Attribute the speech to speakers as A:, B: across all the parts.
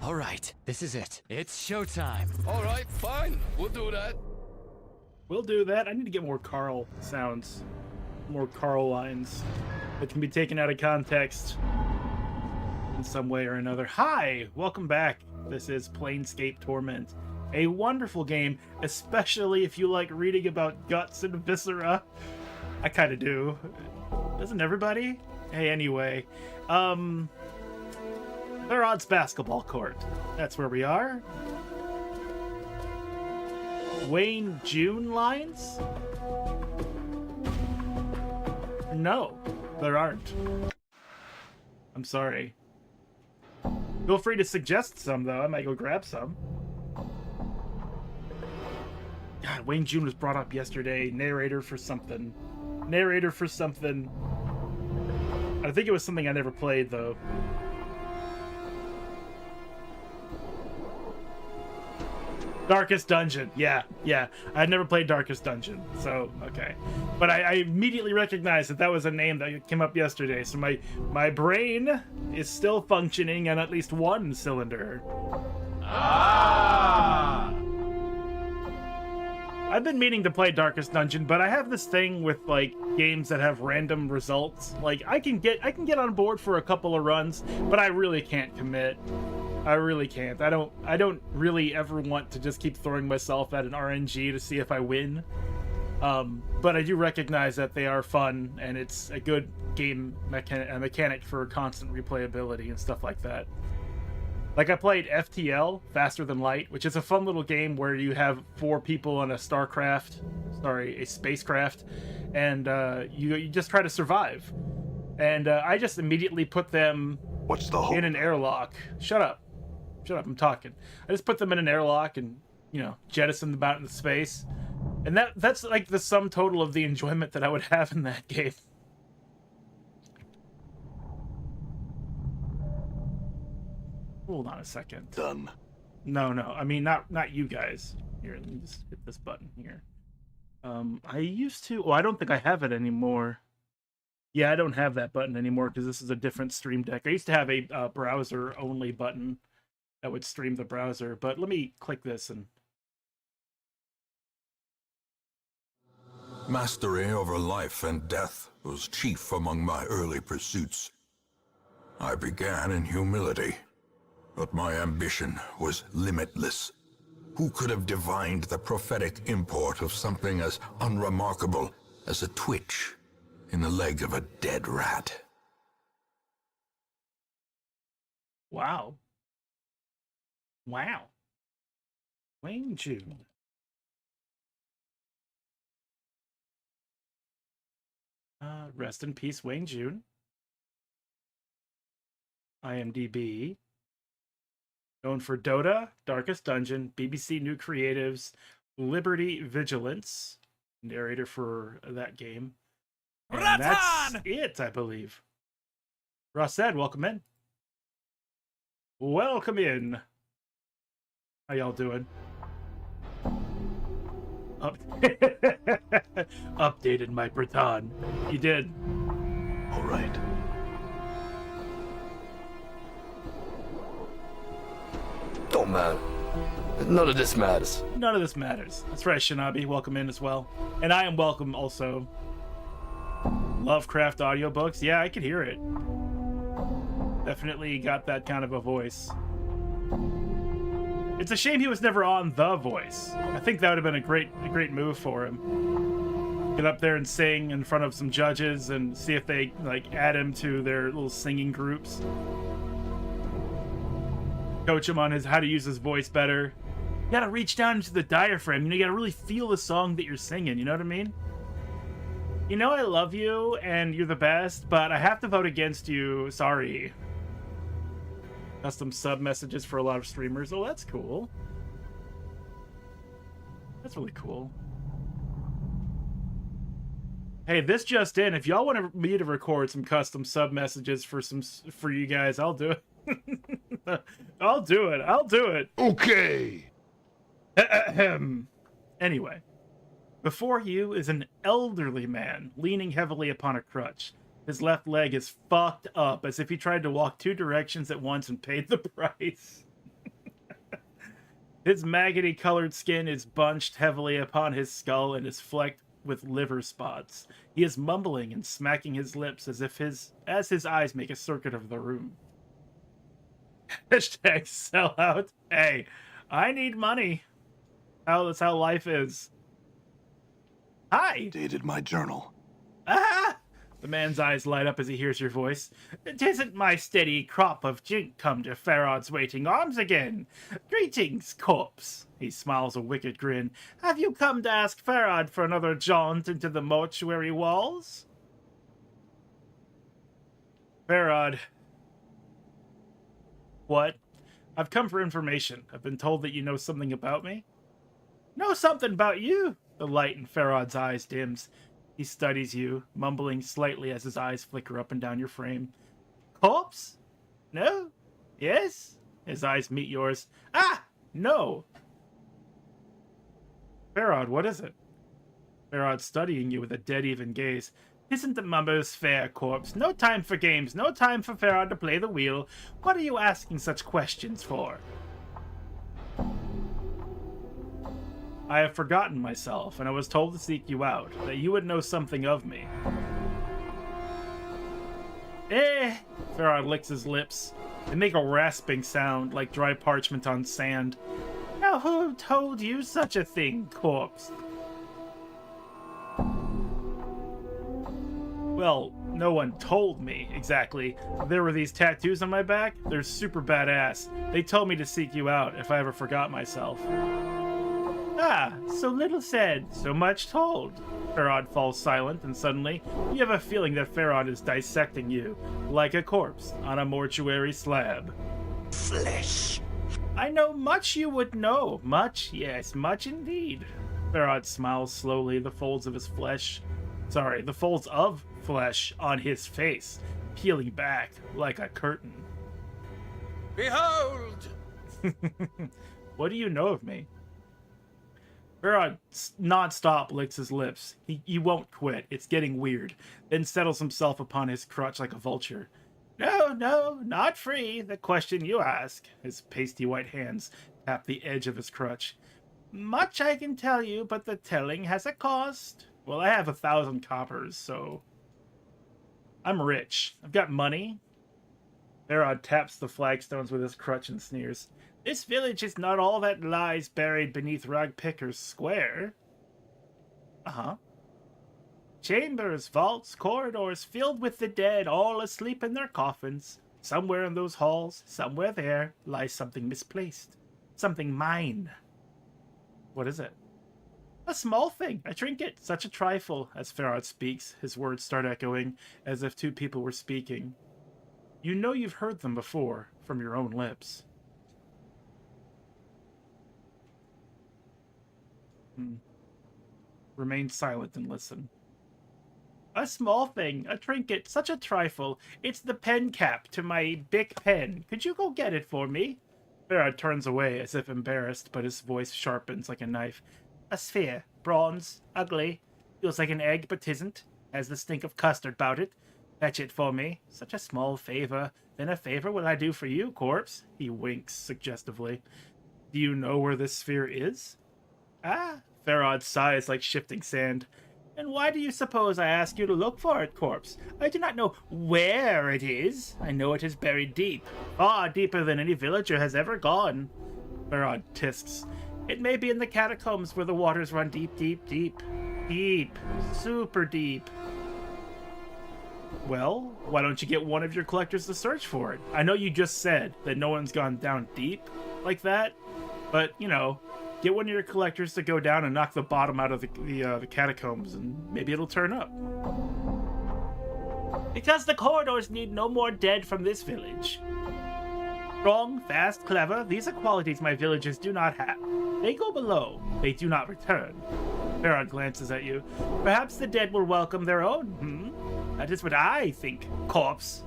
A: All right, this is it. It's showtime.
B: All right, fine. We'll do that.
C: We'll do that. I need to get more Carl sounds. More Carl lines that can be taken out of context in some way or another. Hi, welcome back. This is Planescape Torment. A wonderful game, especially if you like reading about guts and viscera. I kind of do. Doesn't everybody? Hey, anyway. Pharod's basketball court. That's where we are. Wayne June lines? No, there aren't. I'm sorry. Feel free to suggest some, though. I might go grab some. God, Wayne June was brought up yesterday. Narrator for something. Narrator for something. I think it was something I never played, though. Darkest Dungeon. Yeah. I had never played Darkest Dungeon, so okay. But I immediately recognized that was a name that came up yesterday, so my brain is still functioning on at least one cylinder. Ah! I've been meaning to play Darkest Dungeon, but I have this thing with like games that have random results. Like I can get on board for a couple of runs, but I really can't commit. I really can't. I don't really ever want to just keep throwing myself at an RNG to see if I win. But I do recognize that they are fun, and it's a good game mechanic for constant replayability and stuff like that. Like I played FTL, Faster Than Light, which is a fun little game where you have 4 people on a spacecraft, and you just try to survive. And I just immediately put them in an airlock. Shut up, I'm talking. I just put them in an airlock and, jettison them out into space. And that's like the sum total of the enjoyment that I would have in that game. Hold on a second.
D: Done.
C: No. I mean, not you guys. Here, let me just hit this button here. I used to... Oh, I don't think I have it anymore. Yeah, I don't have that button anymore because this is a different Stream Deck. I used to have a browser-only button that would stream the browser, but let me click this and...
D: Mastery over life and death was chief among my early pursuits. I began in humility, but my ambition was limitless. Who could have divined the prophetic import of something as unremarkable as a twitch in the leg of a dead rat?
C: Wow. Wayne June. Rest in peace, Wayne June. IMDb. Known for Dota, Darkest Dungeon, BBC New Creatives, Liberty Vigilance. Narrator for that game. And that's it, I believe. Rossed, welcome in. Welcome in. How y'all doing? Updated my Breton. You did.
D: All right.
B: Don't matter. None of this matters.
C: None of this matters. That's right, Shinobi. Welcome in as well. And I am welcome also. Lovecraft audiobooks. Yeah, I could hear it. Definitely got that kind of a voice. It's a shame he was never on The Voice. I think that would have been a great move for him. Get up there and sing in front of some judges and see if they like add him to their little singing groups. Coach him on how to use his voice better. You gotta reach down into the diaphragm. You gotta really feel the song that you're singing. You know what I mean? I love you and you're the best, but I have to vote against you. Sorry. Custom sub messages for a lot of streamers. Oh, that's cool. That's really cool. Hey, this just in. If y'all want me to record some custom sub messages for you guys, I'll do it. I'll do it.
D: Okay.
C: Anyway, before you is an elderly man leaning heavily upon a crutch. His left leg is fucked up, as if he tried to walk 2 directions at once and paid the price. His maggoty-colored skin is bunched heavily upon his skull and is flecked with liver spots. He is mumbling and smacking his lips as his eyes make a circuit of the room. Hashtag sellout. Hey, I need money. That's how life is. Hi.
B: Dated my journal.
C: Ah! The man's eyes light up as he hears your voice. 'Tisn't my steady crop of jink come to Pharod's waiting arms again. Greetings, corpse. He smiles a wicked grin. Have you come to ask Pharod for another jaunt into the mortuary walls? Pharod. What? I've come for information. I've been told that you know something about me. Know something about you? The light in Pharod's eyes dims. He studies you, mumbling slightly as his eyes flicker up and down your frame. Corpse? No? Yes? His eyes meet yours. Ah! No! Pharod, what is it? Pharod studying you with a dead-even gaze. Isn't the mummer's fair, corpse? No time for games, no time for Pharod to play the wheel. What are you asking such questions for? I have forgotten myself, and I was told to seek you out, that you would know something of me. Pharod licks his lips. They make a rasping sound, like dry parchment on sand. Now who told you such a thing, corpse? Well, no one told me, exactly. There were these tattoos on my back. They're super badass. They told me to seek you out if I ever forgot myself. Ah, so little said, so much told. Pharod falls silent, and suddenly, you have a feeling that Pharod is dissecting you, like a corpse on a mortuary slab.
B: Flesh.
C: I know much you would know. Much, yes, much indeed. Pharod smiles slowly, the folds of flesh on his face, peeling back like a curtain.
E: Behold!
C: What do you know of me? Pharod non-stop licks his lips. He won't quit. It's getting weird. Then settles himself upon his crutch like a vulture. No, not free. The question you ask. His pasty white hands tap the edge of his crutch. Much I can tell you, but the telling has a cost. Well, I have 1,000 coppers, so... I'm rich. I've got money. Pharod taps the flagstones with his crutch and sneers. This village is not all that lies buried beneath Ragpicker's square. Uh-huh. Chambers, vaults, corridors filled with the dead, all asleep in their coffins. Somewhere in those halls, somewhere there, lies something misplaced. Something mine. What is it? A small thing, a trinket, such a trifle. As Pharod speaks, his words start echoing, as if two people were speaking. You know you've heard them before, from your own lips. Remain silent and listen. A small thing, a trinket, such a trifle. It's the pen cap to my big pen. Could you go get it for me? Pharod turns away as if embarrassed, but his voice sharpens like a knife. A sphere, bronze, ugly, feels like an egg but tisn't, has the stink of custard about it. Fetch it for me. Such a small favor. Then a favor will I do for you, corpse. He winks suggestively. Do you know where this sphere is? Ah, Pharod sighs like shifting sand. And why do you suppose I ask you to look for it, corpse? I do not know where it is. I know it is buried deep, far deeper than any villager has ever gone. Pharod tisks. It may be in the catacombs where the waters run deep, deep, deep. Deep. Super deep. Well, why don't you get one of your collectors to search for it? I know you just said that no one's gone down deep like that, but, you know, get one of your collectors to go down and knock the bottom out of the catacombs, and maybe it'll turn up. Because the corridors need no more dead from this village. Strong, fast, clever, these are qualities my villagers do not have. They go below, they do not return. Pharod glances at you. Perhaps the dead will welcome their own, That is what I think, corpse.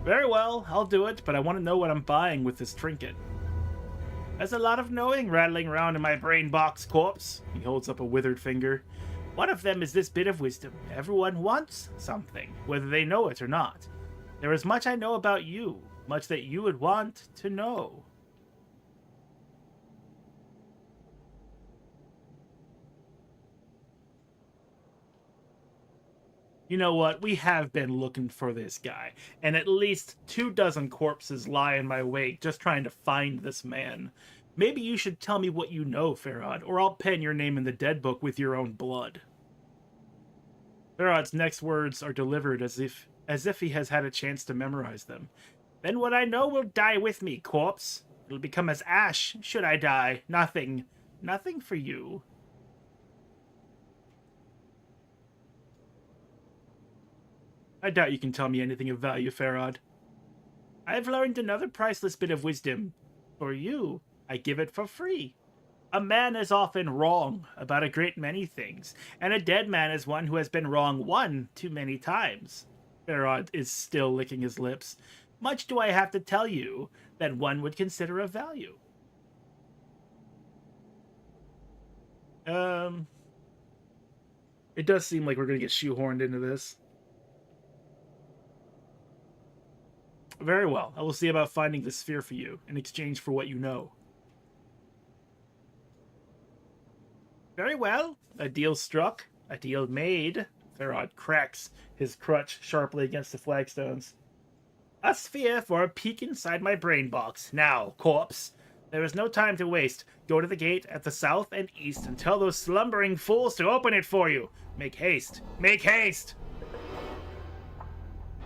C: Very well, I'll do it, but I want to know what I'm buying with this trinket. There's a lot of knowing rattling around in my brain box, corpse. He holds up a withered finger. One of them is this bit of wisdom. Everyone wants something, whether they know it or not. There is much I know about you, much that you would want to know. You know what? We have been looking for this guy, and at least 24 corpses lie in my wake just trying to find this man. Maybe you should tell me what you know, Pharod, or I'll pen your name in the dead book with your own blood. Pharod's next words are delivered as if he has had a chance to memorize them. Then what I know will die with me, corpse. It'll become as ash, should I die. Nothing. Nothing for you. I doubt you can tell me anything of value, Pharod. I've learned another priceless bit of wisdom. For you, I give it for free. A man is often wrong about a great many things, and a dead man is one who has been wrong one too many times. Pharod is still licking his lips. Much do I have to tell you that one would consider of value. It does seem like we're going to get shoehorned into this. Very well. I will see about finding the sphere for you in exchange for what you know. Very well. A deal struck. A deal made. Pharod cracks his crutch sharply against the flagstones. A sphere for a peek inside my brain box. Now, corpse, there is no time to waste. Go to the gate at the south and east and tell those slumbering fools to open it for you. Make haste. Make haste!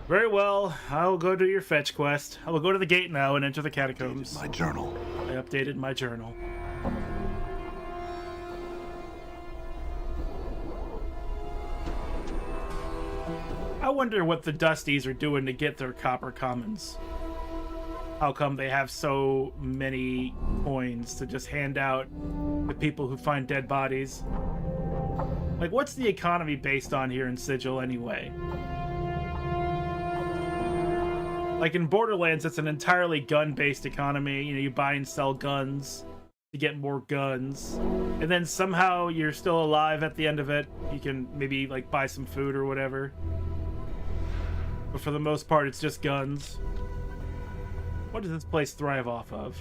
C: Very well. I'll go do your fetch quest. I will go to the gate now and enter the catacombs.
B: My journal.
C: I updated my journal. I wonder what the Dusties are doing to get their copper commons. How come they have so many coins to just hand out to people who find dead bodies? Like, what's the economy based on here in Sigil anyway? Like in Borderlands, it's an entirely gun-based economy. You know, you buy and sell guns to get more guns. And then somehow you're still alive at the end of it. You can maybe, like, buy some food or whatever. But for the most part, it's just guns. What does this place thrive off of?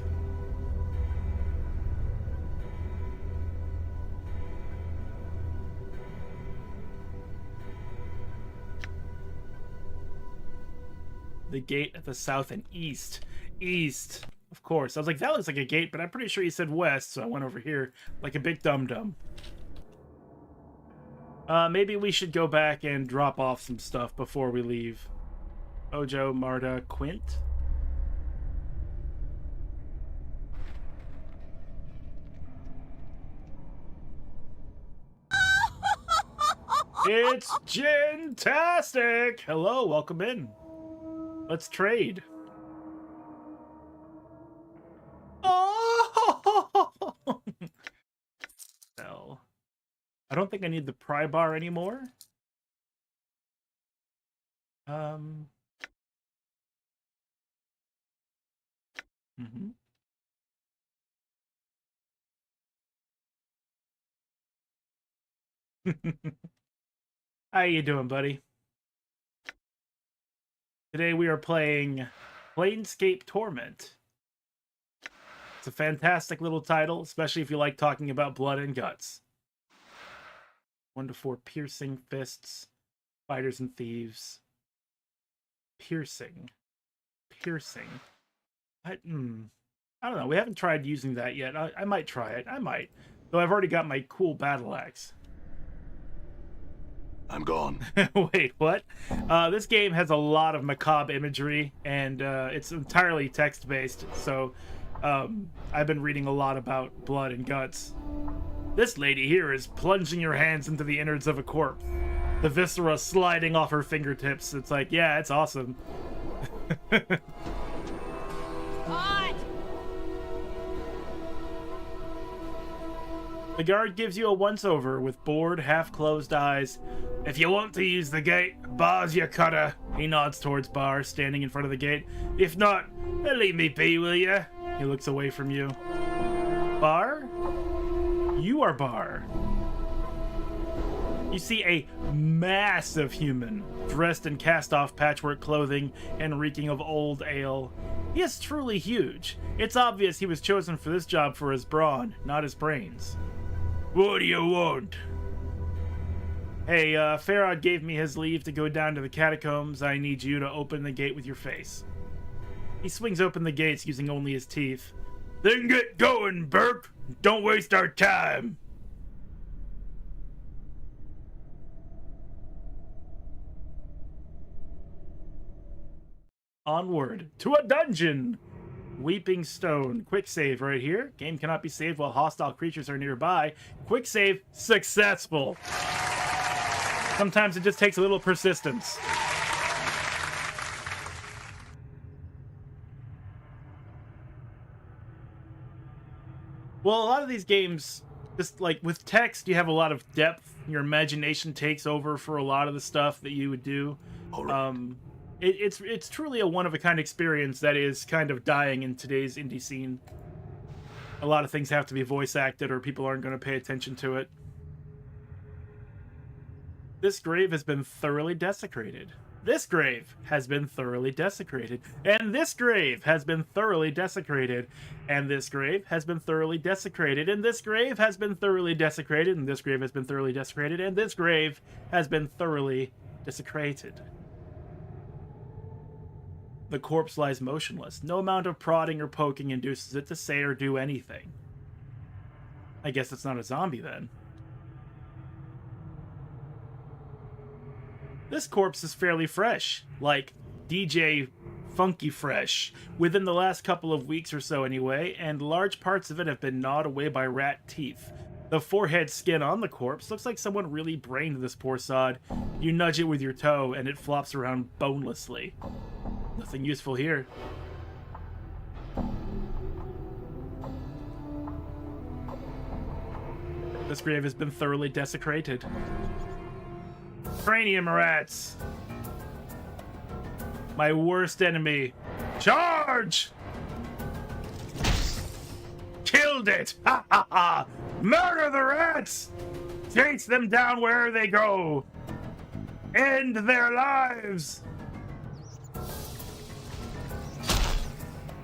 C: The gate at the south and east. East. Of course. I was like, that looks like a gate, but I'm pretty sure he said west, so I went over here like a big dum-dum. Maybe we should go back and drop off some stuff before we leave. Ojo, Marta, Quint. It's Gentastic! Hello, welcome in. Let's trade. Oh! No. I don't think I need the pry bar anymore. How you doing, buddy? Today we are playing Planescape Torment. It's a fantastic little title, especially if you like talking about blood and guts. 1 to 4 piercing fists, fighters and thieves. Piercing. I don't know. We haven't tried using that yet. I might try it. I might. Though I've already got my cool battle axe.
B: I'm gone.
C: Wait, what? This game has a lot of macabre imagery, and it's entirely text-based, so I've been reading a lot about blood and guts. This lady here is plunging her hands into the innards of a corpse. The viscera sliding off her fingertips. It's like, yeah, it's awesome. The guard gives you a once-over with bored, half-closed eyes. If you want to use the gate, bar's your cutter. He nods towards Bar, standing in front of the gate. If not, leave me be, will ya? He looks away from you. Bar? You are Bar. You see a massive human, dressed in cast-off patchwork clothing and reeking of old ale. He is truly huge. It's obvious he was chosen for this job for his brawn, not his brains. What do you want? Hey, Pharod gave me his leave to go down to the catacombs. I need you to open the gate with your face. He swings open the gates using only his teeth. Then get going, Burke! Don't waste our time! Onward to a dungeon! Weeping Stone. Quick save right here. Game cannot be saved while hostile creatures are nearby. Quick save successful. Sometimes it just takes a little persistence. Well, a lot of these games, just like with text, you have a lot of depth. Your imagination takes over for a lot of the stuff that you would do. It's truly a one-of-a-kind experience that is kind of dying in today's indie scene. A lot of things have to be voice acted or people aren't going to pay attention to it. This grave has been thoroughly desecrated. This grave has been thoroughly desecrated. And this grave has been thoroughly desecrated. And this grave has been thoroughly desecrated. And this grave has been thoroughly desecrated. And this grave has been thoroughly desecrated. And this grave has been thoroughly desecrated. The corpse lies motionless. No amount of prodding or poking induces it to say or do anything. I guess it's not a zombie then. This corpse is fairly fresh, like DJ Funky Fresh, within the last couple of weeks or so anyway, and large parts of it have been gnawed away by rat teeth. The forehead skin on the corpse looks like someone really brained this poor sod. You nudge it with your toe and it flops around bonelessly. Nothing useful here. This grave has been thoroughly desecrated. Cranium rats! My worst enemy. Charge! Killed it! Ha ha ha! Murder the rats! Chase them down wherever they go! End their lives!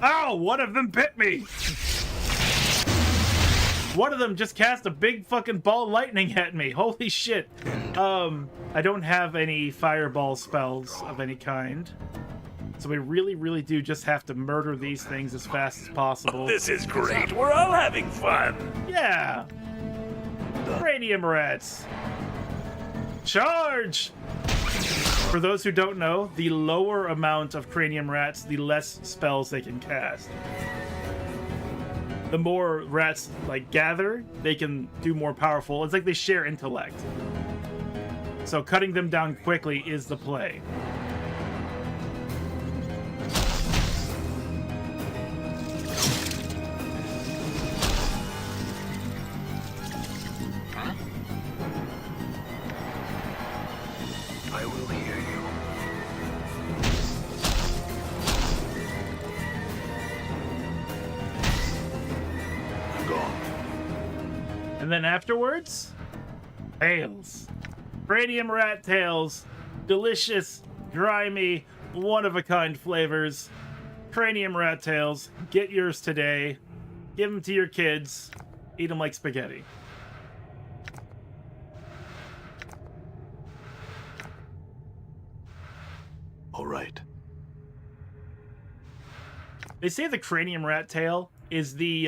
C: Ow! One of them bit me! One of them just cast a big fucking ball lightning at me. Holy shit. I don't have any fireball spells of any kind. So we really, really do just have to murder these things as fast as possible.
E: This is great. We're all having fun.
C: Yeah. Cranium rats. Charge! For those who don't know, the lower amount of cranium rats, the less spells they can cast. The more rats like gather, they can do more powerful. It's like they share intellect. So cutting them down quickly is the play.
B: I will hear you. I'm gone.
C: And then afterwards, tails. Cranium rat tails. Delicious, grimy, one-of-a-kind flavors. Cranium rat tails. Get yours today. Give them to your kids. Eat them like spaghetti.
B: All right.
C: They say the cranium rat tail is the,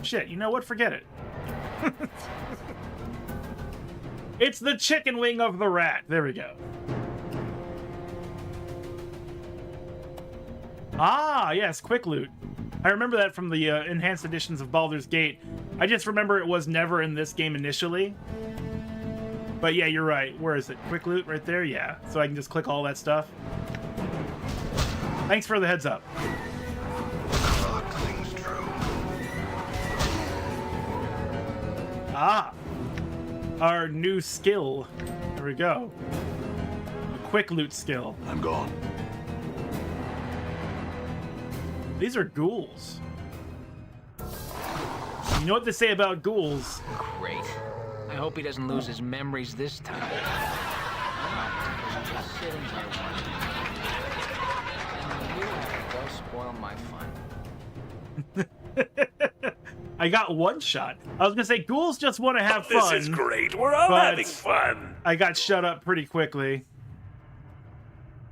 C: shit, you know what? Forget it. It's the chicken wing of the rat. There we go. Ah, yes, quick loot. I remember that from the enhanced editions of Baldur's Gate. I just remember it was never in this game initially. But yeah, you're right. Where is it? Quick loot right there? Yeah. So I can just click all that stuff. Thanks for the heads up.
B: Clock clings true.
C: Ah. Our new skill. There we go. The quick loot skill.
B: I'm gone.
C: These are ghouls. You know what they say about ghouls?
F: Great. I hope he doesn't lose his memories this time. Just sitting here wondering. And you have to go spoil my fun.
C: I got one shot. I was gonna say ghouls just want to have
E: This
C: fun.
E: is great. We're all
C: but
E: having fun.
C: I got shut up pretty quickly.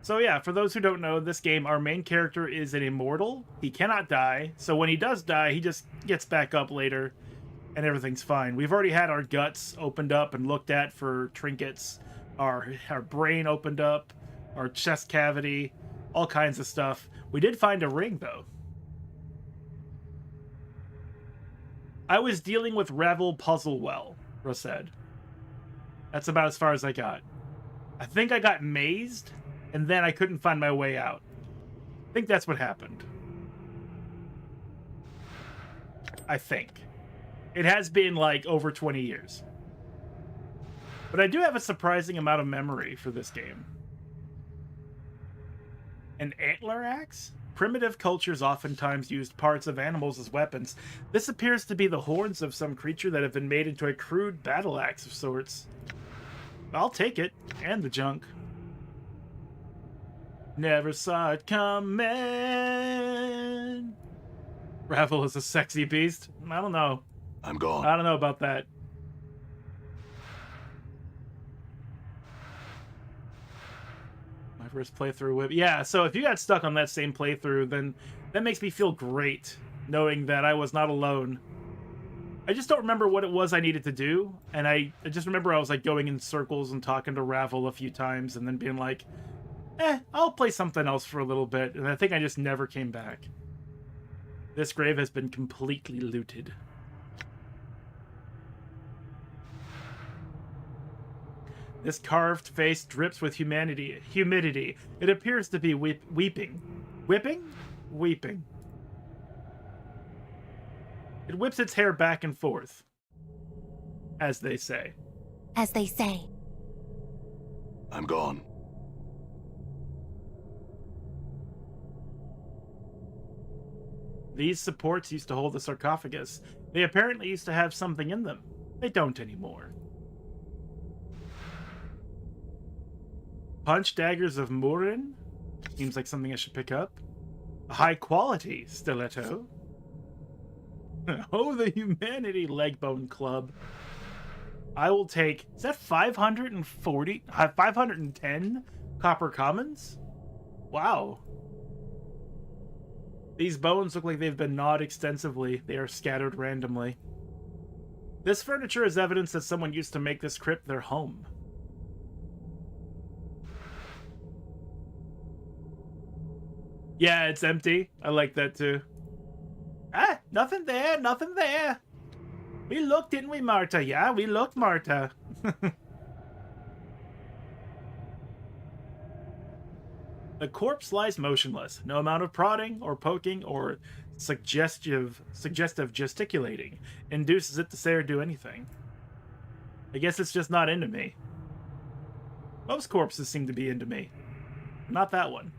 C: So yeah, for those who don't know, this game, our main character is an immortal. He cannot die. So when he does die, he just gets back up later and everything's fine. We've already had our guts opened up and looked at for trinkets. Our brain opened up, our chest cavity, all kinds of stuff. We did find a ring though. I was dealing with Revel Puzzlewell, Rosed. That's about as far as I got. I think I got mazed, and then I couldn't find my way out. I think that's what happened. I think. It has been like over 20 years. But I do have a surprising amount of memory for this game. An antler axe? Primitive cultures oftentimes used parts of animals as weapons. This appears to be the horns of some creature that have been made into a crude battle axe of sorts. I'll take it, and the junk. Never saw it coming. Ravel is a sexy beast. I don't know.
D: I'm gone.
C: I don't know about that. My first playthrough with... Yeah, so if you got stuck on that same playthrough, then that makes me feel great, knowing that I was not alone. I just don't remember what it was I needed to do, and I just remember I was like going in circles and talking to Ravel a few times, and then being like, I'll play something else for a little bit, and I think I just never came back. This grave has been completely looted. This carved face drips with humidity. It appears to be weeping. Whipping? Weeping. It whips its hair back and forth. As they say.
G: As they say.
D: I'm gone.
C: These supports used to hold the sarcophagus. They apparently used to have something in them. They don't anymore. Punch daggers of Murin? Seems like something I should pick up. A high quality stiletto. Oh, the Humanity Leg Bone Club. I will take... Is that 540? 510 copper commons? Wow. These bones look like they've been gnawed extensively. They are scattered randomly. This furniture is evidence that someone used to make this crypt their home. Yeah, it's empty. I like that too. Ah, nothing there, nothing there. We looked, didn't we, Marta? Yeah, we looked, Marta. The corpse lies motionless. No amount of prodding or poking or suggestive gesticulating induces it to say or do anything. I guess it's just not into me. Most corpses seem to be into me. Not that one.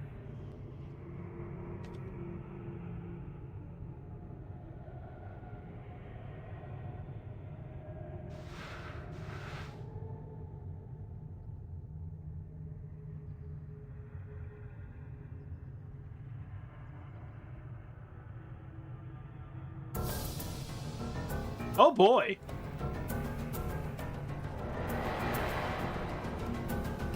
C: Oh boy.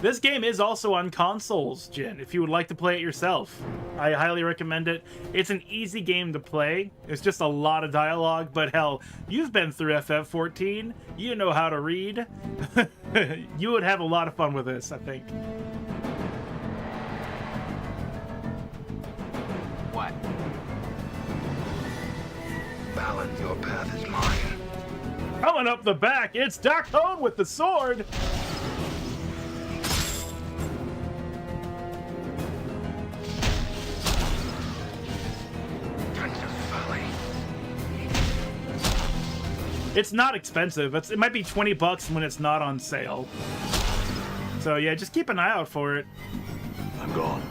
C: This game is also on consoles, Jin, if you would like to play it yourself. I highly recommend it. It's an easy game to play. It's just a lot of dialogue, but hell, you've been through FF14. You know how to read. You would have a lot of fun with this, I think.
F: What?
B: Balin, your path is mine.
C: Coming up the back, it's Talkin with the sword. It's not expensive. It might be 20 bucks when it's not on sale. So yeah, just keep an eye out for it.
D: I'm gone.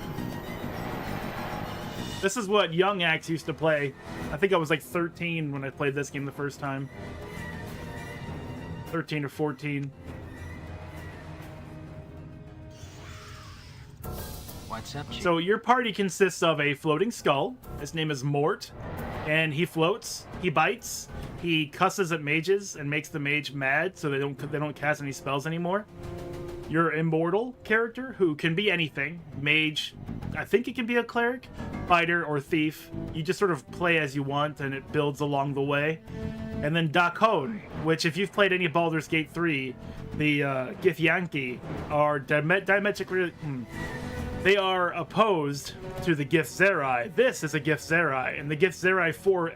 C: This is what young Axe used to play. I think I was like 13 when I played this game the first time. 13 or 14.
F: What's up, Chief?
C: So your party consists of a floating skull. His name is Mort. and he floats, he bites, he cusses at mages and makes the mage mad so they don't cast any spells anymore. Your immortal character, who can be anything, mage, I think it can be a cleric, fighter, or thief. You just sort of play as you want, and it builds along the way. And then Talkin, which if you've played any Baldur's Gate 3, the Githyanki are diametrically... They are opposed to the Githzerai. This is a Githzerai, and the Githzerai form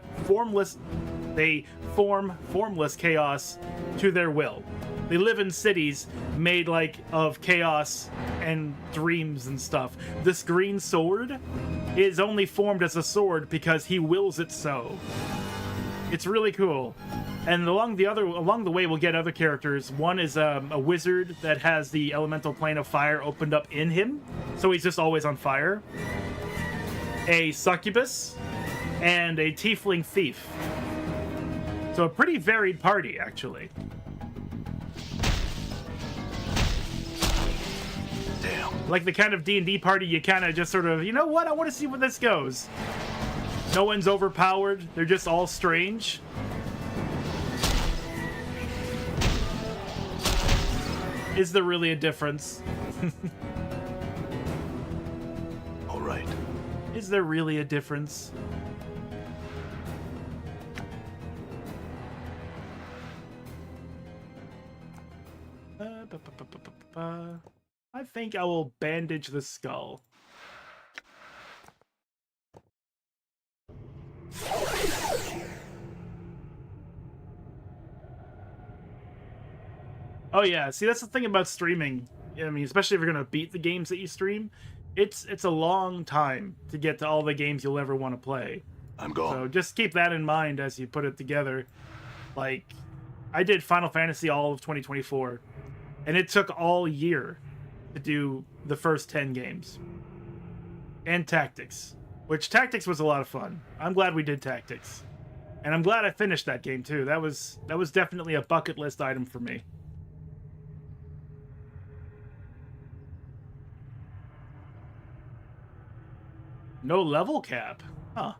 C: formless chaos to their will. They live in cities made of chaos and dreams and stuff. This green sword is only formed as a sword because he wills it so. It's really cool. And along the way, we'll get other characters. One is a wizard that has the elemental plane of fire opened up in him, so he's just always on fire. A succubus, and a tiefling thief. So a pretty varied party, actually.
B: Damn.
C: Like the kind of D&D party you kind of just sort of, you know what, I want to see where this goes. No one's overpowered, they're just all strange. Is there really a difference?
B: All right.
C: Is there really a difference? I think I will bandage the skull. Oh yeah, see that's the thing about streaming. I mean, especially if you're gonna beat the games that you stream, it's a long time to get to all the games you'll ever want to play.
B: I'm gone.
C: So just keep that in mind as you put it together. Like, I did Final Fantasy all of 2024, and it took all year to do the first 10 games. And Tactics, which Tactics was a lot of fun. I'm glad we did Tactics. And I'm glad I finished that game too. That was definitely a bucket list item for me. No level cap? Huh.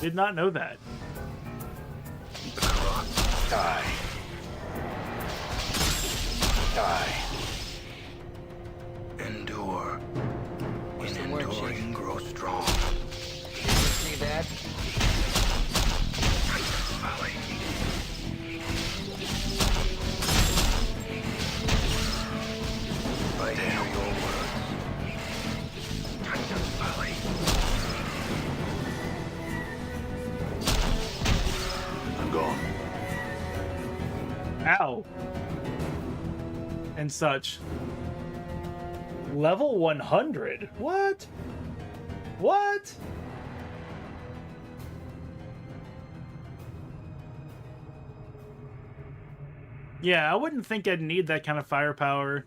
C: Did not know that.
B: Die. Die. Endure.
F: What's the
B: In
F: word,
B: enduring,
F: Chief?
B: grow strong.
F: Did you see that?
B: Valley. I hear your words. Valley. I'm gone.
C: Ow. And such. Level 100? What? What? Yeah, I wouldn't think I'd need that kind of firepower.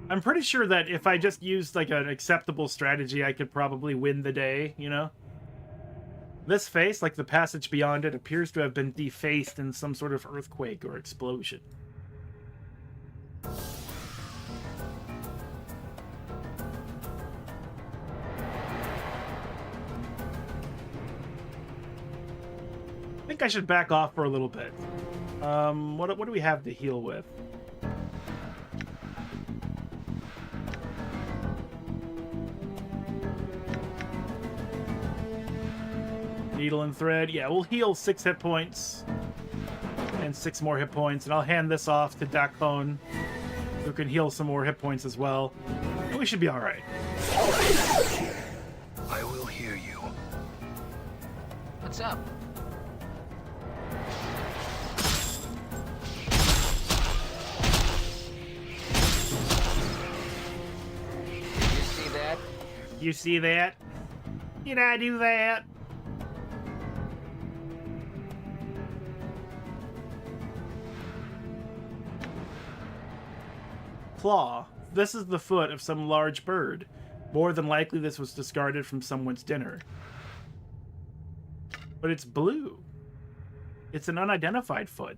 C: I'm pretty sure that if I just used like an acceptable strategy, I could probably win the day, you know? This face, like the passage beyond it, appears to have been defaced in some sort of earthquake or explosion. I think I should back off for a little bit. What do we have to heal with? Needle and thread. Yeah, we'll heal 6 hit points. And 6 more hit points. And I'll hand this off to Talkin, who can heal some more hit points as well. And we should be alright.
B: I will hear you.
F: What's up? Did you see that?
C: You see that? Did I do that? Claw. This is the foot of some large bird. More than likely this was discarded from someone's dinner. But it's blue. It's an unidentified foot.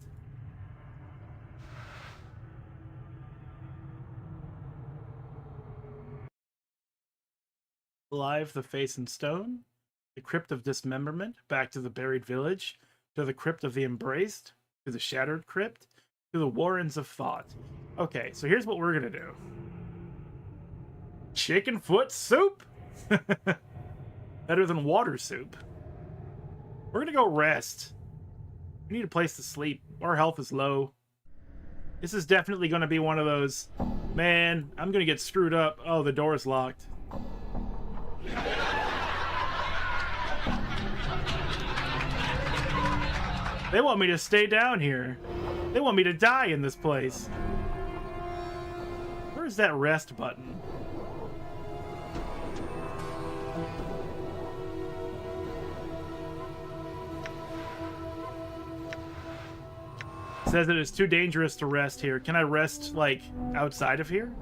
C: Alive, the face in stone. The Crypt of Dismemberment, back to the Buried Village, to the Crypt of the Embraced, to the Shattered Crypt, to the Warrens of Thought. Okay, so here's what we're gonna do. Chicken foot soup? Better than water soup. We're gonna go rest. We need a place to sleep. Our health is low. This is definitely gonna be one of those, man, I'm gonna get screwed up. Oh, the door's locked. They want me to stay down here. They want me to die in this place. Where's that rest button? It says that it's too dangerous to rest here. Can I rest, like, outside of here?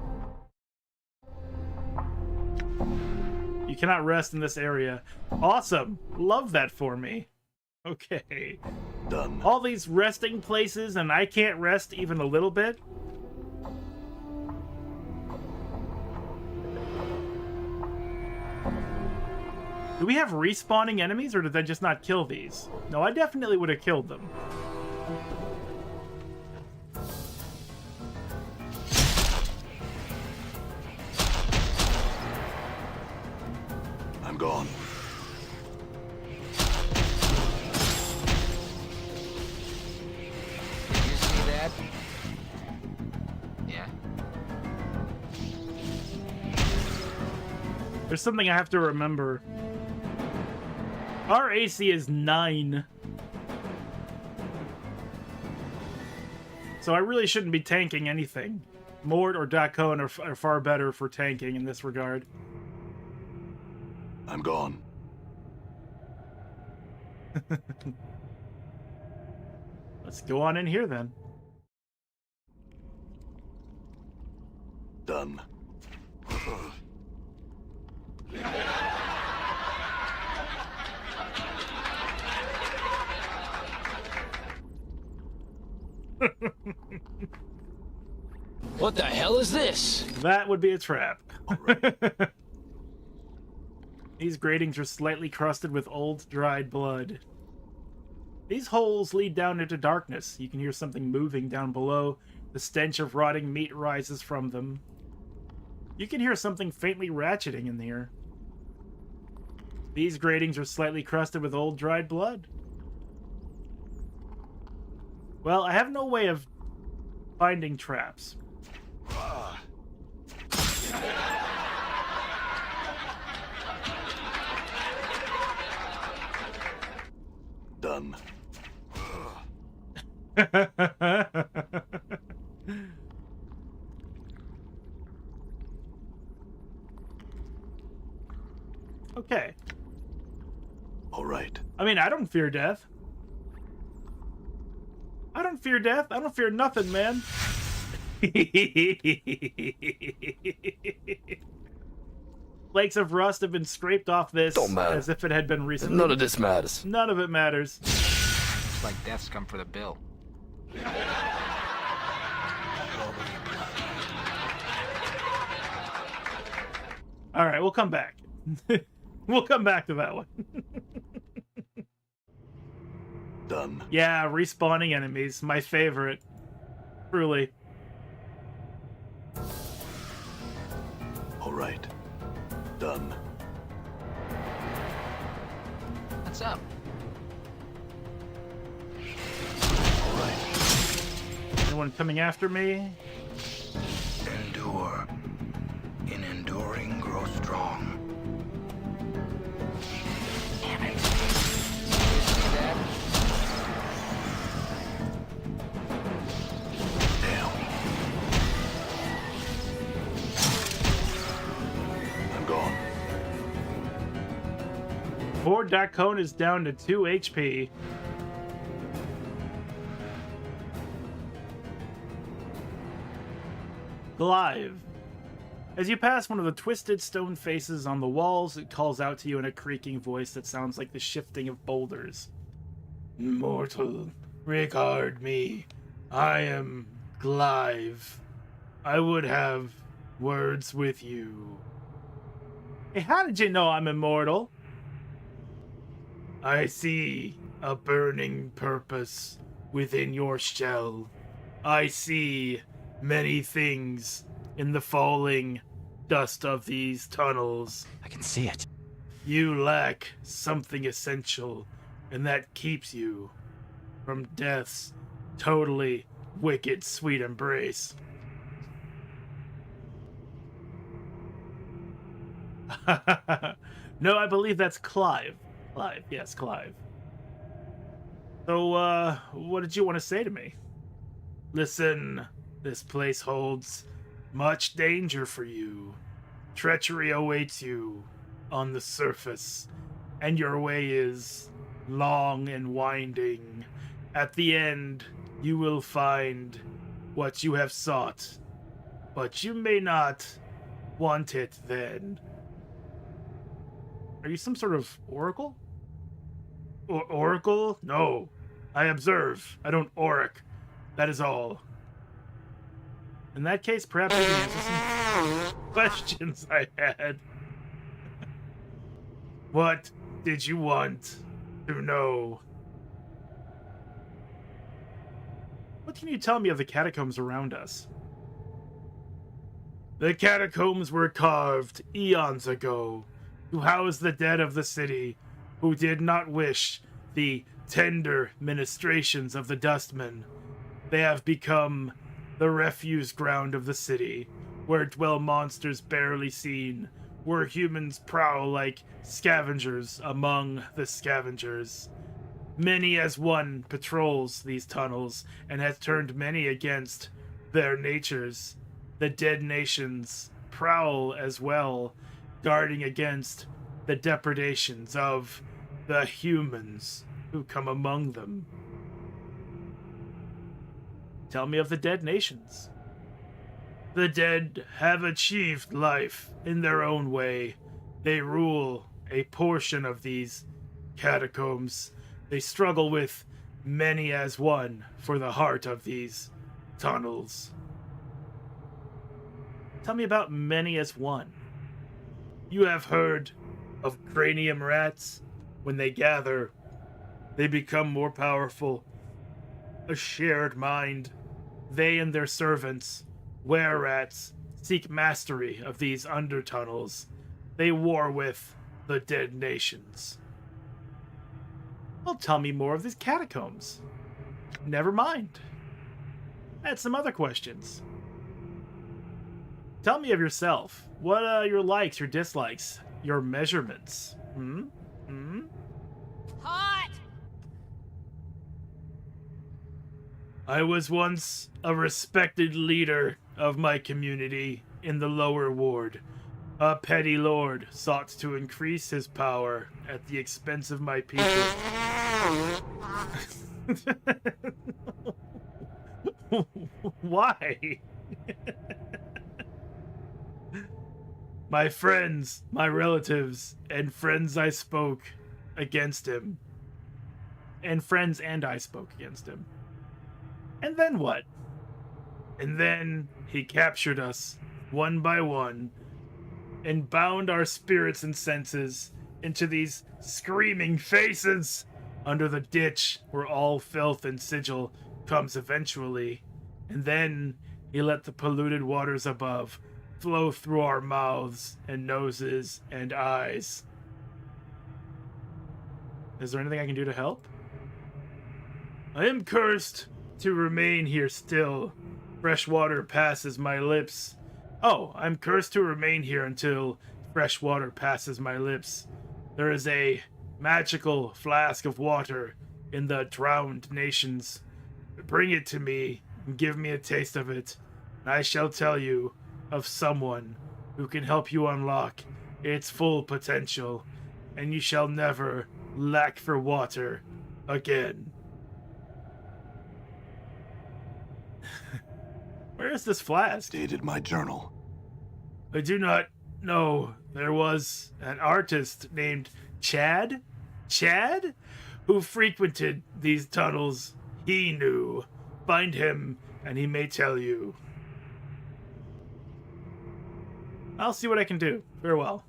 C: You cannot rest in this area. Awesome. Love that for me. Okay.
E: Done.
C: All these resting places and I can't rest even a little bit? Do we have respawning enemies or did I just not kill these? No, I definitely would have killed them.
E: I'm gone.
F: Did you see that? Yeah.
C: There's something I have to remember. Our AC is 9. So I really shouldn't be tanking anything. Mort or Dakon are far better for tanking in this regard.
E: I'm gone.
C: Let's go on in here then.
E: Done.
A: What the hell is this?
C: That would be a trap.
E: All right.
C: These gratings are slightly crusted with old, dried blood. These holes lead down into darkness. You can hear something moving down below. The stench of rotting meat rises from them. You can hear something faintly ratcheting in here. These gratings are slightly crusted with old, dried blood. Well, I have no way of finding traps.
E: Done.
C: Okay.
E: All right.
C: I mean, I don't fear death. I don't fear death. I don't fear nothing, man. Flakes of rust have been scraped off this
B: Don't matter.
C: as if it had been recently.
B: None of this matters.
C: None of it matters.
F: Looks like death's come for the bill.
C: All right, we'll come back. We'll come back to that one.
E: Done.
C: Yeah, respawning enemies, my favorite. Truly.
E: All right. Done.
F: What's up?
E: All right.
C: Anyone coming after me?
E: Endure. In enduring, grow strong.
F: Damn it. Did you see that?
E: Damn. I'm gone.
C: Poor Dakon is down to 2 HP. Glaive. As you pass one of the twisted stone faces on the walls, it calls out to you in a creaking voice that sounds like the shifting of boulders. Mortal, regard me. I am Glaive. I would have words with you. Hey, how did you know I'm immortal? I see a burning purpose within your shell. I see many things in the falling dust of these tunnels.
A: I can see it.
C: You lack something essential, and that keeps you from death's totally wicked sweet embrace. No, I believe that's Clive. Clive, yes, Clive. So, what did you want to say to me? Listen, this place holds much danger for you. Treachery awaits you on the surface, and your way is long and winding. At the end, you will find what you have sought, but you may not want it then. Are you some sort of oracle? Oracle? No. I observe. I don't oric. That is all. In that case, perhaps you can answer some questions I had. What did you want to know? What can you tell me of the catacombs around us? The catacombs were carved eons ago to house the dead of the city who did not wish the tender ministrations of the dustmen. They have become the refuse ground of the city, where dwell monsters barely seen, where humans prowl like scavengers among the scavengers. Many as one patrols these tunnels, and has turned many against their natures. The dead nations prowl as well, guarding against the depredations of the humans who come among them. Tell me of the dead nations. The dead have achieved life in their own way. They rule a portion of these catacombs. They struggle with many as one for the heart of these tunnels. Tell me about many as one. You have heard of cranium rats. When they gather, they become more powerful. A shared mind. They and their servants, were-rats, seek mastery of these undertunnels. They war with the dead nations. Well, tell me more of these catacombs. Never mind. I had some other questions. Tell me of yourself. What are your likes, your dislikes, your measurements?
G: Hot!
C: I was once a respected leader of my community in the lower ward. A petty lord sought to increase his power at the expense of my people. Why? My friends, my relatives, and friends I spoke against him. And friends and I spoke against him. And then what? And then he captured us, one by one, and bound our spirits and senses into these screaming faces under the ditch where all filth and sigil comes eventually. And then he let the polluted waters above flow through our mouths and noses and eyes. Is there anything I can do to help? I am cursed to remain here still. Fresh water passes my lips. Oh, I'm cursed to remain here until fresh water passes my lips. There is a magical flask of water in the drowned nations. Bring it to me and give me a taste of it, and I shall tell you of someone who can help you unlock its full potential, and you shall never lack for water again. Where is this flask?
E: Dated my journal.
C: I do not know. There was an artist named Chad, who frequented these tunnels. He knew. Find him, and he may tell you. I'll see what I can do. Farewell.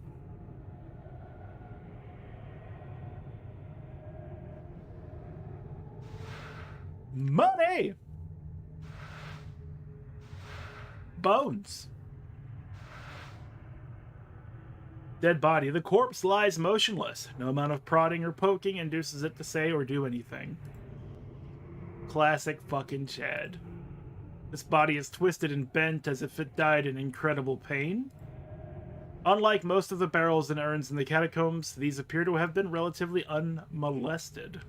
C: Money! Bones. Dead body. The corpse lies motionless. No amount of prodding or poking induces it to say or do anything. Classic fucking Chad. This body is twisted and bent as if it died in incredible pain. Unlike most of the barrels and urns in the catacombs, these appear to have been relatively unmolested.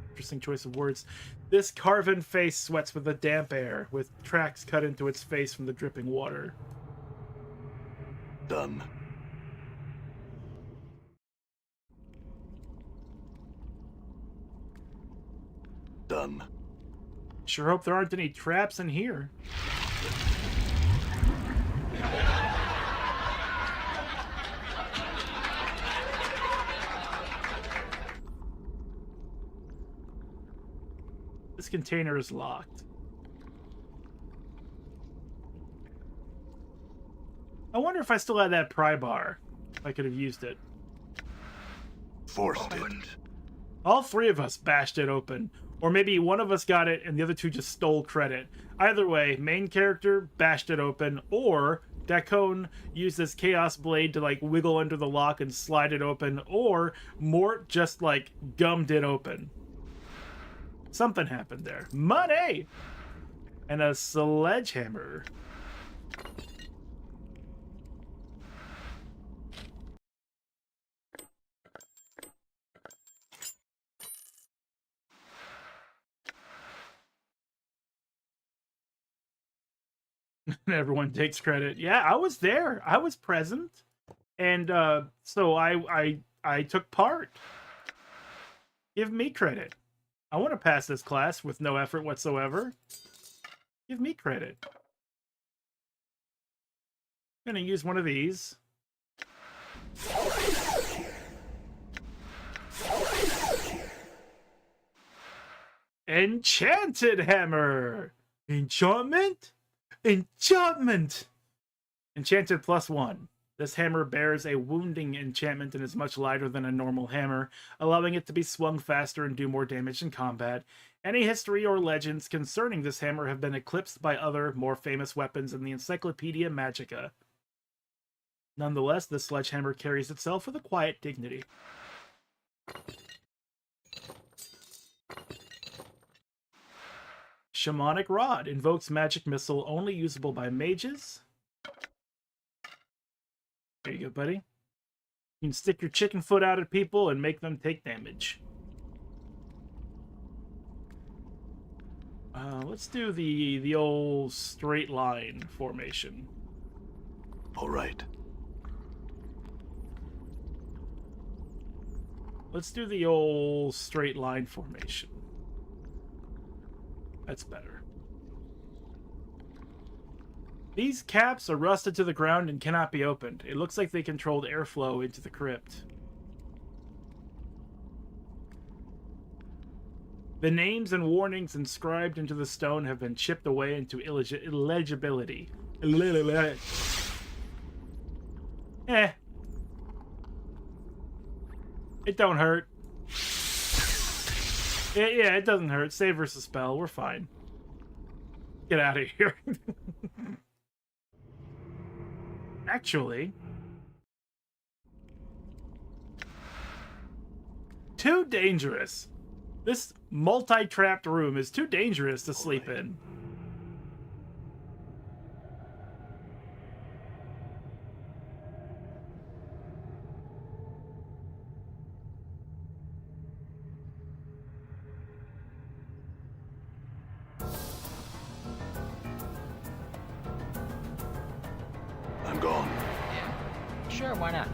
C: Interesting choice of words. This carven face sweats with the damp air, with tracks cut into its face from the dripping water.
B: Done. Done.
C: Sure hope there aren't any traps in here. This container is locked. I wonder if I still had that pry bar. I could have used it.
B: Forced it.
C: All three of us bashed it open. Or maybe one of us got it and the other two just stole credit. Either way, main character bashed it open, or Dacone used this Chaos Blade to like wiggle under the lock and slide it open, or Mort just like gummed it open. Something happened there. Money! And a sledgehammer. And everyone takes credit. Yeah, I was there. I was present. And so I took part. Give me credit. I want to pass this class with no effort whatsoever. Give me credit. I'm going to use one of these. Enchanted hammer! Enchantment? Enchantment! Enchanted +1. This hammer bears a wounding enchantment and is much lighter than a normal hammer, allowing it to be swung faster and do more damage in combat. Any history or legends concerning this hammer have been eclipsed by other, more famous weapons in the Encyclopedia Magica. Nonetheless, this sledgehammer carries itself with a quiet dignity. Shamanic Rod invokes magic missile only usable by mages. There you go, buddy. You can stick your chicken foot out at people and make them take damage. Let's do the old straight line formation.
B: All right.
C: Let's do the old straight line formation. That's better. These caps are rusted to the ground and cannot be opened. It looks like they controlled airflow into the crypt. The names and warnings inscribed into the stone have been chipped away into illegibility. Eh. It don't hurt. Yeah, it doesn't hurt. Save versus spell. We're fine. Get out of here. Actually, too dangerous. This multi-trapped room is too dangerous to sleep in.
B: I'm gone.
F: Sure, why not?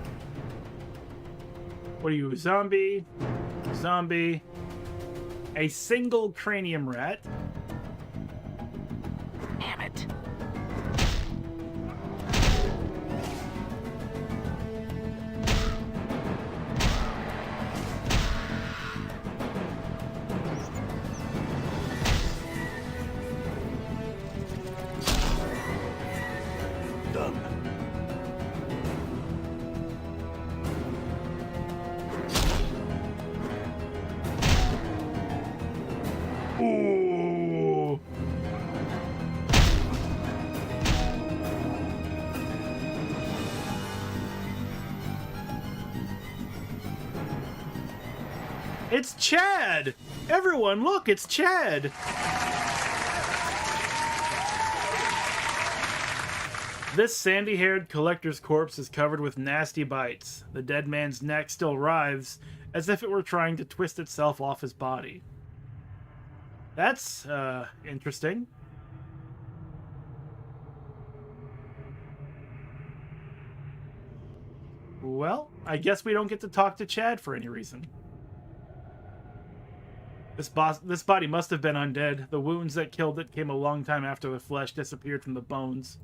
C: What are you, a zombie? Zombie. A single cranium rat.
F: Damn it.
B: Done.
C: Ooh. It's Chad! Everyone, look, it's Chad! This sandy-haired collector's corpse is covered with nasty bites. The dead man's neck still writhes, as if it were trying to twist itself off his body. That's, interesting. Well, I guess we don't get to talk to Chad for any reason. This body must have been undead. The wounds that killed it came a long time after the flesh disappeared from the bones.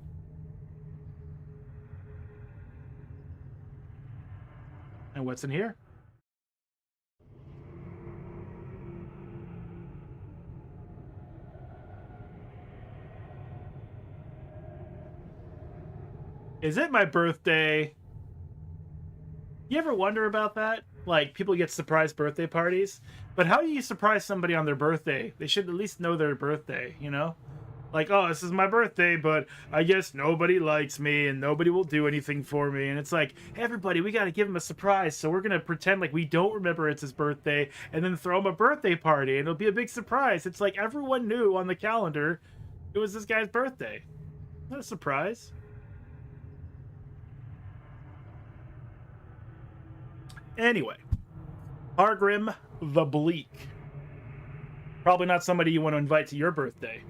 C: And what's in here? Is it my birthday? You ever wonder about that? Like, people get surprise birthday parties, but how do you surprise somebody on their birthday? They should at least know their birthday, you know? Like, oh, this is my birthday, but I guess nobody likes me and nobody will do anything for me. And it's like, hey, everybody, we got to give him a surprise. So we're going to pretend like we don't remember it's his birthday and then throw him a birthday party. And it'll be a big surprise. It's like everyone knew on the calendar it was this guy's birthday. Not a surprise. Anyway, Hargrim the Bleak. Probably not somebody you want to invite to your birthday.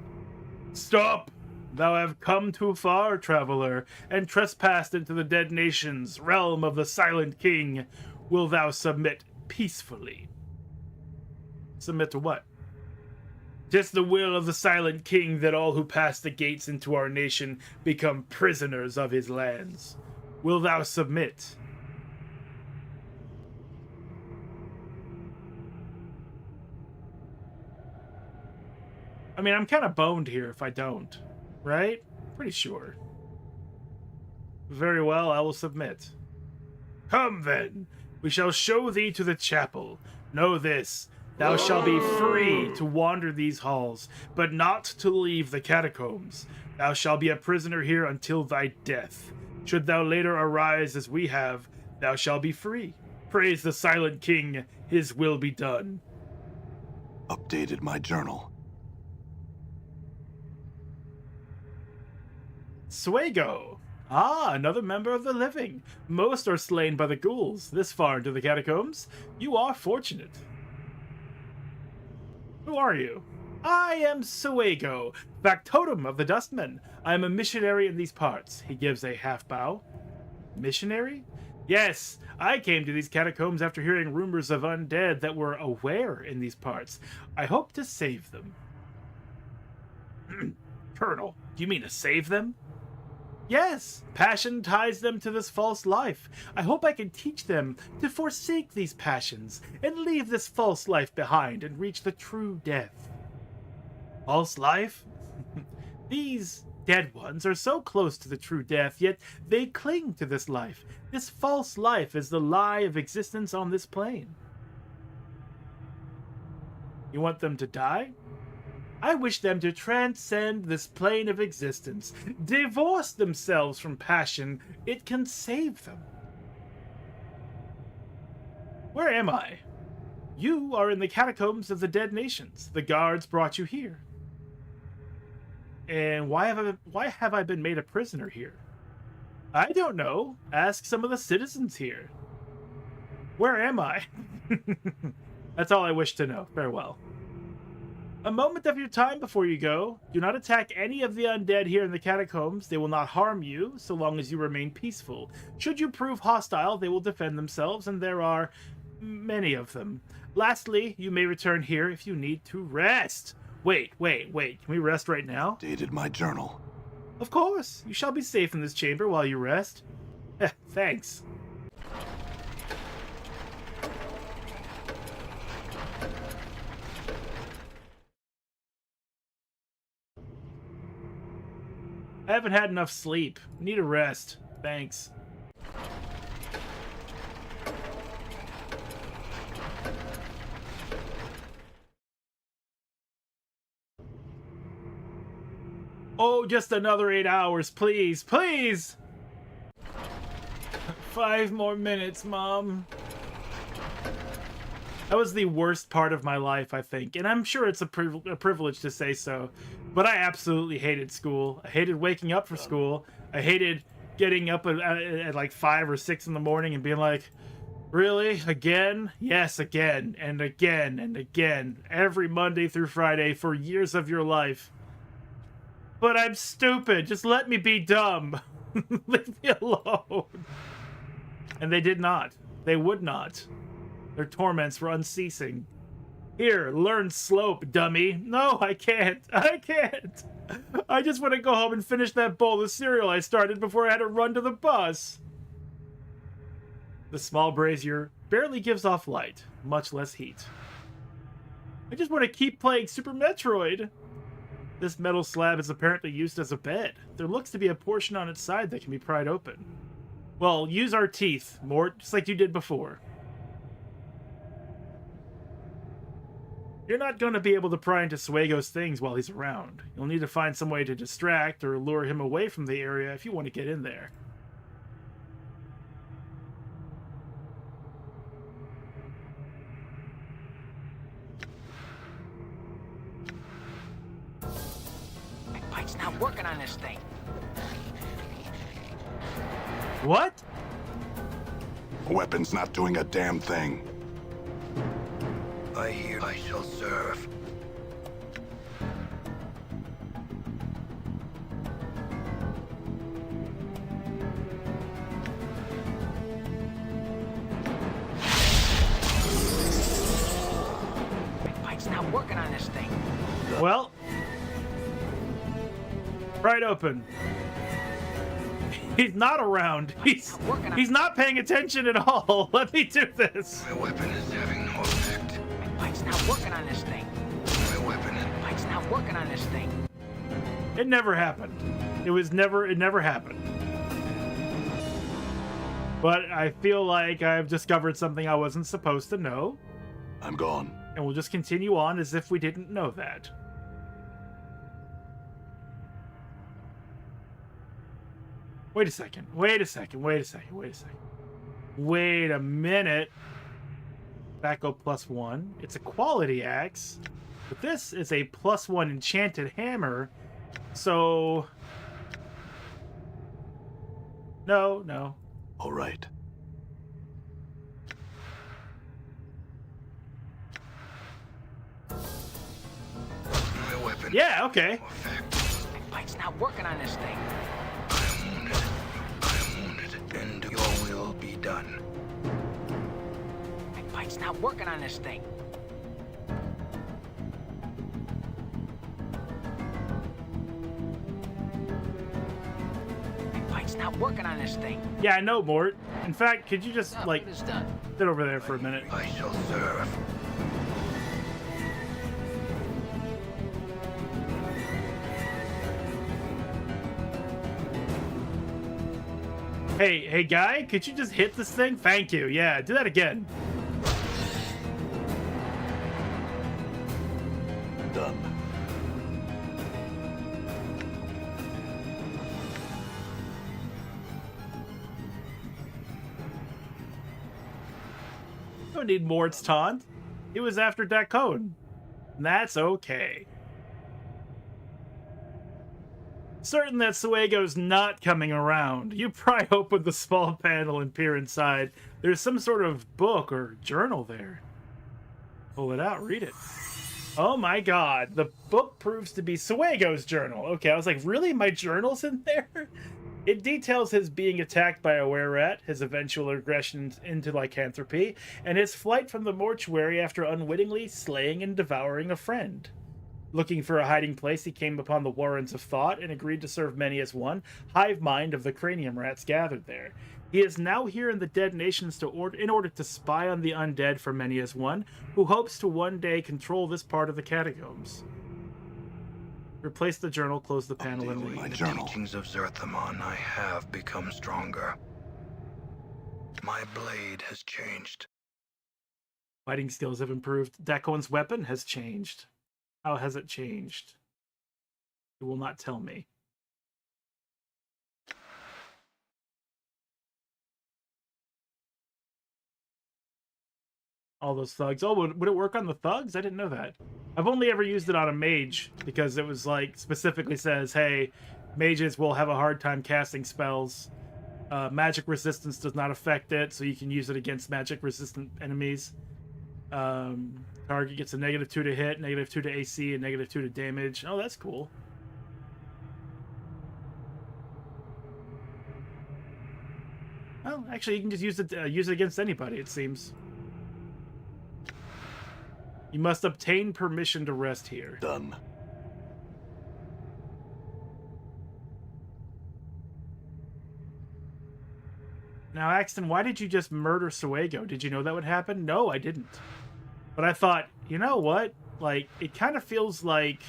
C: Stop! Thou have come too far, traveler, and trespassed into the dead nation's realm of the Silent King. Will thou submit peacefully? Submit to what? 'Tis the will of the Silent King that all who pass the gates into our nation become prisoners of his lands. Will thou submit? I mean, I'm kind of boned here if I don't, right? Pretty sure. Very well, I will submit. Come then, we shall show thee to the chapel. Know this, thou shalt be free to wander these halls, but not to leave the catacombs. Thou shalt be a prisoner here until thy death. Should thou later arise as we have, thou shalt be free. Praise the Silent King, his will be done.
G: Updated my journal.
C: Swago. Ah, another member of the living. Most are slain by the ghouls. This far into the catacombs, you are fortunate. Who are you? I am Swago, factotum of the Dustmen. I am a missionary in these parts. He gives a half bow. Missionary? Yes, I came to these catacombs after hearing rumors of undead that were aware in these parts. I hope to save them. Colonel, do you mean to save them? Yes, passion ties them to this false life. I hope I can teach them to forsake these passions and leave this false life behind and reach the true death. False life? These dead ones are so close to the true death, yet they cling to this life. This false life is the lie of existence on this plane. You want them to die? I wish them to transcend this plane of existence, divorce themselves from passion. It can save them. Where am I? You are in the catacombs of the dead nations. The guards brought you here. And why have I been made a prisoner here? I don't know. Ask some of the citizens here. Where am I? That's all I wish to know. Farewell. A moment of your time before you go. Do not attack any of the undead here in the catacombs. They will not harm you, so long as you remain peaceful. Should you prove hostile, they will defend themselves, and there are many of them. Lastly, you may return here if you need to rest. Wait. Can we rest right now?
G: Updated my journal.
C: Of course. You shall be safe in this chamber while you rest. Thanks. I haven't had enough sleep. Need a rest. Thanks. Oh, just another 8 hours, please, please! 5 more minutes, Mom. That was the worst part of my life, I think. And I'm sure it's a privilege to say so. But I absolutely hated school. I hated waking up for school. I hated getting up at like 5 or 6 in the morning and being like, really? Again? Yes, again. And again and again. Every Monday through Friday for years of your life. But I'm stupid. Just let me be dumb. Leave me alone. And they did not. They would not. Their torments were unceasing. Here, learn slope, dummy. No, I can't. I can't. I just want to go home and finish that bowl of cereal I started before I had to run to the bus. The small brazier barely gives off light, much less heat. I just want to keep playing Super Metroid. This metal slab is apparently used as a bed. There looks to be a portion on its side that can be pried open. Well, use our teeth, Mort, just like you did before. You're not going to be able to pry into Suego's things while he's around. You'll need to find some way to distract or lure him away from the area if you want to get in there.
F: My bike's not working on this thing.
C: What?
G: Weapon's not doing a damn thing.
E: I hear I shall serve.
F: My bike's not working on this thing.
C: Well, right open. He's not around. He's not paying attention at all. Let me do this.
E: My weapon is having no effect.
F: My bike's not working on this thing.
E: My weapon is...
F: My bike's not working on this thing.
C: It never happened. It never happened. But I feel like I've discovered something I wasn't supposed to know.
G: I'm gone.
C: And we'll just continue on as if we didn't know that. Wait a second. Wait a second. Wait a second. Wait a second. Wait a minute. Back-up +1. It's a quality axe. But this is a +1 enchanted hammer. So... No, no.
G: All right.
E: My weapon...
C: Yeah, okay.
E: No effect.
F: My bike's not working on this thing.
E: I am wounded, and your will be done.
F: My bike's not working on this thing. My bike's not working on this thing.
C: Yeah, I know, Mort. In fact, could you just, like,
A: It's done.
C: sit over there for a minute?
E: I shall serve.
C: Hey, guy, could you just hit this thing? Thank you. Yeah, do that again.
G: Done.
C: Don't need Mort's taunt. He was after Dacone. And that's okay. Certain that Suego's not coming around, you pry open the small panel and peer inside. There's some sort of book or journal there. Pull it out, read it. Oh my god, the book proves to be Suego's journal. Okay, I was like, really? My journal's in there? It details his being attacked by a were-rat, his eventual regression into lycanthropy, and his flight from the mortuary after unwittingly slaying and devouring a friend. Looking for a hiding place, he came upon the Warrens of Thought and agreed to serve many as one, hive mind of the cranium rats gathered there. He is now here in the Dead Nations in order to spy on the undead for many as one, who hopes to one day control this part of the catacombs. Replace the journal, close the panel, and
E: Daily,
C: leave.
E: the
G: journal.
E: teachings of Zerthamon, I have become stronger. My blade has changed.
C: Fighting skills have improved. Dacone's weapon has changed. How has it changed? It will not tell me. All those thugs. Oh, would it work on the thugs? I didn't know that. I've only ever used it on a mage because it was like specifically says, hey, mages will have a hard time casting spells. Magic resistance does not affect it, so you can use it against magic resistant enemies. Target gets a -2 to hit, -2 to AC, and -2 to damage. Oh, that's cool. Well, actually, you can just use it against anybody, it seems. You must obtain permission to rest here.
G: Done.
C: Now, Axton, why did you just murder Suego? Did you know that would happen? No, I didn't. But I thought, you know what? Like, it kind of feels like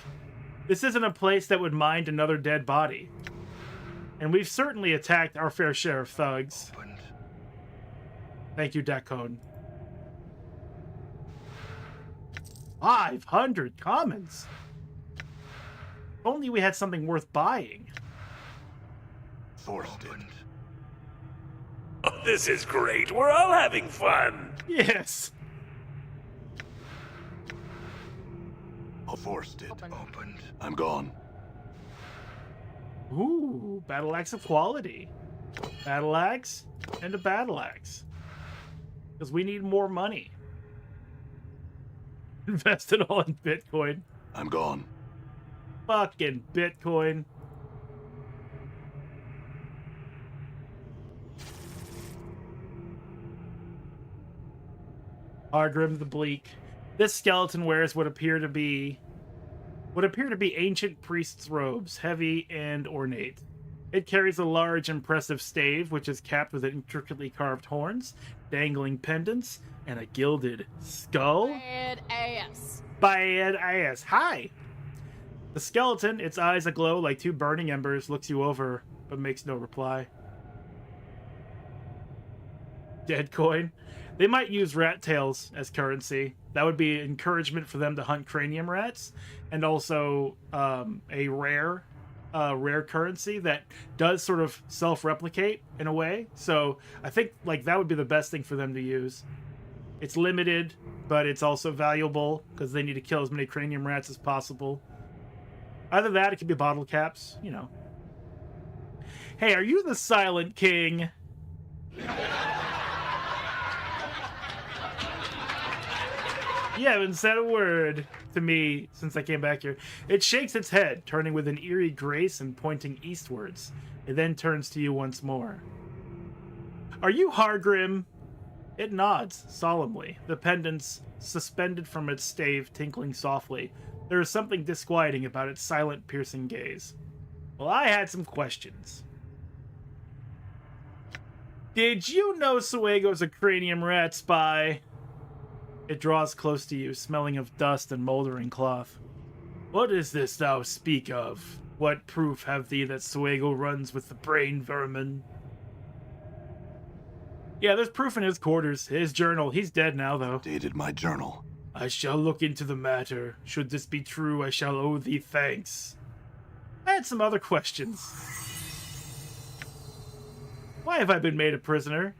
C: this isn't a place that would mind another dead body. And we've certainly attacked our fair share of thugs.
E: Opened.
C: Thank you, Dakon. 500 commons. If only we had something worth buying.
G: Forced it.
E: Opened.
H: Oh, this is great. We're all having fun.
C: Yes.
G: Forced it.
E: Opened.
G: I'm gone.
C: Ooh, battle axe of quality. Battle axe and a battle axe. Because we need more money. Invest it all in Bitcoin.
G: I'm gone.
C: Fucking Bitcoin. Argrim the Bleak. This skeleton wears what appear to be ancient priest's robes, heavy and ornate. It carries a large, impressive stave, which is capped with intricately carved horns, dangling pendants, and a gilded skull.
I: Bad ass.
C: Bad ass. Hi! The skeleton, its eyes aglow like two burning embers, looks you over, but makes no reply. Dead coin. They might use rat tails as currency. That would be encouragement for them to hunt cranium rats, and also a rare currency that does sort of self-replicate in a way. So I think like that would be the best thing for them to use. It's limited, but it's also valuable because they need to kill as many cranium rats as possible. Either that, it could be bottle caps, you know. Hey, are you the Silent King? You haven't said a word to me since I came back here. It shakes its head, turning with an eerie grace and pointing eastwards. It then turns to you once more. Are you Hargrim? It nods solemnly, the pendants suspended from its stave tinkling softly. There is something disquieting about its silent, piercing gaze. Well, I had some questions. Did you know Suego's a cranium rat spy? It draws close to you, smelling of dust and moldering cloth. What is this thou speak of? What proof have thee that Suego runs with the brain vermin? Yeah, there's proof in his quarters, his journal. He's dead now, though.
G: Dated my journal.
C: I shall look into the matter. Should this be true, I shall owe thee thanks. I had some other questions. Why have I been made a prisoner?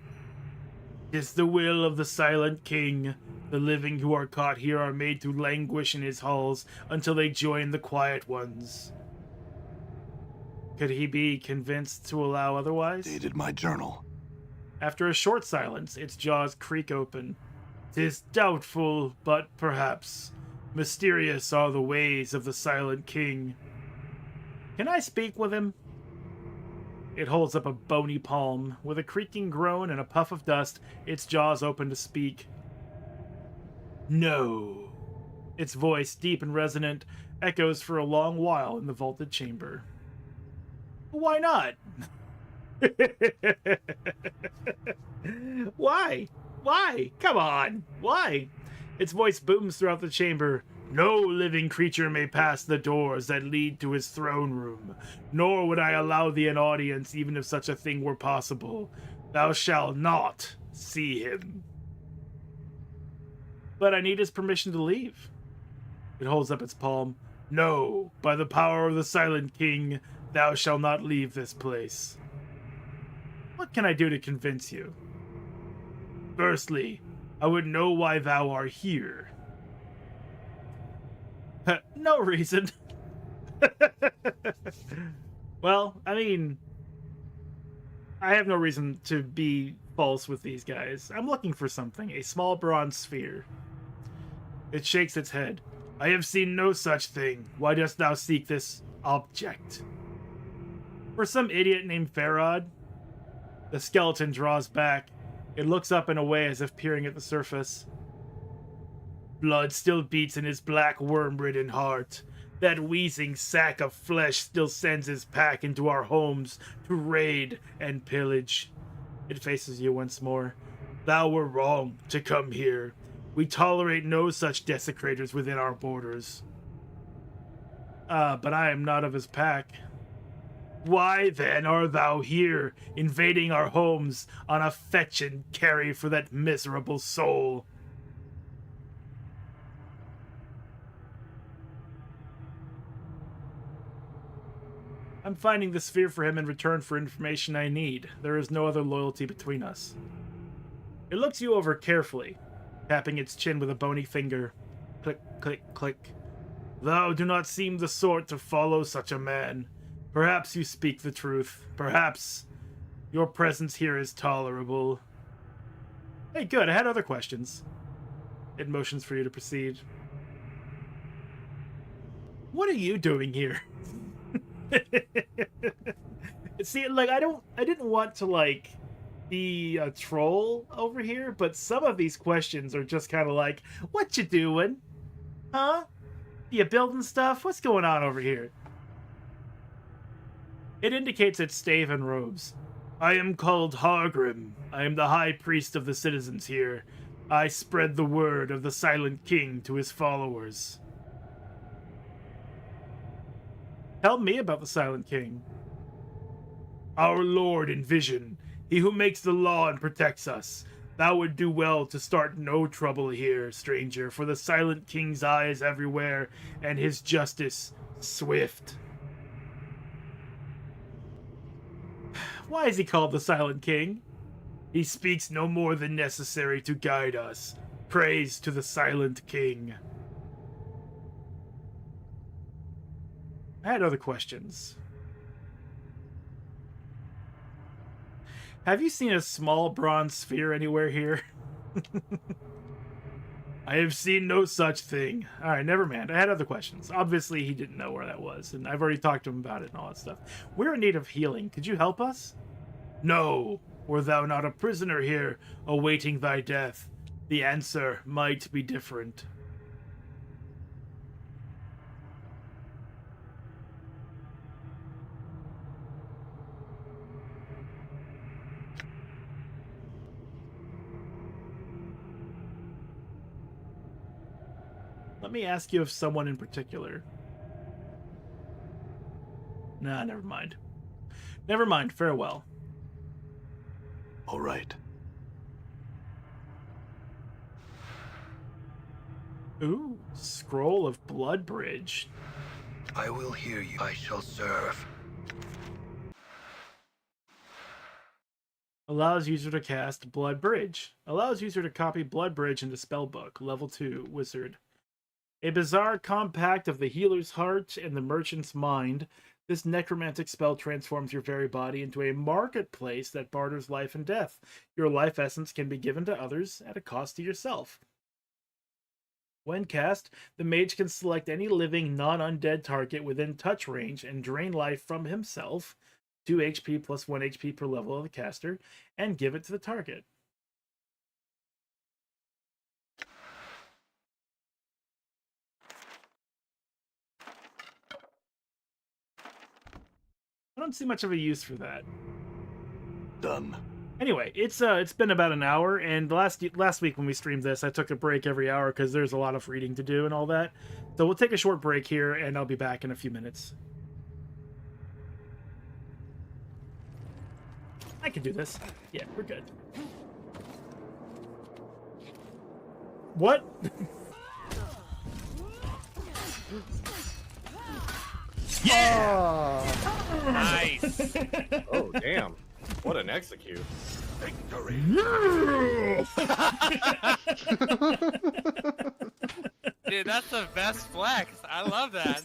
C: 'Tis the will of the Silent King. The living who are caught here are made to languish in his halls until they join the quiet ones. Could he be convinced to allow otherwise?
G: Dated my journal.
C: After a short silence, its jaws creak open. 'Tis doubtful, but perhaps. Mysterious are the ways of the Silent King. Can I speak with him? It holds up a bony palm. With a creaking groan and a puff of dust, its jaws open to speak. No. Its voice, deep and resonant, echoes for a long while in the vaulted chamber. Why not? Why? Why? Come on. Why? Its voice booms throughout the chamber. No living creature may pass the doors that lead to his throne room, nor would I allow thee an audience even if such a thing were possible. Thou shalt not see him. But I need his permission to leave. It holds up its palm. No, by the power of the Silent King, thou shalt not leave this place. What can I do to convince you? Firstly, I would know why thou art here. No reason. Well, I mean, I have no reason to be false with these guys. I'm looking for something, a small bronze sphere. It shakes its head. I have seen no such thing. Why dost thou seek this object? For some idiot named Pharod? The skeleton draws back. It looks up and away as if peering at the surface. Blood still beats in his black worm-ridden heart. That wheezing sack of flesh still sends his pack into our homes to raid and pillage. It faces you once more. Thou were wrong to come here. We tolerate no such desecrators within our borders. But I am not of his pack. Why then art thou here, invading our homes on a fetch and carry for that miserable soul? I'm finding the sphere for him in return for information I need. There is no other loyalty between us. It looks you over carefully, tapping its chin with a bony finger. Click, click, click. Thou do not seem the sort to follow such a man. Perhaps you speak the truth. Perhaps your presence here is tolerable. Hey, good. I had other questions. It motions for you to proceed. What are you doing here? See, like, I didn't want to, like, be a troll over here, but some of these questions are just kind of like, what you doing? Huh? You building stuff? What's going on over here? It indicates its stave and robes. I am called Hargrim. I am the high priest of the citizens here. I spread the word of the Silent King to his followers. Tell me about the Silent King. Our Lord in vision, he who makes the law and protects us. Thou would do well to start no trouble here, stranger, for the Silent King's eye is everywhere, and his justice swift. Why is he called the Silent King? He speaks no more than necessary to guide us. Praise to the Silent King. I had other questions. Have you seen a small bronze sphere anywhere here? I have seen no such thing. Alright, never mind. I had other questions. Obviously, he didn't know where that was, and I've already talked to him about it and all that stuff. We're in need of healing. Could you help us? No. Were thou not a prisoner here, awaiting thy death? The answer might be different. Let me ask you of someone in particular. Nah, never mind. Never mind, farewell.
G: All right.
C: Ooh, Scroll of Blood Bridge.
E: I will hear you. I shall serve.
C: Allows user to cast Blood Bridge. Allows user to copy Blood Bridge into Spellbook. Level 2, Wizard. A bizarre compact of the healer's heart and the merchant's mind, this necromantic spell transforms your very body into a marketplace that barters life and death. Your life essence can be given to others at a cost to yourself. When cast, the mage can select any living, non-undead target within touch range and drain life from himself, 2 HP plus 1 HP per level of the caster, and give it to the target. I don't see much of a use for that.
G: Done.
C: Anyway, it's been about an hour, and last week when we streamed this, I took a break every hour because there's a lot of reading to do and all that. So we'll take a short break here, and I'll be back in a few minutes. I can do this. Yeah, we're good. What?
I: Nice. Oh, damn. What an execute.
D: victory.
I: Dude, that's the best flex. I love that.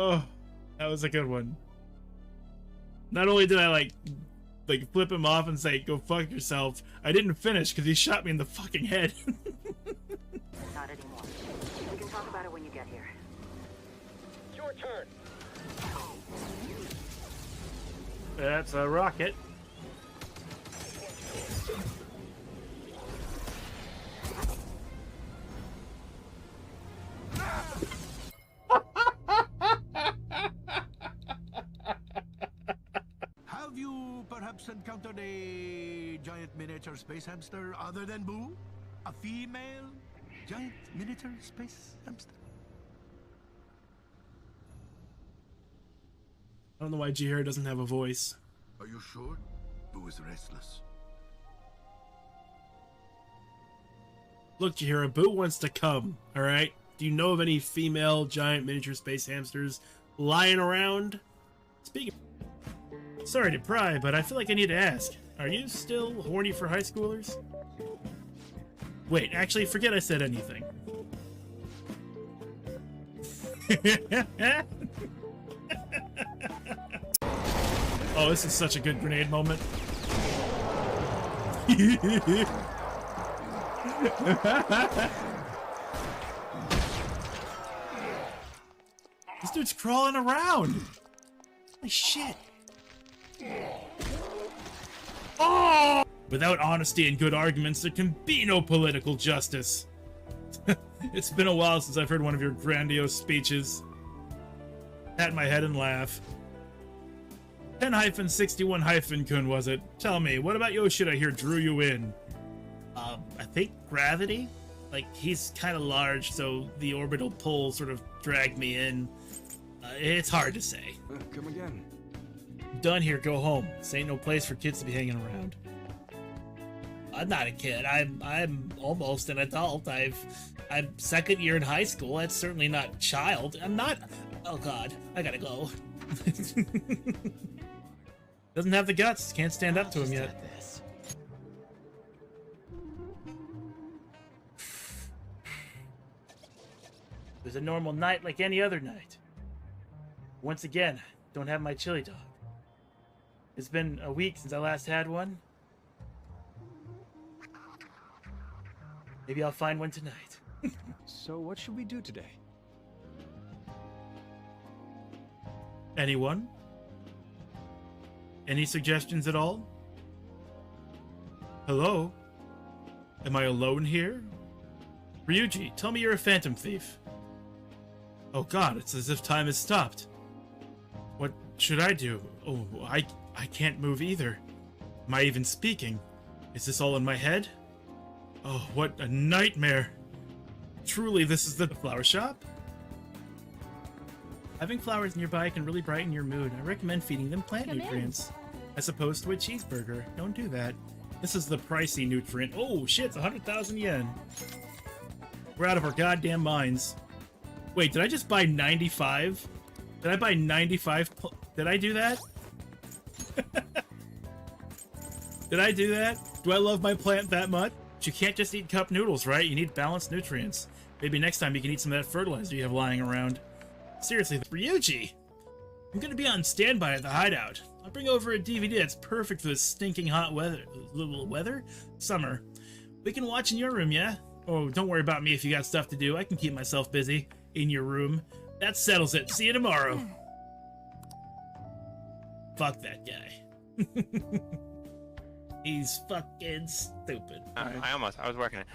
C: Oh, that was a good one. Not only did I like flip him off and say, go fuck yourself, I didn't finish because he shot me in the fucking head.
J: Not anymore. We can talk about it when you get here.
H: Your turn.
C: That's a rocket.
G: Have you perhaps encountered a giant miniature space hamster other than Boo? A female giant miniature space hamster?
C: I don't know why Jihara doesn't have a voice.
G: Are you sure? Boo is restless.
C: Look, Jihara, Boo wants to come, alright? Do you know of any female giant miniature space hamsters lying around? Speaking sorry to pry, but I feel like I need to ask. Are you still horny for high schoolers? Wait, actually, forget I said anything. Oh, this is such a good grenade moment. This dude's crawling around. Holy shit. Oh! Without honesty and good arguments, there can be no political justice. It's been a while since I've heard one of your grandiose speeches. Pat my head and laugh. 10-61-kun was it? Tell me, what about Yoshida here drew you in? I think gravity? Like, he's kind of large, so the orbital pull sort of dragged me in. It's hard to say.
B: Come again.
C: Done here, go home. This ain't no place for kids to be hanging around. I'm not a kid. I'm almost an adult. I'm second year in high school. That's certainly not child. I'm not. Oh God, I gotta go. Doesn't have the guts. Can't stand up to him yet. It was a normal night like any other night. Once again, don't have my chili dog. It's been a week since I last had one. Maybe I'll find one tonight.
B: So what should we do today?
C: Anyone? Any suggestions at all? Hello? Am I alone here? Ryuji, tell me you're a phantom thief. Oh God, it's as if time has stopped. What should I do? Oh, I can't move either. Am I even speaking? Is this all in my head? Oh, what a nightmare. Truly, this is the flower shop? Having flowers nearby can really brighten your mood. I recommend feeding them plant nutrients, as opposed to a cheeseburger. Don't do that. This is the pricey nutrient. Oh shit, it's 100,000 yen. We're out of our goddamn minds. Wait, did I just buy 95? Did I buy 95? Did I do that? Did I do that? Do I love my plant that much? You can't just eat cup noodles, right? You need balanced nutrients. Maybe next time you can eat some of that fertilizer you have lying around. Seriously, Ryuji! I'm gonna be on standby at the hideout. I'll bring over a DVD that's perfect for this stinking hot weather? Summer. We can watch in your room, yeah? Oh, don't worry about me if you got stuff to do. I can keep myself busy in your room. That settles it. See you tomorrow. Fuck that guy. He's fucking stupid.
I: I was working it.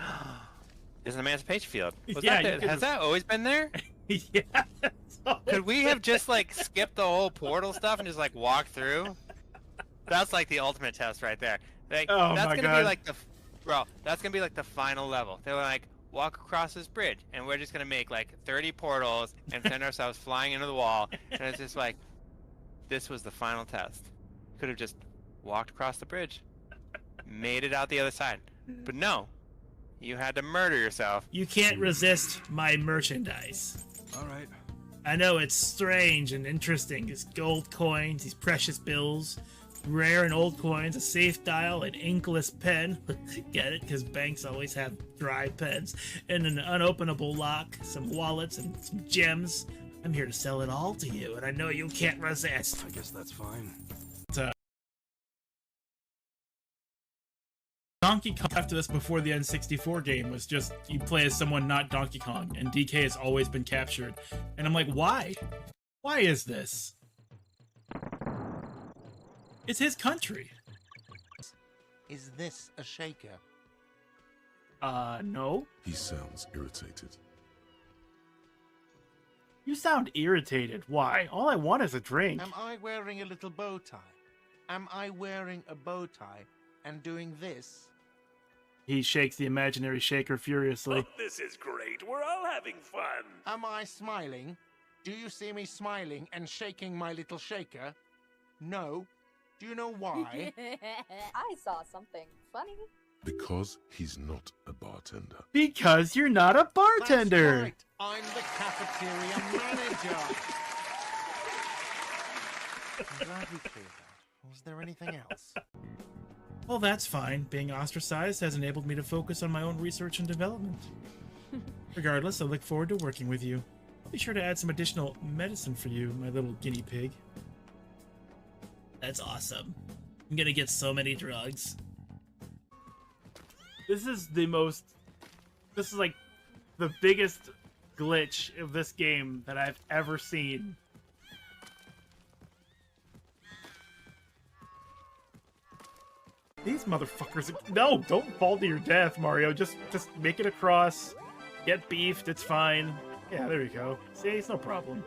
I: There's an emancipation field. Has that always been there?
C: Yeah.
I: Could we have just like skipped the whole portal stuff and just like walked through? That's like the ultimate test right there. Like,
C: Oh
I: that's
C: my
I: gonna
C: God.
I: be like that's gonna be like the final level. They're like, walk across this bridge, and we're just gonna make like 30 portals and send ourselves flying into the wall, and it's just like, this was the final test. Could have just walked across the bridge, made it out the other side. But no, you had to murder yourself.
C: You can't resist my merchandise.
G: All right.
C: I know it's strange and interesting. These gold coins, these precious bills, rare and old coins, a safe dial, an inkless pen. Get it? Because banks always have dry pens. And an unopenable lock, some wallets, and some gems. I'm here to sell it all to you, and I know you can't resist.
G: I guess that's fine.
C: Donkey Kong after this before the N64 game was just you play as someone not Donkey Kong, and DK has always been captured. And I'm like, why? Why is this? It's his country.
K: Is this a shaker?
C: No.
L: He sounds irritated.
C: You sound irritated. Why? All I want is a drink.
K: Am I wearing a little bow tie? Am I wearing a bow tie and doing this?
C: He shakes the imaginary shaker furiously.
H: Oh, this is great. We're all having fun.
K: Am I smiling? Do you see me smiling and shaking my little shaker? No. Do you know why?
M: I saw something funny.
L: Because he's not a bartender.
C: Because you're not a bartender.
K: That's right. I'm the cafeteria manager. I'm glad we cleared that. Was there anything else?
C: Well, that's fine. Being ostracized has enabled me to focus on my own research and development. Regardless, I look forward to working with you. I'll be sure to add some additional medicine for you, my little guinea pig. That's awesome. I'm gonna get so many drugs. This is like the biggest glitch of this game that I've ever seen. These motherfuckers. No, don't fall to your death, Mario. Just make it across. Get beefed, it's fine. Yeah, there you go. See, it's no problem.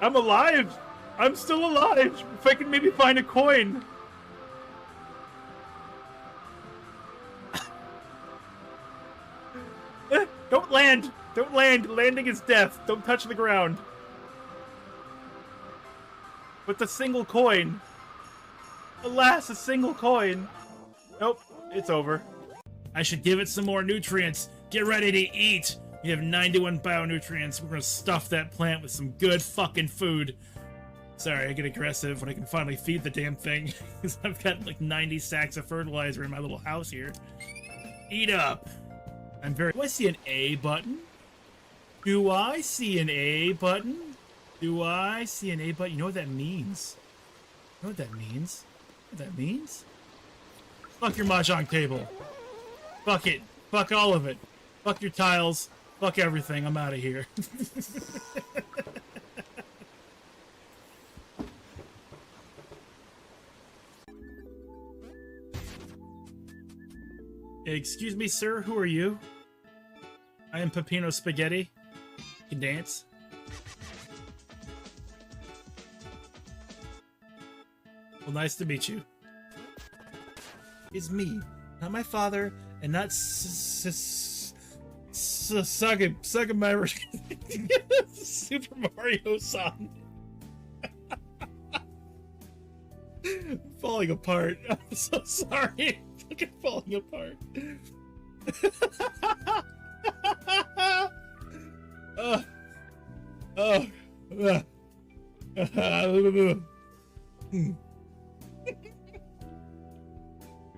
C: I'm alive! I'm still alive! If I can maybe find a coin! Don't land! Don't land! Landing is death! Don't touch the ground! With the single coin! Alas, a single coin! Nope, it's over. I should give it some more nutrients. Get ready to eat! You have 91 bionutrients. We're gonna stuff that plant with some good fucking food. Sorry, I get aggressive when I can finally feed the damn thing. Because I've got like 90 sacks of fertilizer in my little house here. Eat up! Do I see an A button? Do I see an A button? Do I see an A button? You know what that means? You know what that means? You know what that means? Fuck your mahjong table. Fuck it. Fuck all of it. Fuck your tiles. Fuck everything. I'm out of here. Excuse me, sir. Who are you? I am Peppino Spaghetti. You can dance. Well, nice to meet you. It's me, not my father, and not Suga my Super Mario song. Falling apart. I'm so sorry. Fucking falling apart.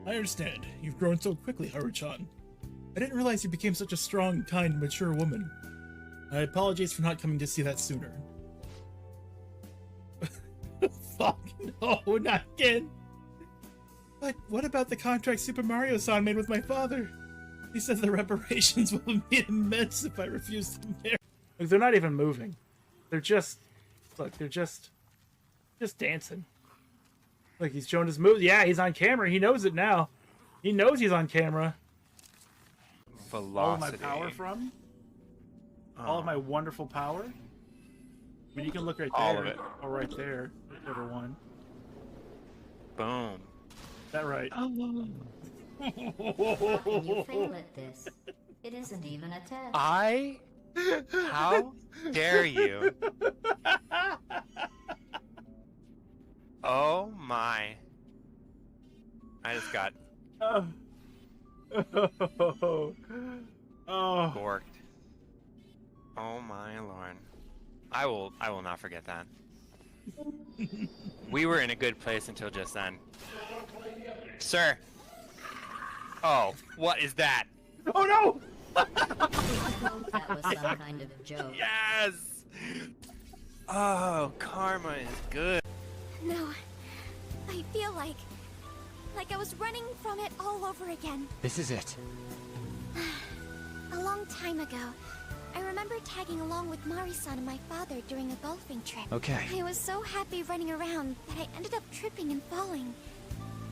C: I understand. You've grown so quickly, Haru-chan. I didn't realize you became such a strong, kind, mature woman. I apologize for not coming to see that sooner. Fuck, no, not again. But what about the contract Super Mario-san made with my father? He said the reparations will be immense if I refuse to marry. Look, they're not even moving. They're just... Look, they're just dancing. Look, he's showing his moves. Yeah, he's on camera. He knows it now. He knows he's on camera.
I: Velocity.
C: All of my power from? All of my wonderful power? I mean, you can look right there.
I: All of it.
C: Or right there. Whichever one.
I: Boom.
C: Is that right?
N: How can you fail at this? It isn't even a test.
I: How dare you? Oh my. I just got gorked. Oh my lord. I will not forget that. We were in a good place until just then. Sir. Oh, what is that?
C: Oh no!
N: That was some kind of joke.
I: Yes! Oh, karma is good.
O: No, I feel like I was running from it all over again.
A: This is it.
O: A long time ago, I remember tagging along with Mari-san and my father during a golfing trip.
A: Okay.
O: I was so happy running around that I ended up tripping and falling.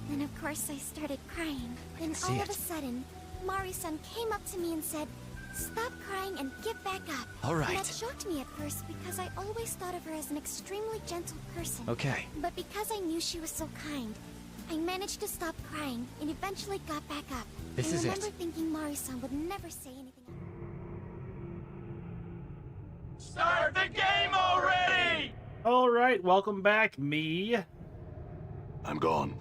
O: Then of course I started crying. Then all of a sudden, Mari-san came up to me and said, "Stop crying and get back up."
A: All right.
O: And that shocked me at first because I always thought of her as an extremely gentle person.
A: Okay.
O: But because I knew she was so kind, I managed to stop crying and eventually got back up.
A: This is it.
O: I remember thinking Mari-san would never say anything.
H: Start the game already!
C: All right, welcome back, me.
L: I'm gone.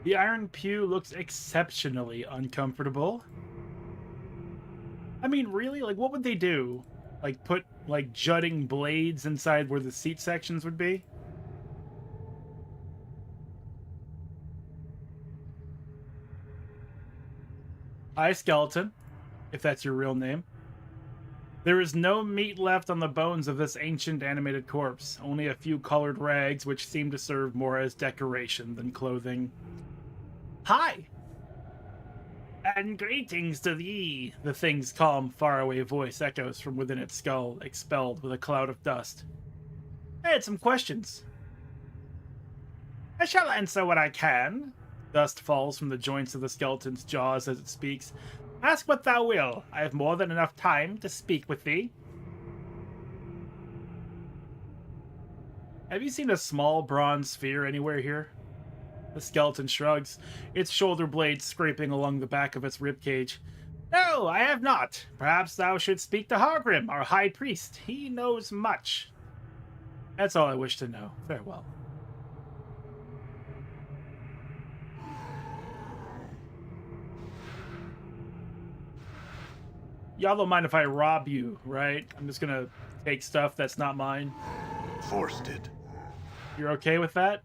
C: The iron pew looks exceptionally uncomfortable. I mean, really? Like, what would they do? Like, put, like, jutting blades inside where the seat sections would be? Hi, skeleton, if that's your real name. There is no meat left on the bones of this ancient animated corpse, only a few colored rags which seem to serve more as decoration than clothing. Hi! And greetings to thee, the thing's calm, faraway voice echoes from within its skull, expelled with a cloud of dust. I had some questions. I shall answer what I can. Dust falls from the joints of the skeleton's jaws as it speaks. Ask what thou will. I have more than enough time to speak with thee. Have you seen a small bronze sphere anywhere here? The skeleton shrugs, its shoulder blades scraping along the back of its ribcage. No, I have not. Perhaps thou should speak to Hargrim, our high priest. He knows much. That's all I wish to know. Farewell. Y'all don't mind if I rob you, right? I'm just gonna take stuff that's not mine.
L: Forced it.
C: You're okay with that?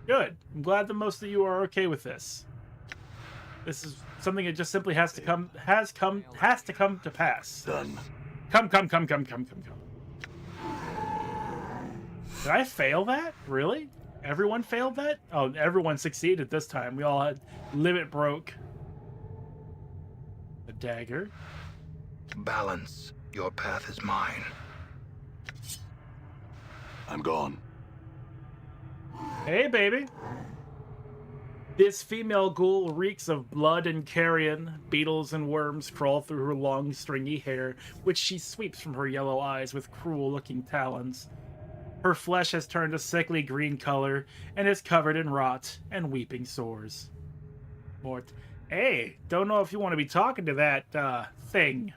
C: Good. I'm glad that most of you are okay with this. This is something that just simply has to come to pass.
L: Done.
C: Come. Did I fail that? Really? Everyone failed that? Oh, everyone succeeded this time. We all had limit broke. A dagger.
E: Balance. Your path is mine.
L: I'm gone.
C: Hey, baby. This female ghoul reeks of blood and carrion. Beetles and worms crawl through her long, stringy hair, which she sweeps from her yellow eyes with cruel-looking talons. Her flesh has turned a sickly green color and is covered in rot and weeping sores. Mort. Hey, don't know if you want to be talking to that, thing.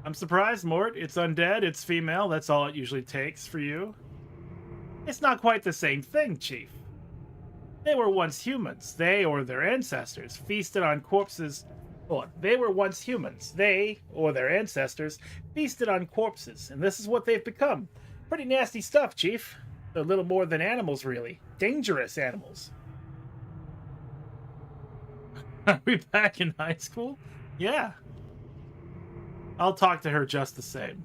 C: I'm surprised, Mort. It's undead, it's female, that's all it usually takes for you. It's not quite the same thing, Chief. They were once humans. They, or their ancestors, feasted on corpses. Well, they were once humans. They, or their ancestors, feasted on corpses, and this is what they've become. Pretty nasty stuff, Chief. They're little more than animals, really. Dangerous animals. Are we back in high school? Yeah. I'll talk to her just the same.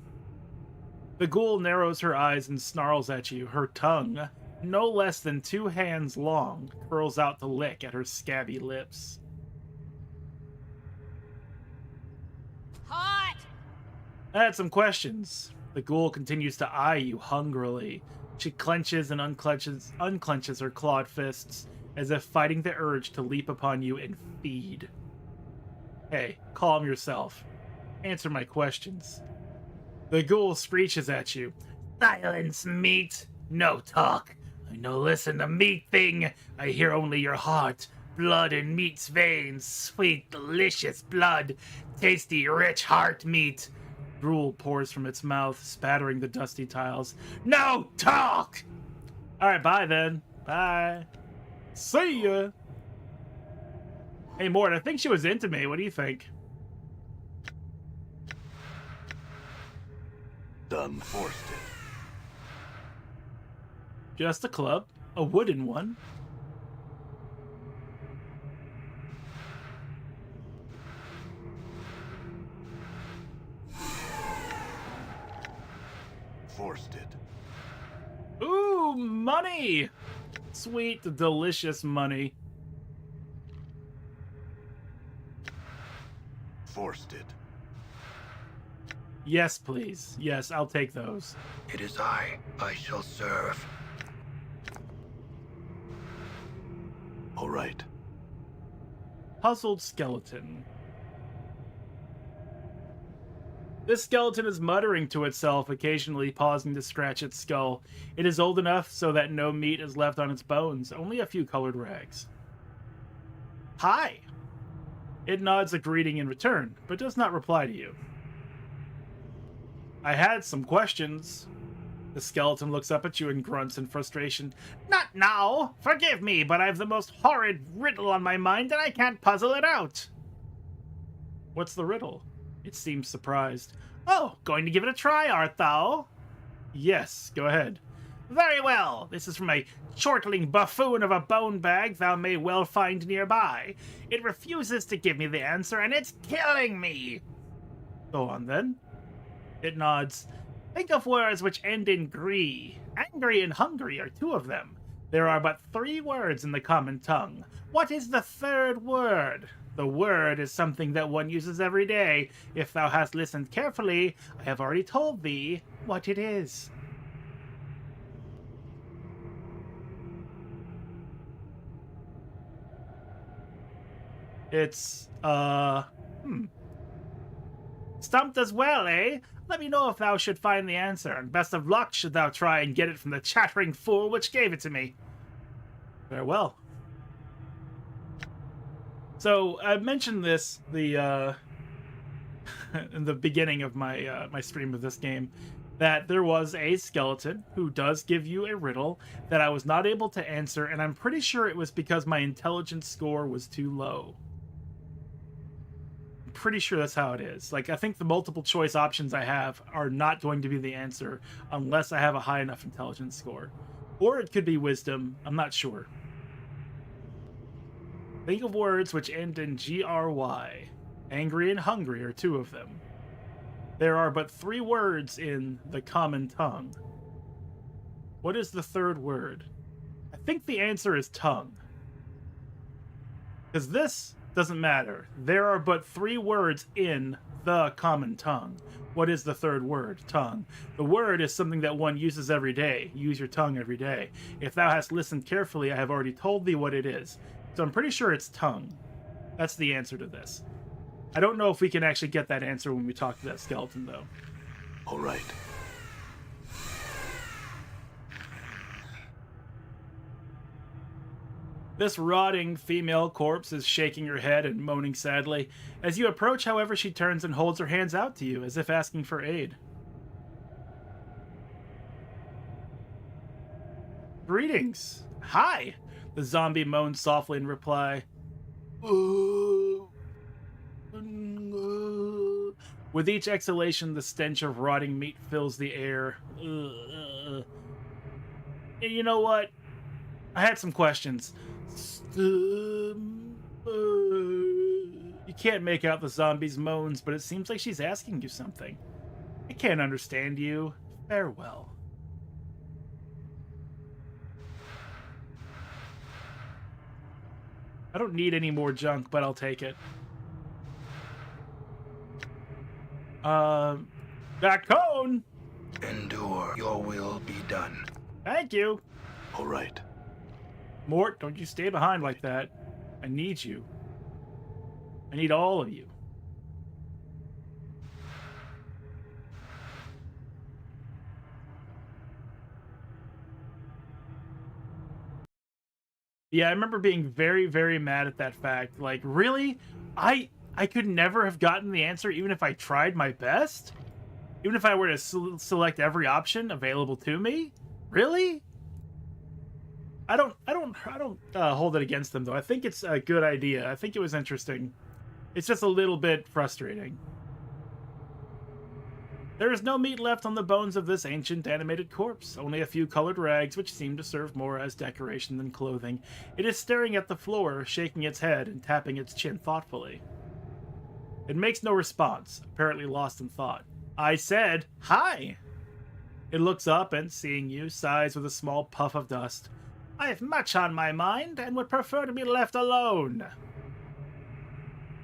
C: The ghoul narrows her eyes and snarls at you. Her tongue, no less than 2 hands long, curls out to lick at her scabby lips.
O: Hot!
C: I had some questions. The ghoul continues to eye you hungrily. She clenches and unclenches her clawed fists. as if fighting the urge to leap upon you and feed. Hey, calm yourself. Answer my questions. The ghoul screeches at you. Silence, meat! No talk. I no listen to meat thing. I hear only your heart. Blood in meat's veins. Sweet, delicious blood. Tasty, rich heart meat. Drool pours from its mouth, spattering the dusty tiles. No talk! Alright, bye then. Bye. See ya! Hey, Mort, I think she was into me. What do you think?
L: Done forced it.
C: Just a club. A wooden one.
L: Forced it.
C: Ooh, money! Sweet, delicious money.
L: Forced it.
C: Yes, please. Yes, I'll take those.
E: It is I shall serve.
L: All right.
C: Puzzled skeleton. This skeleton is muttering to itself, occasionally pausing to scratch its skull. It is old enough so that no meat is left on its bones, only a few colored rags. Hi! It nods a greeting in return, but does not reply to you. I had some questions. The skeleton looks up at you and grunts in frustration. Not now! Forgive me, but I have the most horrid riddle on my mind and I can't puzzle it out! What's the riddle? It seems surprised. Oh, going to give it a try, art thou? Yes, go ahead. Very well. This is from a chortling buffoon of a bone bag thou may well find nearby. It refuses to give me the answer, and it's killing me. Go on, then. It nods. Think of words which end in "gree." Angry and hungry are two of them. There are but 3 words in the common tongue. What is the 3rd word? The word is something that one uses every day. If thou hast listened carefully, I have already told thee what it is. It's, Stumped as well, eh? Let me know if thou should find the answer, and best of luck should thou try and get it from the chattering fool which gave it to me. Farewell. So, I mentioned this, in the beginning of my, my stream of this game, that there was a skeleton who does give you a riddle that I was not able to answer, and I'm pretty sure it was because my intelligence score was too low. Pretty sure that's how it is. Like, I think the multiple choice options I have are not going to be the answer unless I have a high enough intelligence score. Or it could be wisdom. I'm not sure. Think of words which end in GRY. Angry and hungry are 2 of them. There are but 3 words in the common tongue. What is the 3rd word? I think the answer is tongue. Because this doesn't matter. There are but 3 words in the common tongue. What is the 3rd word? Tongue. The word is something that one uses every day. Use your tongue every day. If thou hast listened carefully, I have already told thee what it is. So I'm pretty sure it's tongue. That's the answer to this. I don't know if we can actually get that answer when we talk to that skeleton, though.
L: All right.
C: This rotting female corpse is shaking her head and moaning sadly. As you approach, however, she turns and holds her hands out to you, as if asking for aid. Greetings. Hi. The zombie moans softly in reply. With each exhalation, the stench of rotting meat fills the air. And you know what? I had some questions. You can't make out the zombie's moans, but it seems like she's asking you something. I can't understand you. Farewell. I don't need any more junk, but I'll take it. That cone!
E: Endure, your will be done.
C: Thank you.
L: All right.
C: Mort, don't you stay behind like that. I need you. I need all of you. Yeah, I remember being very, very mad at that fact. Like, really? I could never have gotten the answer even if I tried my best? Even if I were to select every option available to me? Really? I don't hold it against them though. I think it's a good idea. I think it was interesting. It's just a little bit frustrating. There is no meat left on the bones of this ancient animated corpse, only a few colored rags which seem to serve more as decoration than clothing. It is staring at the floor, shaking its head and tapping its chin thoughtfully. It makes no response, apparently lost in thought. I said, "Hi!" It looks up and, seeing you, sighs with a small puff of dust. I have much on my mind and would prefer to be left alone.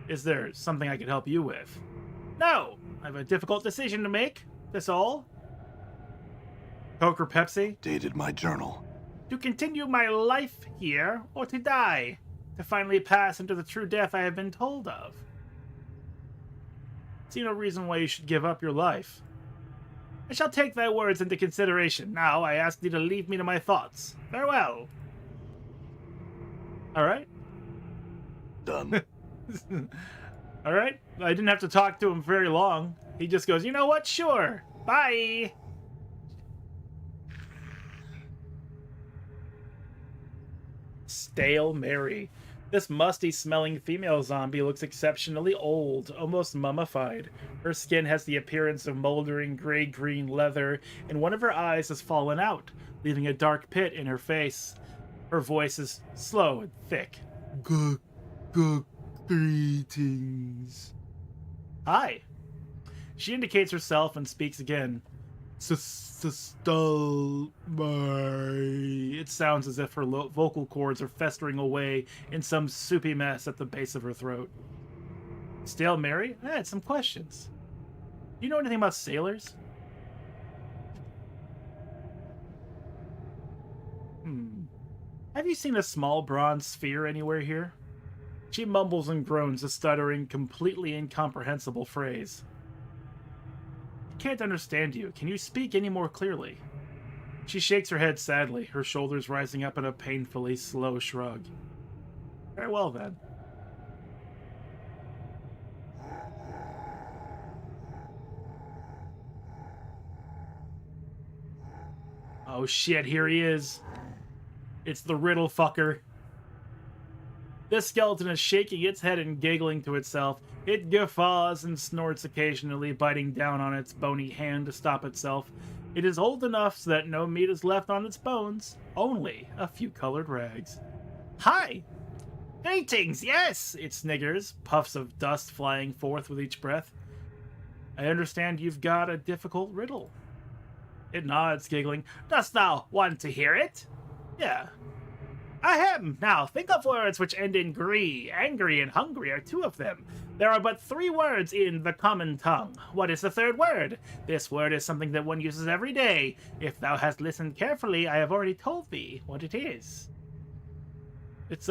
C: Is there something I could help you with? No! I have a difficult decision to make. That's all. Coke or Pepsi?
L: Dated my journal.
C: To continue my life here, or to die. To finally pass into the true death I have been told of. See no reason why you should give up your life. I shall take thy words into consideration. Now I ask thee to leave me to my thoughts. Farewell. Alright.
L: Done.
C: Alright. I didn't have to talk to him very long. He just goes, you know what? Sure. Bye. Stale Mary. This musty-smelling female zombie looks exceptionally old, almost mummified. Her skin has the appearance of moldering gray-green leather, and one of her eyes has fallen out, leaving a dark pit in her face. Her voice is slow and thick. Greetings. Hi. She indicates herself and speaks again. It sounds as if her vocal cords are festering away in some soupy mess at the base of her throat. Stale Mary? I had some questions. Do you know anything about sailors? Have you seen a small bronze sphere anywhere here? She mumbles and groans a stuttering, completely incomprehensible phrase. Can't understand you. Can you speak any more clearly? She shakes her head sadly, her shoulders rising up in a painfully slow shrug. Very well, then. Oh shit, here he is. It's the riddle fucker. This skeleton is shaking its head and giggling to itself. It guffaws and snorts occasionally, biting down on its bony hand to stop itself. It is old enough so that no meat is left on its bones, only a few colored rags. Hi! Greetings, yes! It sniggers, puffs of dust flying forth with each breath. I understand you've got a difficult riddle. It nods, giggling. Dost thou want to hear it? Yeah. Ahem! Now, think of words which end in "gree." Angry and hungry are two of them. There are but 3 words in the common tongue. What is the 3rd word? This word is something that one uses every day. If thou hast listened carefully, I have already told thee what it is. It's,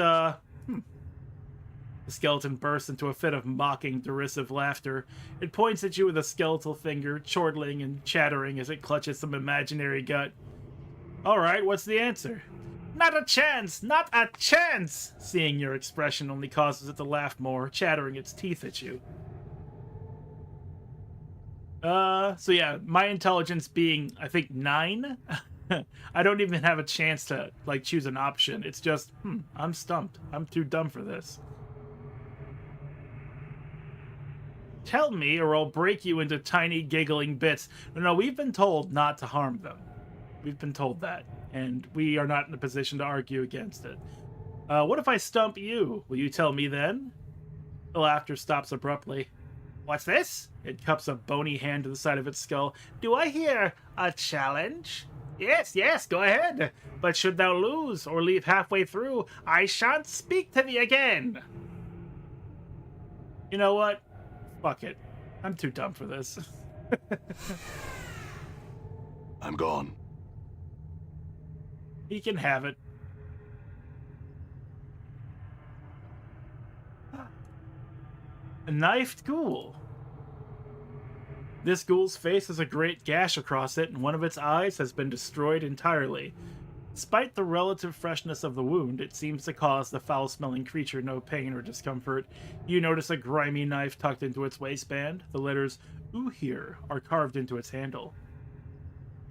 C: The skeleton bursts into a fit of mocking, derisive laughter. It points at you with a skeletal finger, chortling and chattering as it clutches some imaginary gut. Alright, what's the answer? Not a chance! Not a chance! Seeing your expression only causes it to laugh more, chattering its teeth at you. So yeah, my intelligence being, I think, 9? I don't even have a chance to, like, choose an option. It's just, I'm stumped. I'm too dumb for this. Tell me, or I'll break you into tiny, giggling bits. No, we've been told not to harm them. We've been told that, and we are not in a position to argue against it. What if I stump you? Will you tell me then? The laughter stops abruptly. What's this? It cups a bony hand to the side of its skull. Do I hear a challenge? Yes, yes, go ahead. But should thou lose or leave halfway through, I shan't speak to thee again. You know what? Fuck it. I'm too dumb for this.
L: I'm gone.
C: He can have it. A knifed ghoul. This ghoul's face has a great gash across it, and one of its eyes has been destroyed entirely. Despite the relative freshness of the wound, it seems to cause the foul-smelling creature no pain or discomfort. You notice a grimy knife tucked into its waistband. The letters "Uhir" are carved into its handle.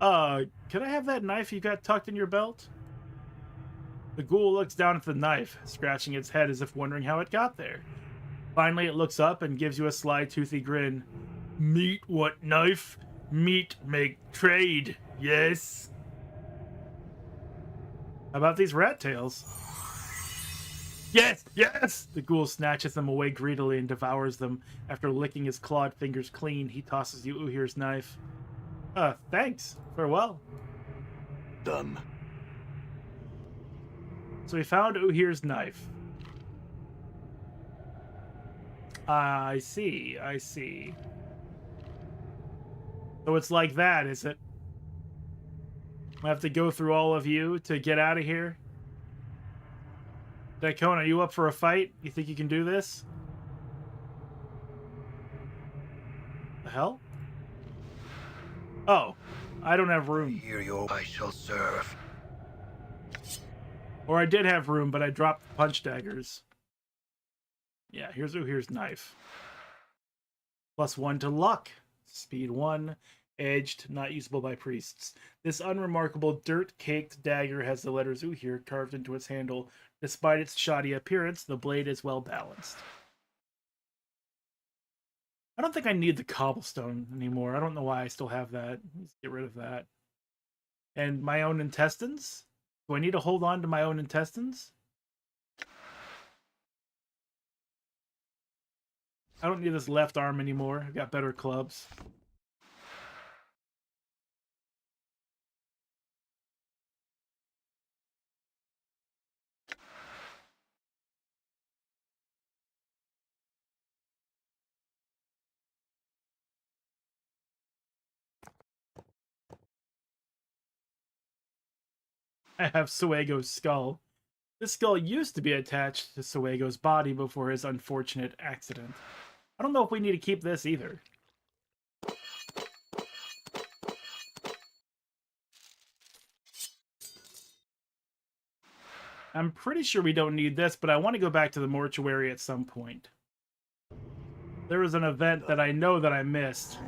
C: Can I have that knife you got tucked in your belt? The ghoul looks down at the knife, scratching its head as if wondering how it got there. Finally, it looks up and gives you a sly, toothy grin. Meat what knife? Meat make trade, yes? How about these rat tails? Yes, yes! The ghoul snatches them away greedily and devours them. After licking his clawed fingers clean, he tosses you Uhir's knife. Thanks. Farewell.
L: Done.
C: So we found Uhir's knife. I see, I see. So it's like that, is it? I have to go through all of you to get out of here? Daikon, are you up for a fight? You think you can do this? The hell? Oh, I don't have room.
E: Hear you, I shall serve.
C: Or I did have room, but I dropped the punch daggers. Yeah, here's Uhir's knife. +1 to luck. Speed 1. Edged, not usable by priests. This unremarkable dirt-caked dagger has the letters Uhir carved into its handle. Despite its shoddy appearance, the blade is well balanced. I don't think I need the cobblestone anymore. I don't know why I still have that. Let's get rid of that. And my own intestines? Do I need to hold on to my own intestines? I don't need this left arm anymore. I've got better clubs. I have Suego's skull. This skull used to be attached to Suego's body before his unfortunate accident. I don't know if we need to keep this either. I'm pretty sure we don't need this, but I want to go back to the mortuary at some point. There was an event that I know that I missed.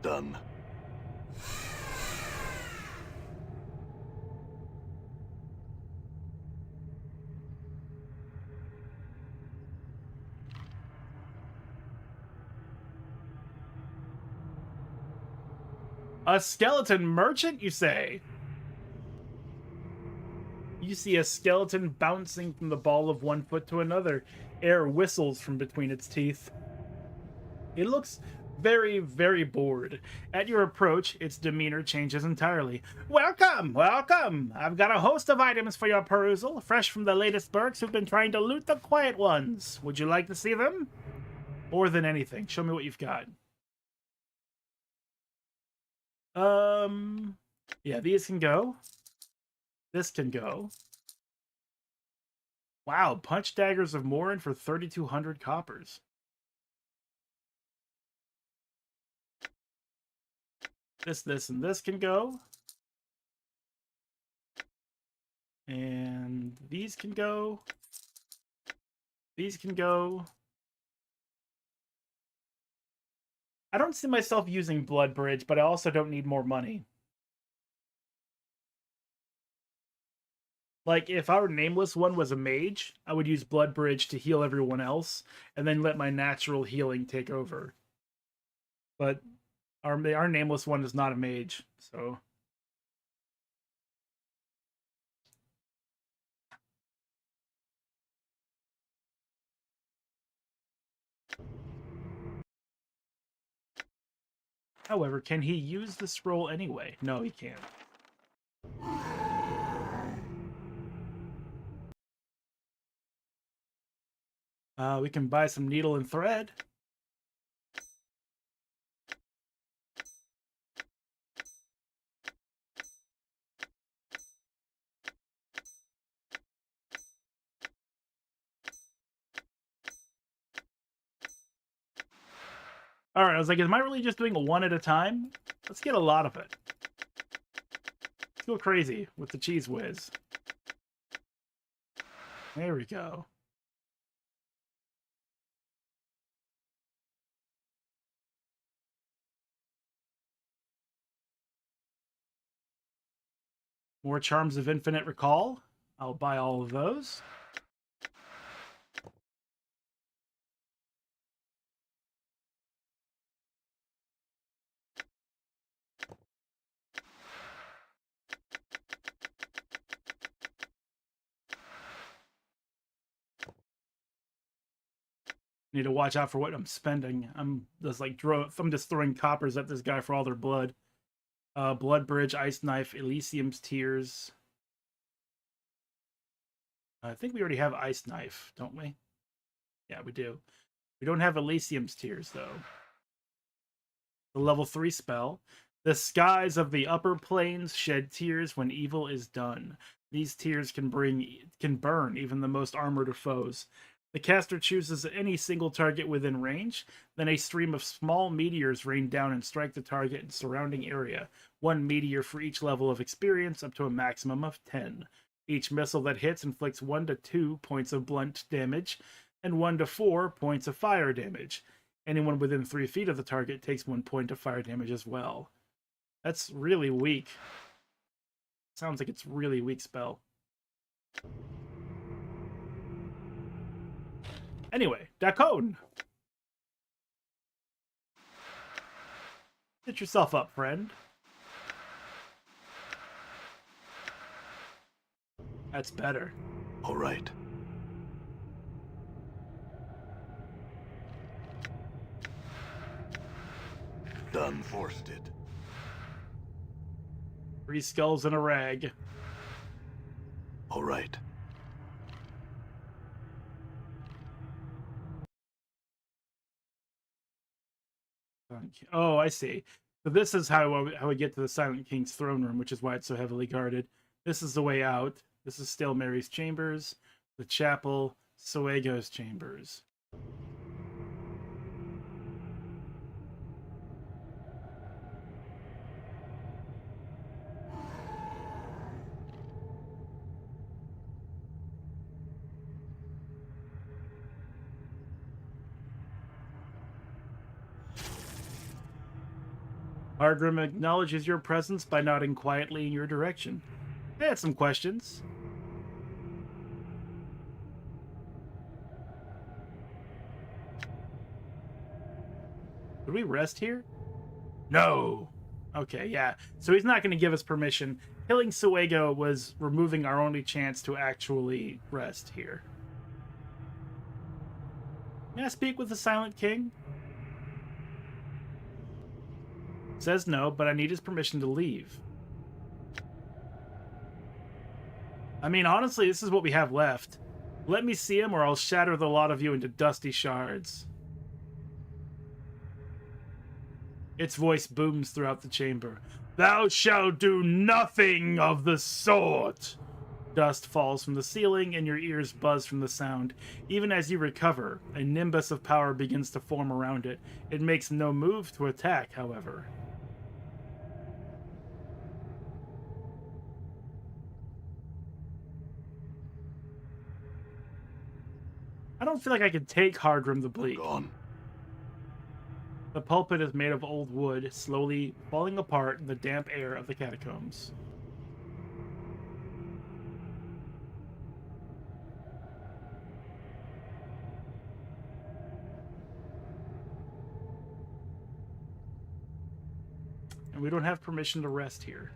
L: Done.
C: A skeleton merchant, you say? You see a skeleton bouncing from the ball of one foot to another. Air whistles from between its teeth. It looks very, very bored. At your approach, its demeanor changes entirely. Welcome, welcome! I've got a host of items for your perusal, fresh from the latest Berks who've been trying to loot the quiet ones. Would you like to see them? More than anything, show me what you've got. Yeah, these can go. This can go. Wow, punch daggers of Morin for 3,200 coppers. This, and this can go. And these can go. These can go. I don't see myself using Blood Bridge, but I also don't need more money. Like, if our nameless one was a mage, I would use Blood Bridge to heal everyone else, and then let my natural healing take over. But our nameless one is not a mage, so... However, can he use the scroll anyway? No, he can't. We can buy some needle and thread. All right, I was like, am I really just doing one at a time? Let's get a lot of it. Let's go crazy with the cheese whiz. There we go. More Charms of Infinite Recall. I'll buy all of those. Need to watch out for what I'm spending. I'm just like I'm just throwing coppers at this guy for all their blood. Blood Bridge, Ice Knife, Elysium's Tears. I think we already have Ice Knife, don't we? Yeah, we do. We don't have Elysium's Tears, though. The level 3 spell. The skies of the upper planes shed tears when evil is done. These tears can burn even the most armored of foes. The caster chooses any single target within range, then a stream of small meteors rain down and strike the target and surrounding area. 1 meteor for each level of experience, up to a maximum of 10. Each missile that hits inflicts 1 to 2 points of blunt damage, and 1 to 4 points of fire damage. Anyone within 3 feet of the target takes 1 point of fire damage as well. That's really weak. Sounds like it's really weak spell. Anyway, Dakon. Get yourself up, friend. That's better.
L: All right. Done. Forced it.
C: 3 skulls and a rag.
L: All right.
C: Oh, I see. So this is how we get to the Silent King's throne room, which is why it's so heavily guarded. This is the way out. This is still Mary's chambers, the chapel, Suego's chambers. Hardrim acknowledges your presence by nodding quietly in your direction. I had some questions. Did we rest here? No. Okay, yeah. So he's not going to give us permission. Killing Suego was removing our only chance to actually rest here. May I speak with the Silent King? Says no, but I need his permission to leave. I mean, honestly, this is what we have left. Let me see him or I'll shatter the lot of you into dusty shards. Its voice booms throughout the chamber. Thou shalt do nothing of the sort! Dust falls from the ceiling and your ears buzz from the sound. Even as you recover, a nimbus of power begins to form around it. It makes no move to attack, however. I don't feel like I can take Hardrim the Bleak.
L: Gone.
C: The pulpit is made of old wood, slowly falling apart in the damp air of the catacombs. And we don't have permission to rest here.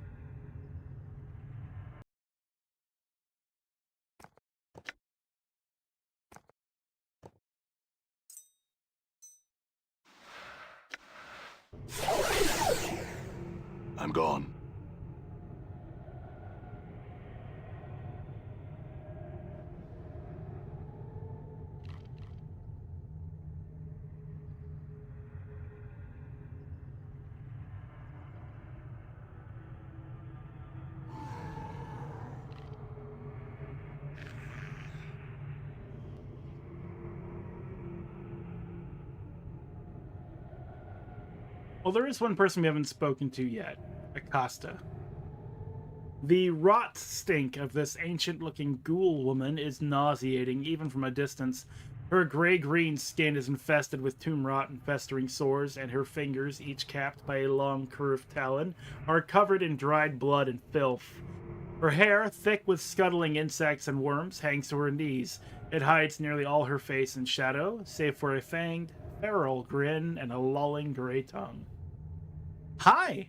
L: I'm gone.
C: Well, there is one person we haven't spoken to yet, Acosta. The rot stink of this ancient-looking ghoul woman is nauseating, even from a distance. Her gray-green skin is infested with tomb rot and festering sores, and her fingers, each capped by a long curved talon, are covered in dried blood and filth. Her hair, thick with scuttling insects and worms, hangs to her knees. It hides nearly all her face in shadow, save for a fanged, feral grin and a lolling gray tongue. Hi!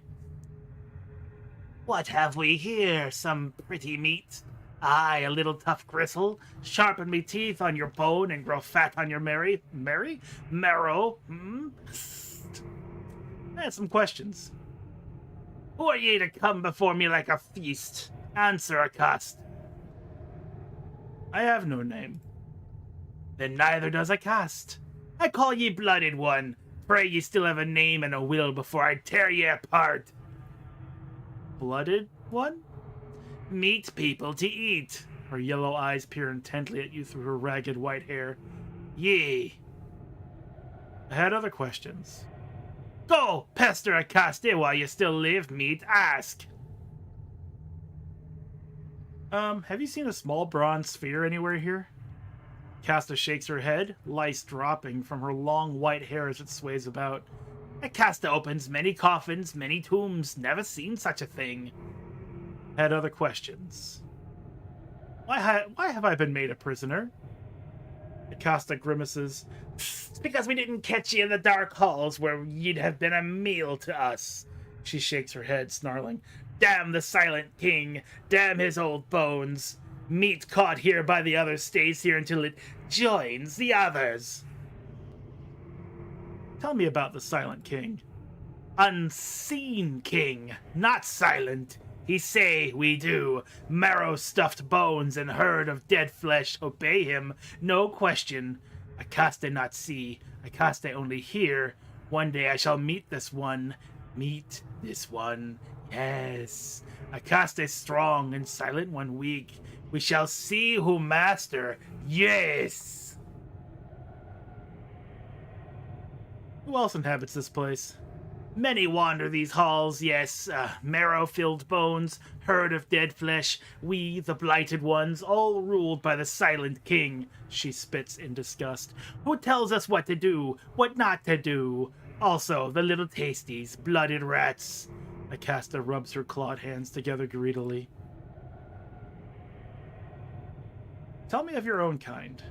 C: What have we here? Some pretty meat? Aye, a little tough gristle. Sharpen me teeth on your bone and grow fat on your marrow, hmm? I had some questions. Who are ye to come before me like a feast? Answer, Accost. I have no name. Then neither does Accost. I call ye Blooded One. Pray ye still have a name and a will before I tear ye apart. Blooded One? Meat people to eat. Her yellow eyes peer intently at you through her ragged white hair. Yea. I had other questions. Go, pester Acosta while you still live, meat. Ask. Have you seen a small bronze sphere anywhere here? Acosta shakes her head, lice dropping from her long white hair as it sways about. Acosta opens many coffins, many tombs. Never seen such a thing. Had other questions. Why have I been made a prisoner? Acosta grimaces. It's because we didn't catch you in the dark halls where you'd have been a meal to us. She shakes her head, snarling. Damn the Silent King. Damn his old bones. Meat caught here by the others stays here until it joins the others. Tell me about the Silent King. Unseen King, not silent. He say we do. Marrow-stuffed bones and herd of dead flesh obey him, no question. Acosta not see, Acosta only hear. One day I shall meet this one. Meet this one, yes. Acosta strong and Silent One weak. We shall see who master, yes. Who else inhabits this place? Many wander these halls, yes. Marrow-filled bones, herd of dead flesh, we, the blighted ones, all ruled by the Silent King, she spits in disgust. Who tells us what to do, what not to do? Also, the little tasties, blooded rats. Acosta rubs her clawed hands together greedily. Tell me of your own kind.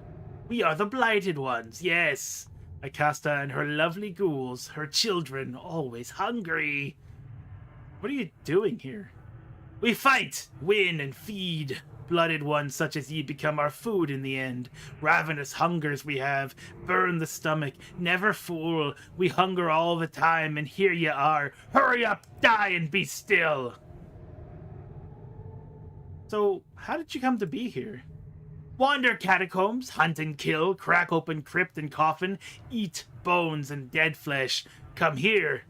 C: We are the blighted ones, yes. Acosta and her lovely ghouls, her children, always hungry. What are you doing here? We fight, win, and feed. Blooded ones such as ye become our food in the end. Ravenous hungers we have, burn the stomach, never full. We hunger all the time, and here ye are. Hurry up, die, and be still. So, how did you come to be here? Wander catacombs, hunt and kill, crack open crypt and coffin, eat bones and dead flesh. Come here.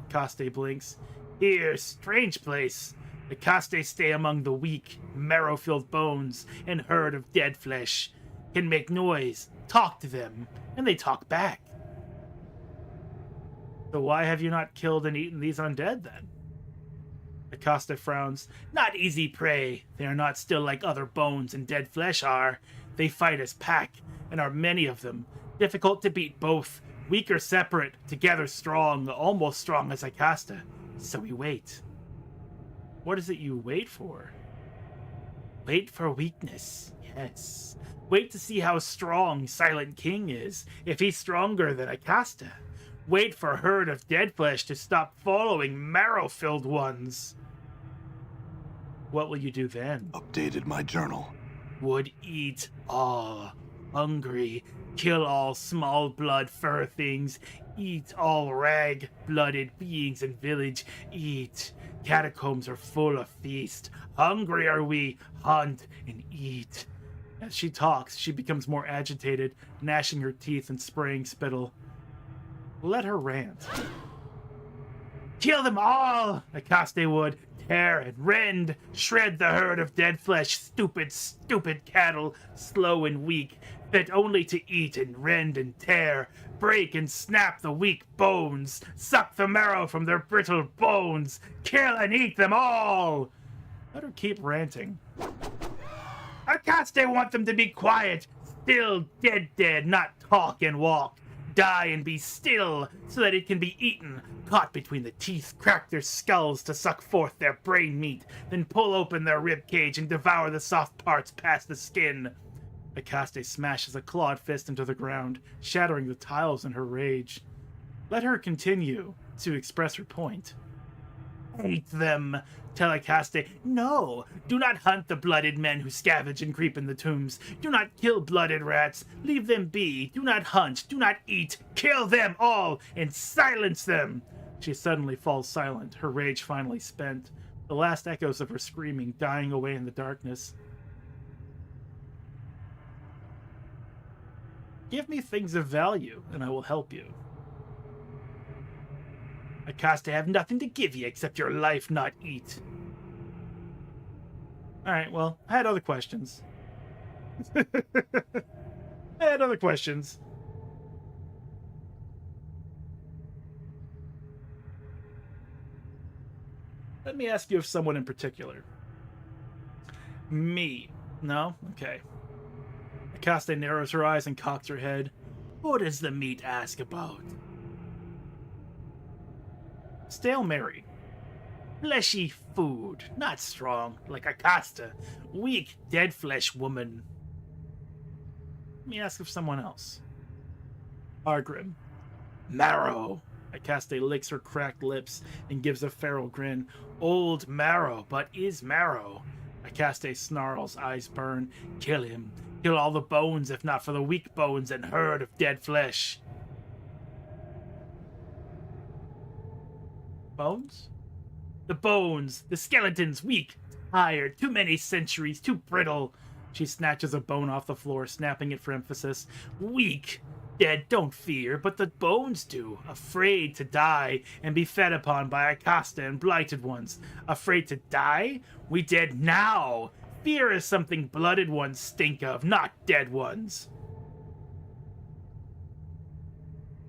C: Acosta blinks. Here, strange place. Acosta stay among the weak, marrow-filled bones and herd of dead flesh. Can make noise, talk to them, and they talk back. So why have you not killed and eaten these undead then? Acosta frowns. Not easy prey. They are not still like other bones and dead flesh are. They fight as pack, and are many of them. Difficult to beat both. Weak or separate, together strong, almost strong as Acosta. So we wait. What is it you wait for? Wait for weakness, yes. Wait to see how strong Silent King is, if he's stronger than Acosta. Wait for herd of dead flesh to stop following marrow-filled ones. What will you do then?
L: Updated my journal.
C: Would eat all. Hungry. Kill all small blood fur things. Eat all rag-blooded beings in village. Eat. Catacombs are full of feast. Hungry are we. Hunt and eat. As she talks, she becomes more agitated, gnashing her teeth and spraying spittle. Let her rant. Kill them all! Acosta would. Tear and rend. Shred the herd of dead flesh. Stupid, stupid cattle. Slow and weak. Fit only to eat and rend and tear. break and snap the weak bones, suck the marrow from their brittle bones, kill and eat them all! Let her keep ranting. Akaste want them to be quiet, still dead, not talk and walk. Die and be still, so that it can be eaten. Caught between the teeth, crack their skulls to suck forth their brain meat, then pull open their rib cage and devour the soft parts past the skin. Akaste smashes a clawed fist into the ground, shattering the tiles in her rage. Let her continue to express her point. Hate them. Tell Akaste, no, do not hunt the blooded men who scavenge and creep in the tombs. Do not kill blooded rats. Leave them be. Do not hunt. Do not eat. Kill them all and silence them. She suddenly falls silent, her rage finally spent, the last echoes of her screaming dying away in the darkness. Give me things of value, and I will help you. Akaste have nothing to give you except your life, not eat. Alright, well, I had other questions. I had other questions. Let me ask you of someone in particular. Me. No? Okay. Akaste narrows her eyes and cocks her head. What does the meat ask about? Stale Mary. Fleshy food, not strong, like Akaste. Weak, dead flesh woman. Let me ask of someone else. Argrim. Marrow. Akaste licks her cracked lips and gives a feral grin. Old marrow, but is marrow. Akaste snarls, eyes burn. Kill him. Kill all the bones, if not for the weak bones and herd of dead flesh. Bones? The bones, the skeletons, weak, tired, too many centuries, too brittle. She snatches a bone off the floor, snapping it for emphasis. Weak, dead, don't fear, but the bones do. Afraid to die and be fed upon by Akaste and blighted ones. Afraid to die? We dead now. Fear is something blooded ones stink of, not dead ones.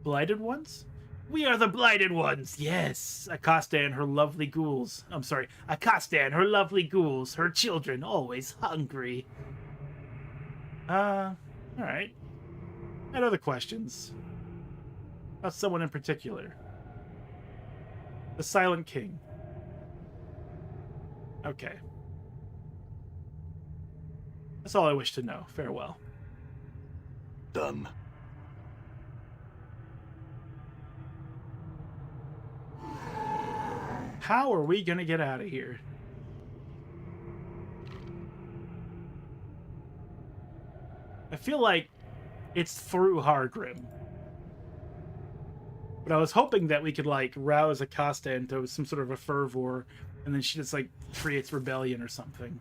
C: Blighted ones? We are the blighted ones, yes. Akaste and her lovely ghouls. Akaste and her lovely ghouls, her children, always hungry. Alright. I had other questions. About someone in particular. The Silent King. Okay. That's all I wish to know. Farewell.
L: Done.
C: How are we gonna get out of here? I feel like it's through Hargrim. But I was hoping that we could, like, rouse Akaste into some sort of a fervor, and then she just, like, creates rebellion or something.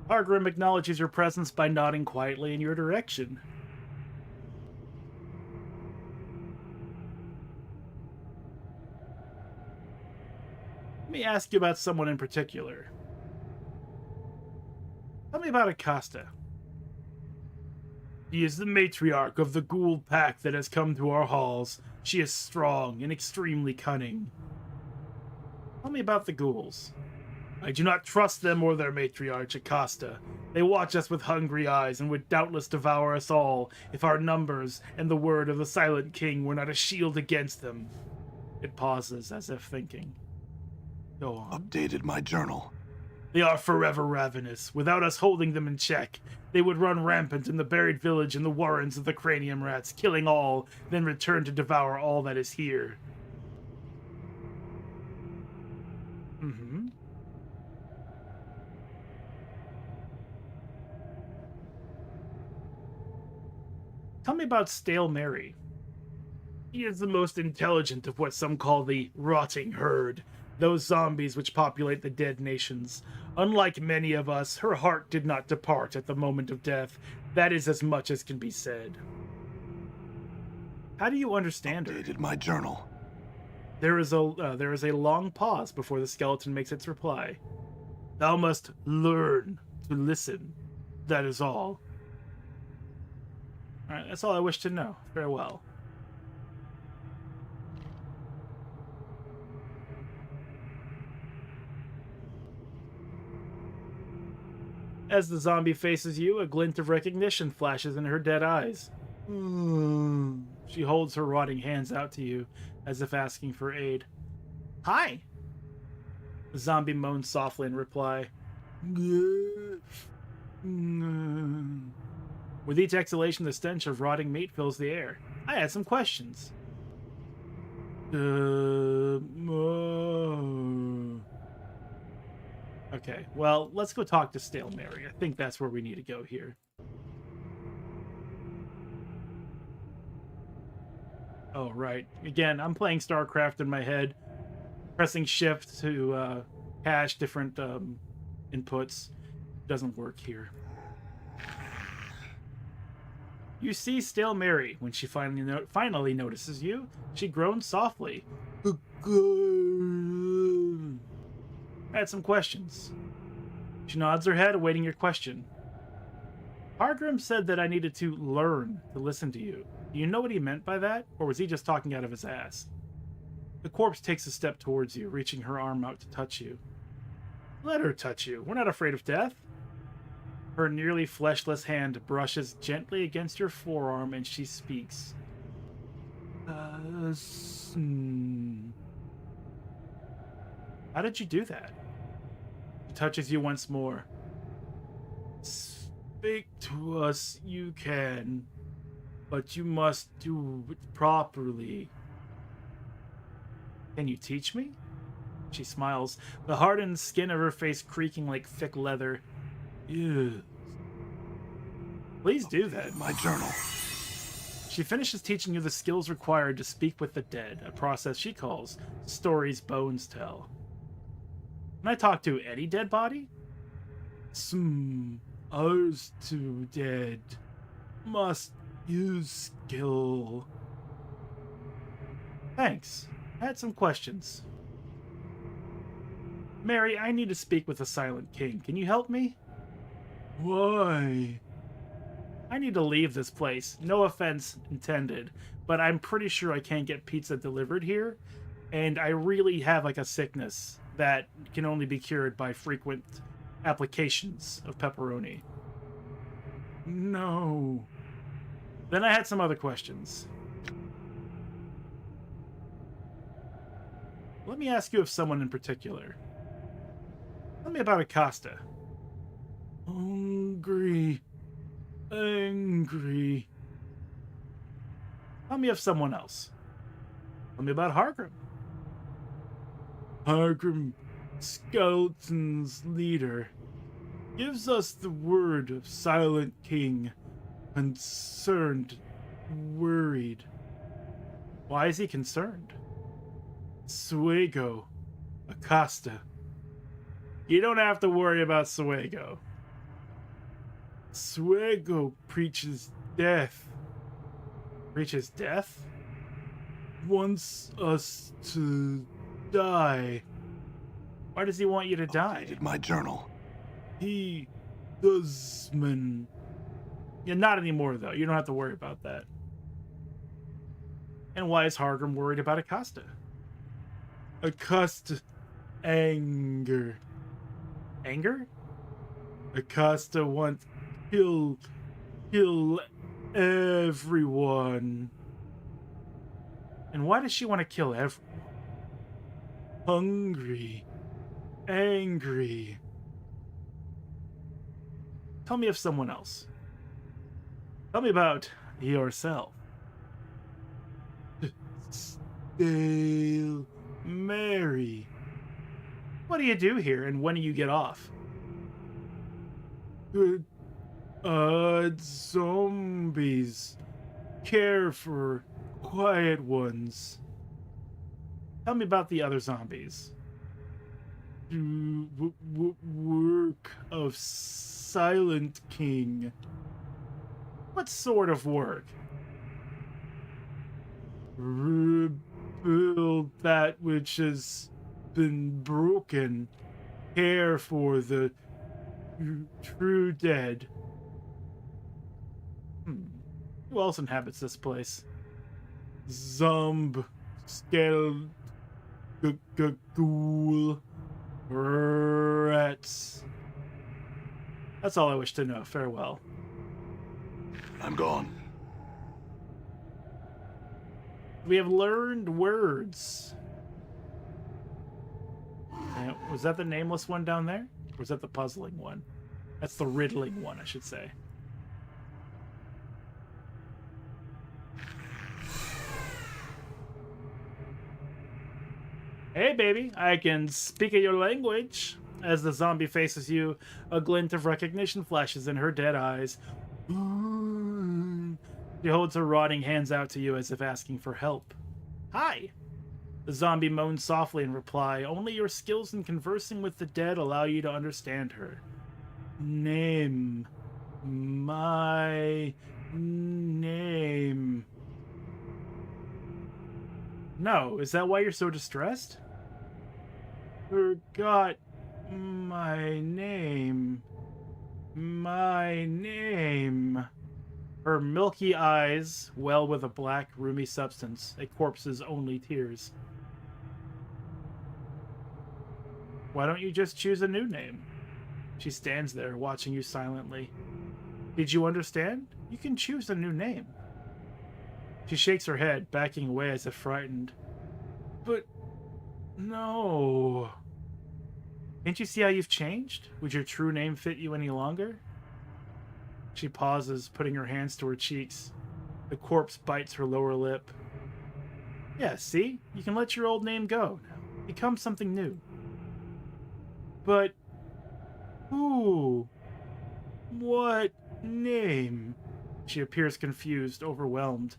C: Hargrim acknowledges your presence by nodding quietly in your direction. Let me ask you about someone in particular. Tell me about Akaste. She is the matriarch of the ghoul pack that has come to our halls. She is strong and extremely cunning. Tell me about the ghouls. I do not trust them or their matriarch, Akaste. They watch us with hungry eyes and would doubtless devour us all if our numbers and the word of the Silent King were not a shield against them. It pauses as if thinking. Go on.
L: Updated my journal.
C: They are forever ravenous. Without us holding them in check, they would run rampant in the buried village and the warrens of the cranium rats, killing all, then return to devour all that is here. Mm-hmm. Tell me about Stale Mary. He is the most intelligent of what some call the rotting herd, those zombies which populate the dead nations. Unlike many of us, her heart did not depart at the moment of death. That is as much as can be said. How do you understand her?
L: Updated my journal.
C: There is a long pause before the skeleton makes its reply. Thou must learn to listen. That is all. Alright, that's all I wish to know. Farewell. As the zombie faces you, a glint of recognition flashes in her dead eyes. She holds her rotting hands out to you, as if asking for aid. Hi! The zombie moans softly in reply. With each exhalation, the stench of rotting meat fills the air. I had some questions. Okay, well, let's go talk to Stale Mary. I think that's where we need to go here. Oh, right. Again, I'm playing StarCraft in my head, pressing shift to cache different inputs. Doesn't work here. You see Stale Mary. When she finally notices you, she groans softly. I had some questions. She nods her head, awaiting your question. Hargrim said that I needed to learn to listen to you. Do you know what he meant by that, or was he just talking out of his ass? The corpse takes a step towards you, reaching her arm out to touch you. Let her touch you. We're not afraid of death. Her nearly fleshless hand brushes gently against your forearm, and she speaks. How did you do that? She touches you once more. Speak to us, you can, but you must do it properly. Can you teach me? She smiles, the hardened skin of her face creaking like thick leather. Yes. Please do that.
L: My journal.
C: She finishes teaching you the skills required to speak with the dead, a process she calls stories bones tell. Can I talk to any dead body? Ours too dead. Must use skill. Thanks. I had some questions. Mary, I need to speak with the Silent King. Can you help me? Why? I need to leave this place. No offense intended, but I'm pretty sure I can't get pizza delivered here, and I really have like a sickness that can only be cured by frequent applications of pepperoni. No. Then I had some other questions. Let me ask you of someone in particular. Tell me about Acosta. Hungry. Angry. Tell me of someone else. Tell me about Hargrim. Hargrim, Skeleton's leader, gives us the word of Silent King. Concerned, worried. Why is he concerned? Suego, Acosta. You don't have to worry about Suego. Suego preaches death. Preaches death? Wants us to die. Why does he want you to die?
L: My journal.
C: He does, man. Yeah, not anymore, though. You don't have to worry about that. And why is Hargrim worried about Acosta? Acosta. Anger. Anger? Acosta wants kill everyone. And why does she want to kill everyone? Hungry. Angry. Tell me of someone else. Tell me about yourself. Stale Mary. What do you do here, and when do you get off? Good. Zombies. Care for quiet ones. Tell me about the other zombies. Do work of Silent King. What sort of work? Rebuild that which has been broken. Care for the true dead. Who else inhabits this place? Zomb, Skeld, Ghoul, Rats. That's all I wish to know. Farewell.
L: I'm gone.
C: We have learned words. Was that the nameless one down there? Or was that the puzzling one? That's the riddling one, I should say. Hey, baby, I can speak your language. As the zombie faces you, a glint of recognition flashes in her dead eyes. She holds her rotting hands out to you as if asking for help. Hi. The zombie moans softly in reply. Only your skills in conversing with the dead allow you to understand her. Name. My name. No, is that why you're so distressed? Forgot my name. My name. Her milky eyes well with a black, roomy substance, a corpse's only tears. Why don't you just choose a new name? She stands there, watching you silently. Did you understand? You can choose a new name. She shakes her head, backing away as if frightened. But... no... Can't you see how you've changed? Would your true name fit you any longer? She pauses, putting her hands to her cheeks. The corpse bites her lower lip. Yeah, see? You can let your old name go now. Become something new. But... who? What name? She appears confused, overwhelmed.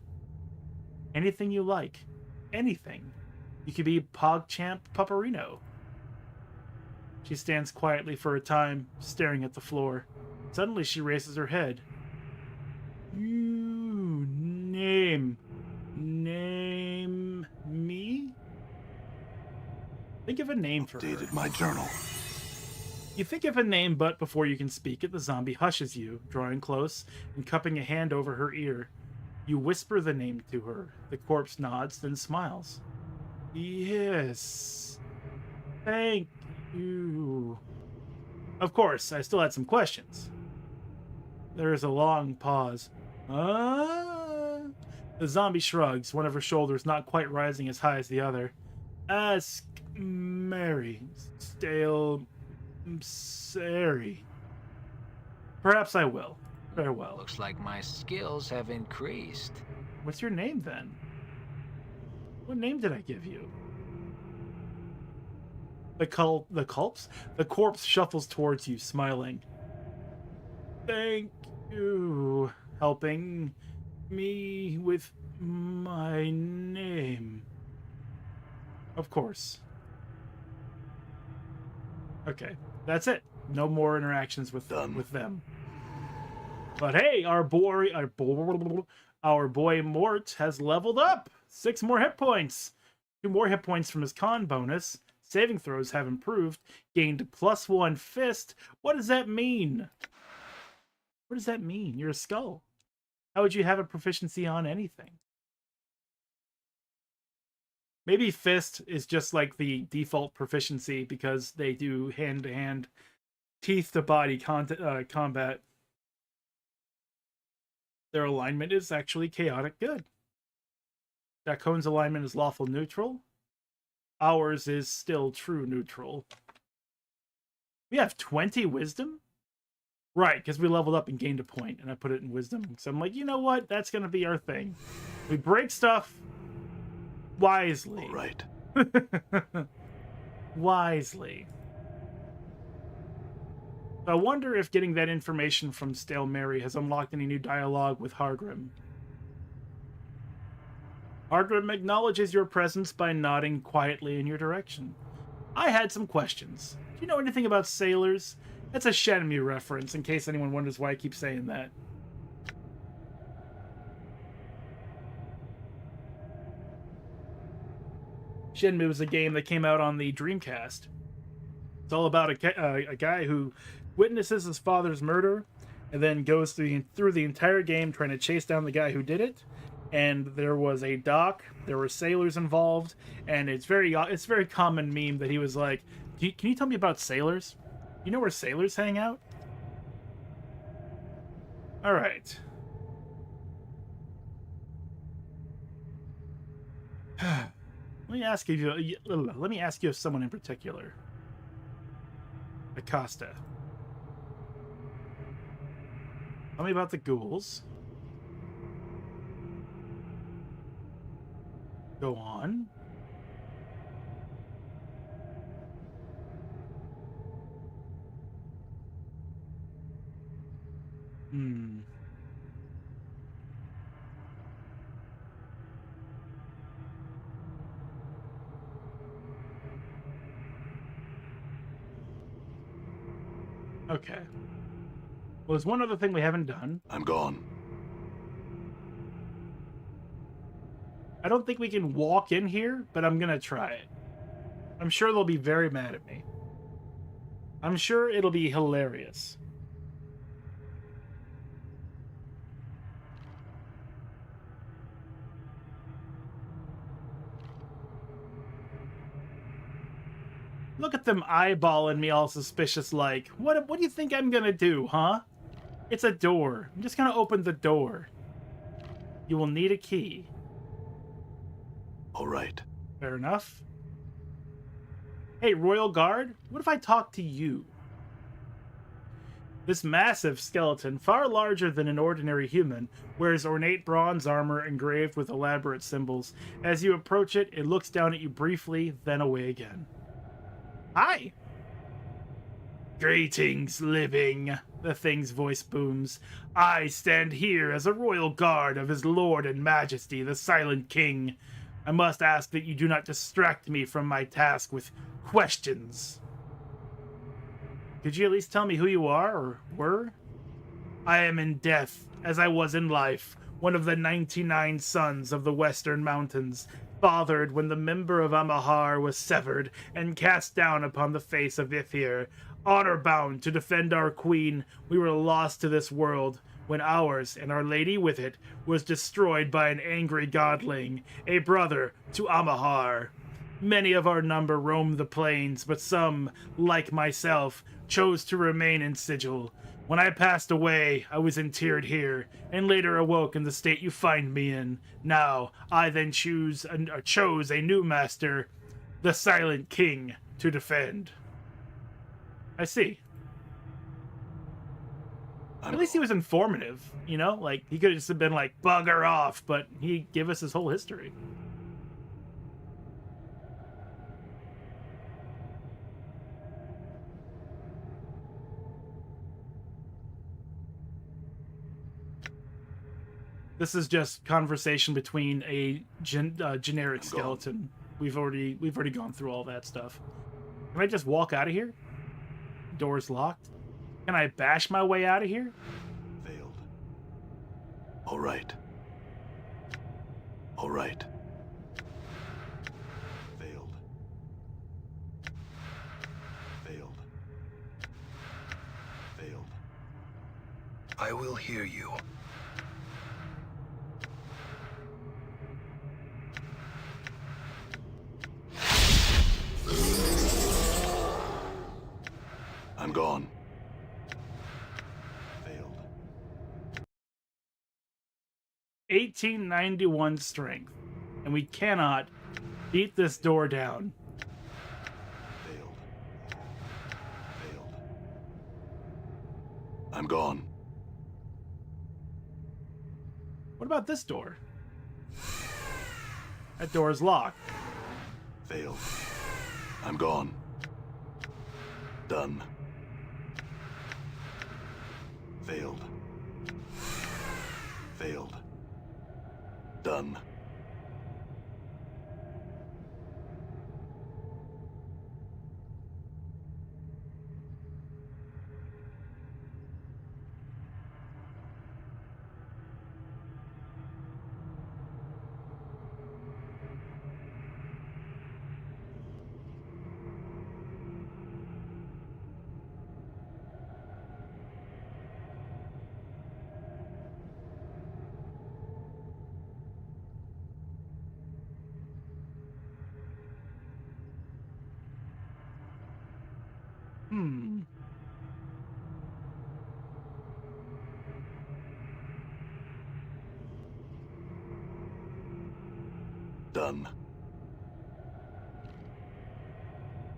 C: Anything you like. Anything. You could be PogChamp Paparino. She stands quietly for a time, staring at the floor. Suddenly she raises her head. You name me? Think of a name for her.
L: Updated my journal.
C: You think of a name, but before you can speak it, the zombie hushes you, drawing close and cupping a hand over her ear. You whisper the name to her. The corpse nods, then smiles. Yes. Thank you. Of course, I still had some questions. There is a long pause. The zombie shrugs, one of her shoulders not quite rising as high as the other. Ask Mary. Stale... Sari. Perhaps I will. Farewell.
F: Looks like my skills have increased.
C: What's your name, then? What name did I give you? The corpse shuffles towards you, smiling. Thank you, helping me with my name. Of course. Okay, that's it. No more interactions with them. But hey, our boy Mort has leveled up. 6 more hit points. 2 more hit points from his con bonus. Saving throws have improved. Gained +1 fist. What does that mean? What does that mean? You're a skull. How would you have a proficiency on anything? Maybe fist is just like the default proficiency because they do hand-to-hand, teeth-to-body combat. Their alignment is actually chaotic good. Dacon's alignment is lawful neutral. Ours is still true neutral. We have 20 wisdom? Right, because we leveled up and gained a point, and I put it in wisdom. So I'm like, you know what? That's going to be our thing. We break stuff wisely.
L: All right.
C: Wisely. I wonder if getting that information from Stale Mary has unlocked any new dialogue with Hargrim. Hargrim acknowledges your presence by nodding quietly in your direction. I had some questions. Do you know anything about sailors? That's a Shenmue reference, in case anyone wonders why I keep saying that. Shenmue is a game that came out on the Dreamcast. It's all about a guy who witnesses his father's murder, and then goes through the entire game trying to chase down the guy who did it. And there was a dock, there were sailors involved, and it's very common meme that he was like, can you tell me about sailors? You know where sailors hang out? All right. Let me ask you of someone in particular. Acosta. Tell me about the ghouls. Go on. Okay. Well, there's one other thing we haven't done.
L: I'm gone.
C: I don't think we can walk in here, but I'm gonna try it. I'm sure they'll be very mad at me. I'm sure it'll be hilarious. Look at them eyeballing me all suspicious like. What do you think I'm gonna do, huh? It's a door. I'm just gonna open the door. You will need a key.
L: All right.
C: Fair enough. Hey, Royal Guard, what if I talk to you? This massive skeleton, far larger than an ordinary human, wears ornate bronze armor engraved with elaborate symbols. As you approach it, it looks down at you briefly, then away again. Hi! Greetings, living, the thing's voice booms. I stand here as a royal guard of his lord and majesty, the Silent King. I must ask that you do not distract me from my task with questions. Could you at least tell me who you are, or were? I am in death, as I was in life, one of the 99 sons of the Western Mountains, fathered when the member of Amahar was severed and cast down upon the face of Ithir. Honor-bound to defend our queen, we were lost to this world, when ours, and our lady with it, was destroyed by an angry godling, a brother to Amahar. Many of our number roamed the plains, but some, like myself, chose to remain in Sigil. When I passed away, I was interred here, and later awoke in the state you find me in. Now, I then chose a new master, the Silent King, to defend. I see. At least he was informative, you know? Like, he could have just been like, bugger off, but he gave us his whole history. This is just conversation between a generic skeleton. We've already gone through all that stuff. Can I just walk out of here? Door's locked. Can I bash my way out of here?
L: Failed. All right. All right. Failed. Failed. Failed.
E: I will hear you.
L: I'm gone.
C: 1891 strength, and we cannot beat this door down.
L: Failed. Failed. I'm gone.
C: What about this door? That door is locked.
L: Failed. I'm gone. Done. Failed. Failed. Done. Done.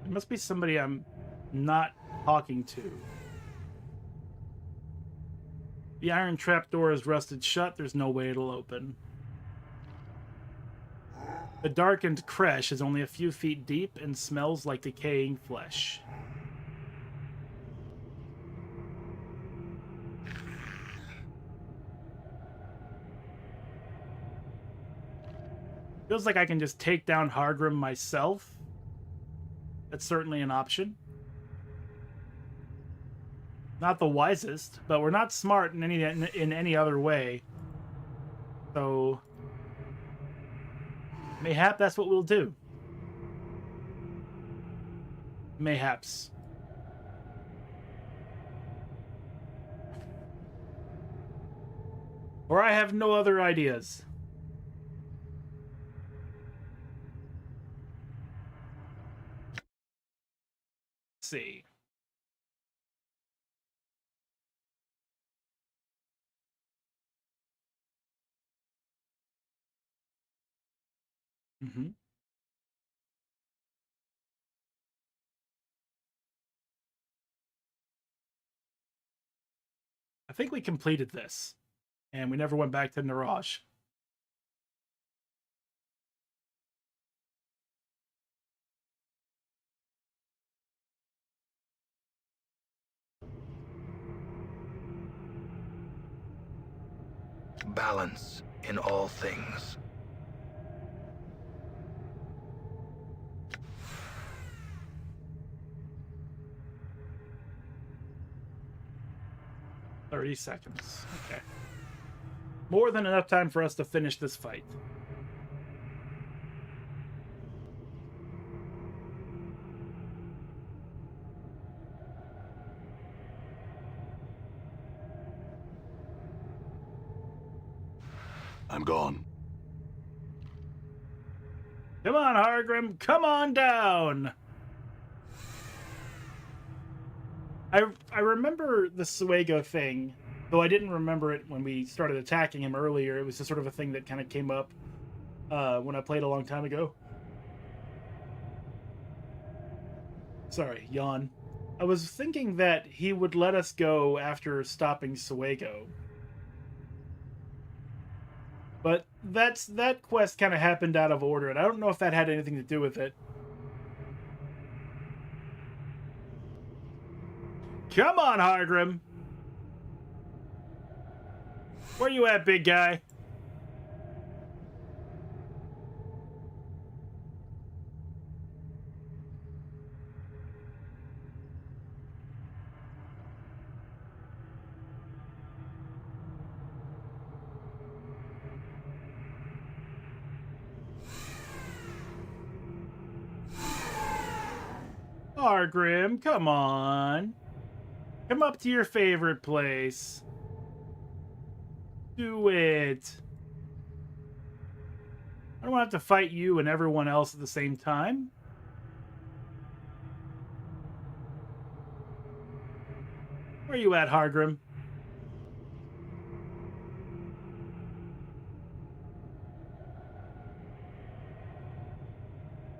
C: It must be somebody I'm not talking to. The iron trapdoor is rusted shut. There's no way it'll open. The darkened creche is only a few feet deep and smells like decaying flesh. Feels like I can just take down Hargrim myself. That's certainly an option. Not the wisest, but we're not smart in any other way. So mayhap that's what we'll do. Mayhaps. Or I have no other ideas. Let's see. Mm-hmm. I think we completed this, and we never went back to Naraj.
E: Balance in all things.
C: $30 seconds. Okay. More than enough time for us to finish this fight.
L: I'm gone.
C: Come on, Hargrim. Come on down. I remember the Suego thing, though I didn't remember it when we started attacking him earlier. It was just sort of a thing that kind of came up when I played a long time ago. Sorry, yawn. I was thinking that he would let us go after stopping Suego. But that quest kind of happened out of order, and I don't know if that had anything to do with it. Come on, Hargrim. Where you at, big guy? Hargrim, come on. Come up to your favorite place. Do it. I don't want to have to fight you and everyone else at the same time. Where you at, Hargrim?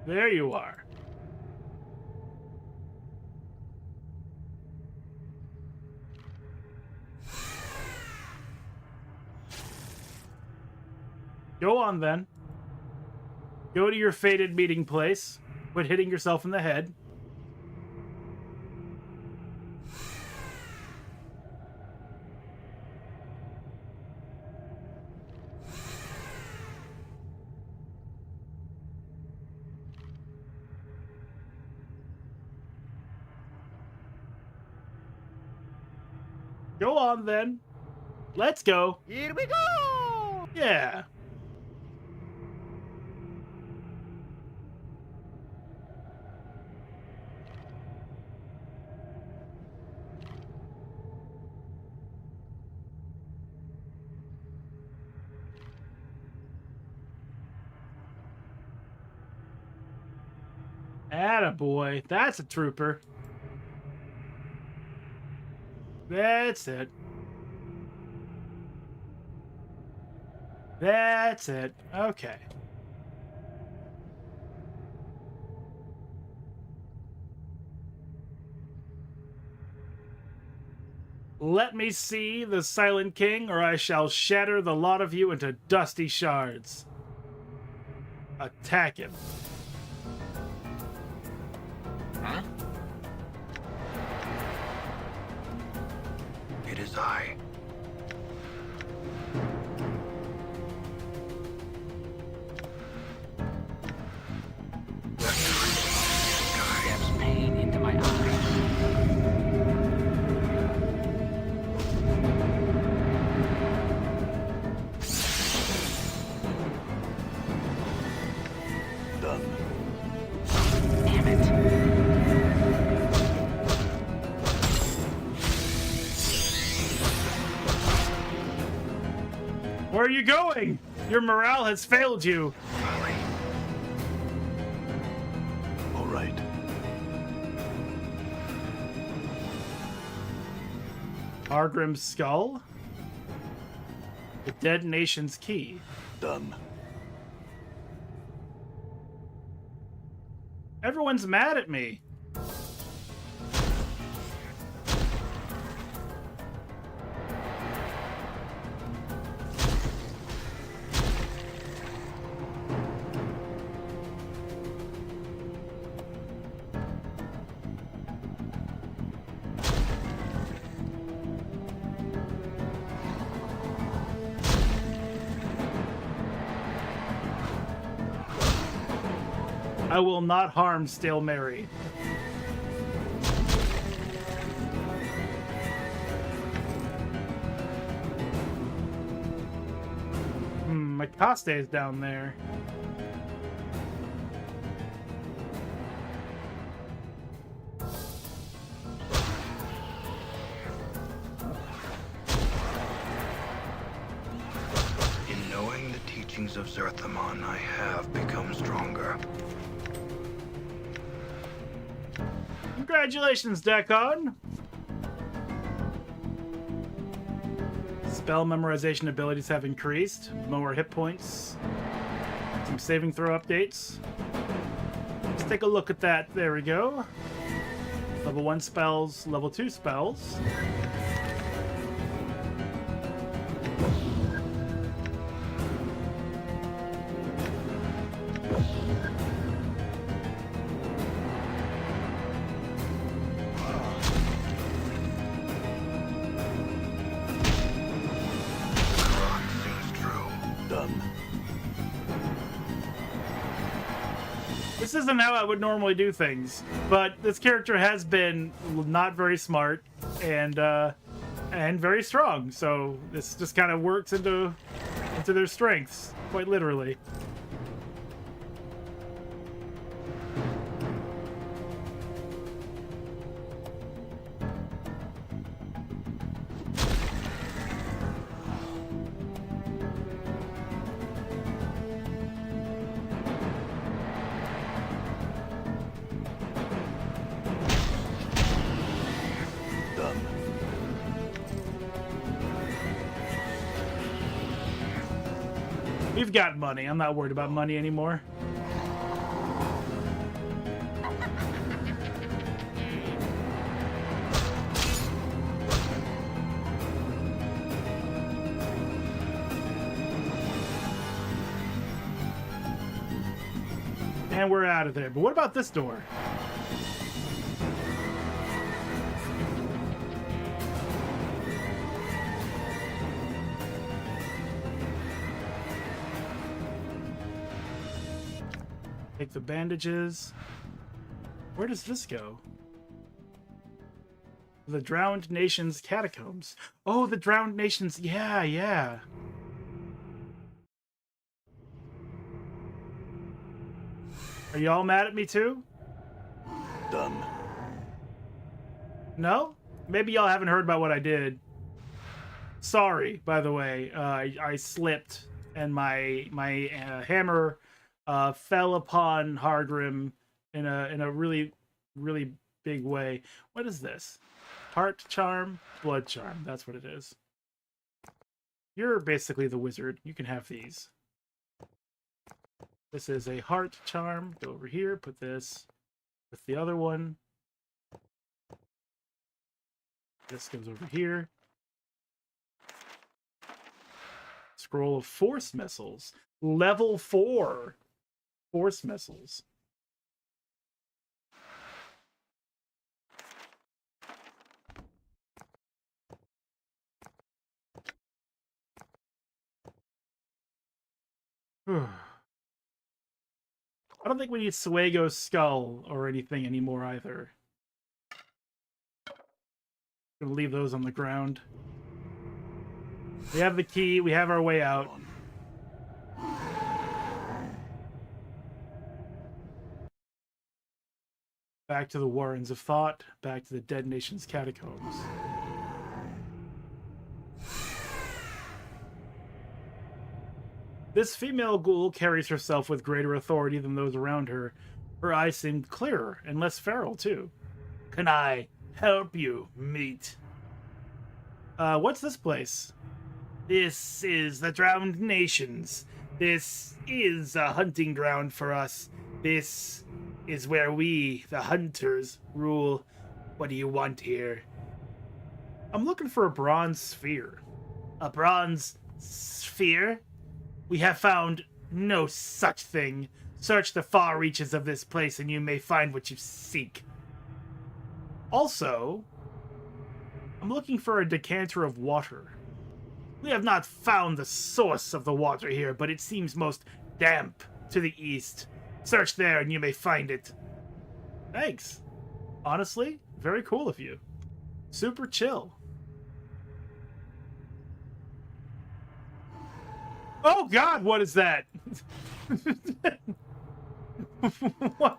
C: There you are. Go on, then. Go to your fated meeting place. Quit hitting yourself in the head. Go on, then. Let's go.
K: Here we go!
C: Yeah. Attaboy. That's a trooper. That's it. That's it. Okay. Let me see the Silent King, or I shall shatter the lot of you into dusty shards. Attack him.
F: Huh?
E: It is I.
F: Stabs pain into my eye.
L: Done.
F: Damn it.
C: Where are you going? Your morale has failed you.
L: All right.
C: Argrim's skull. The Dead Nation's key.
L: Done.
C: Everyone's mad at me. I will not harm Stale Mary. Makaste is down there.
E: In knowing the teachings of Zerthamon, I have become stronger.
C: Congratulations, Dekon! Spell memorization abilities have increased. Lower hit points. Some saving throw updates. Let's take a look at that. There we go. Level 1 spells, level 2 spells. This isn't how I would normally do things, but this character has been not very smart and very strong, so this just kind of works into their strengths, quite literally. We've got money. I'm not worried about money anymore. And we're out of there. But what about this door? Take the bandages. Where does this go? The Drowned Nation's catacombs. Oh, the Drowned Nation's... Yeah, yeah. Are y'all mad at me too?
L: Done.
C: No? Maybe y'all haven't heard about what I did. Sorry, by the way. I slipped and my hammer fell upon Hardrim in a really, really big way. What is this? Heart charm, blood charm. That's what it is. You're basically the wizard. You can have these. This is a heart charm. Go over here, put this with the other one. This goes over here. Scroll of force missiles. Level 4 force missiles. I don't think we need Suego's skull or anything anymore either. Gonna leave those on the ground. We have the key, we have our way out. Back to the Warrens of Thought, back to the Dead Nation's catacombs. This female ghoul carries herself with greater authority than those around her. Her eyes seem clearer and less feral, too. Can I help you, meat? What's this place? This is the Drowned Nations. This is a hunting ground for us. This is where we, the hunters, rule. What do you want here? I'm looking for a bronze sphere. A bronze sphere? We have found no such thing. Search the far reaches of this place and you may find what you seek. Also, I'm looking for a decanter of water. We have not found the source of the water here, but it seems most damp to the east. Search there and you may find it. Thanks. Honestly, very cool of you. Super chill. Oh god, what is that? What?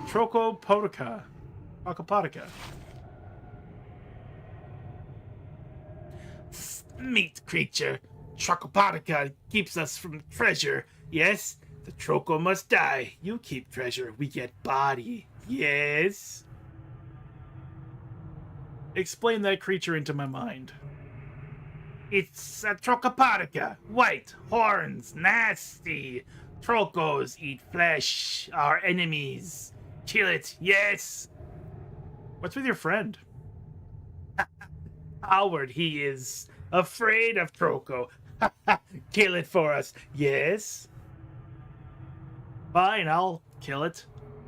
C: Trocopotica. Trocopotica. Meat creature. Trocopotica keeps us from treasure. Yes, the Troco must die. You keep treasure, we get body. Yes? Explain that creature into my mind. It's a Trocopotica. White, horns, nasty. Trocos eat flesh, our enemies. Kill it, yes? What's with your friend? Howard, he is afraid of Troco. Kill it for us, yes? Fine, I'll kill it.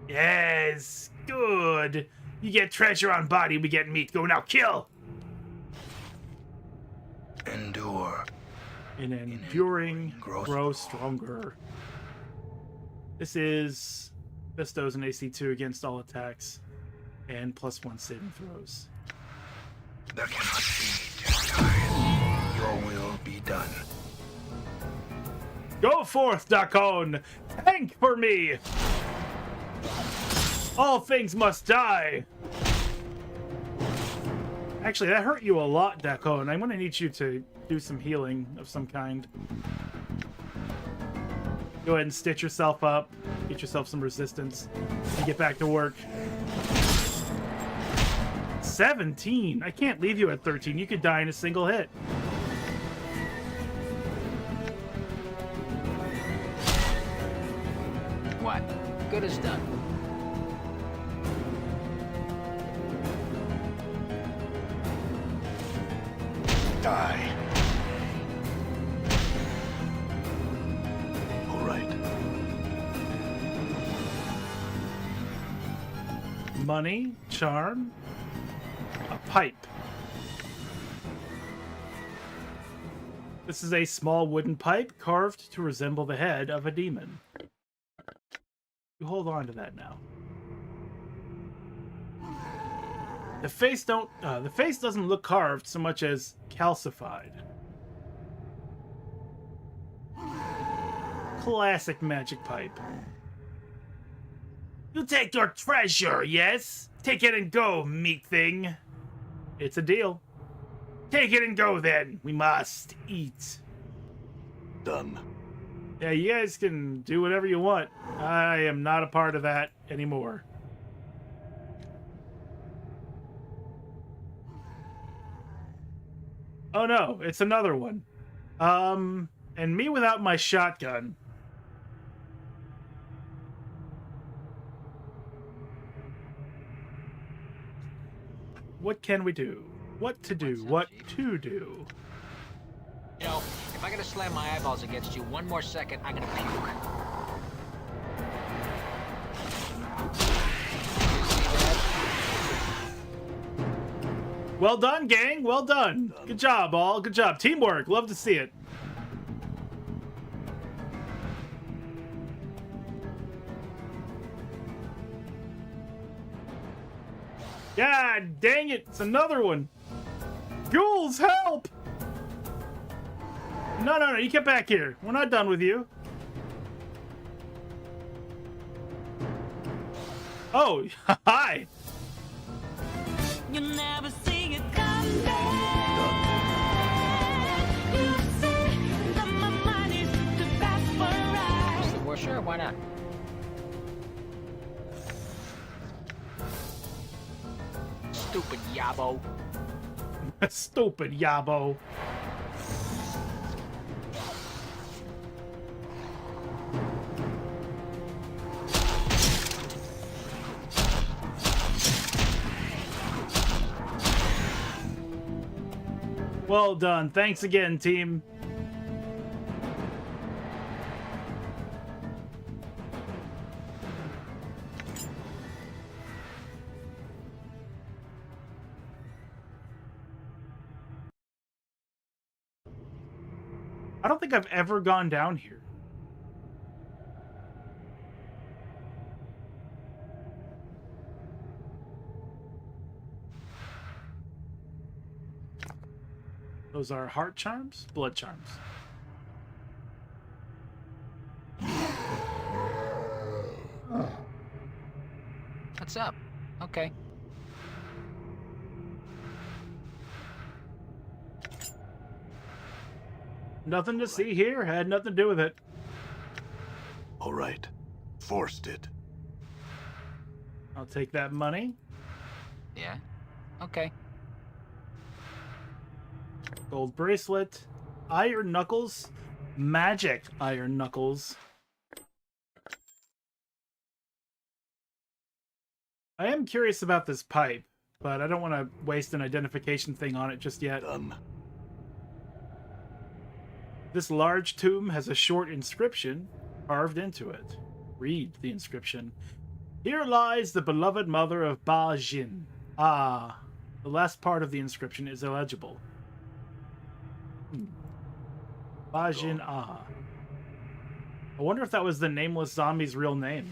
C: Yes, good. You get treasure on body, we get meat. Go now, kill!
E: Endure.
C: In enduring, grow stronger. This is bestows an AC2 against all attacks and +1 saving throws.
E: There cannot be Jeskai. Your will be done.
C: Go forth, Dakon! Tank for me! All things must die! Actually, that hurt you a lot, Dakon. I'm gonna need you to do some healing of some kind. Go ahead and stitch yourself up, get yourself some resistance, and get back to work. 17? I can't leave you at 13. You could die in a single hit.
F: What? Good as done.
L: Die. All right.
C: Money, charm, a pipe. This is a small wooden pipe carved to resemble the head of a demon. You hold on to that now. The face doesn't look carved so much as calcified. Classic magic pipe. You take your treasure, yes? Take it and go, meat thing. It's a deal. Take it and go then. We must eat.
L: Done.
C: Yeah, you guys can do whatever you want. I am not a part of that anymore. Oh no, it's another one. And me without my shotgun. What can we do? What to do? What to do?
F: You know, if I gotta slam my eyeballs against you one more second, I'm gonna puke.
C: Well done, gang. Well done. Good job, all. Good job. Teamwork. Love to see it. God dang it. It's another one. Ghouls, help! No. You get back here. We're not done with you. Oh, hi.
P: You never see it come back. You say that my mind is the best for right.
F: Well, sure, why not? Stupid yabo.
C: Stupid yabo. Well done. Thanks again, team. I don't think I've ever gone down here. Those are heart charms? Blood charms.
F: What's up? Okay.
C: Nothing to see here. Had nothing to do with it.
L: All right. Forced it.
C: I'll take that money.
F: Yeah? Okay.
C: Gold bracelet. Iron knuckles. Magic iron knuckles. I am curious about this pipe, but I don't want to waste an identification thing on it just yet. This large tomb has a short inscription carved into it. Read the inscription. Here lies the beloved mother of Ba Jin. Ah, the last part of the inscription is illegible. Ba Jin Ah. I wonder if that was the nameless zombie's real name.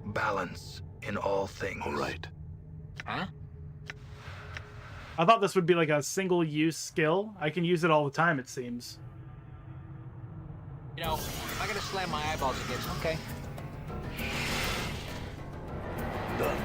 E: Balance in all things.
L: All right.
F: Huh?
C: I thought this would be like a single-use skill. I can use it all the time, it seems.
F: You know, if I gotta slam my eyeballs against, okay.
L: Done.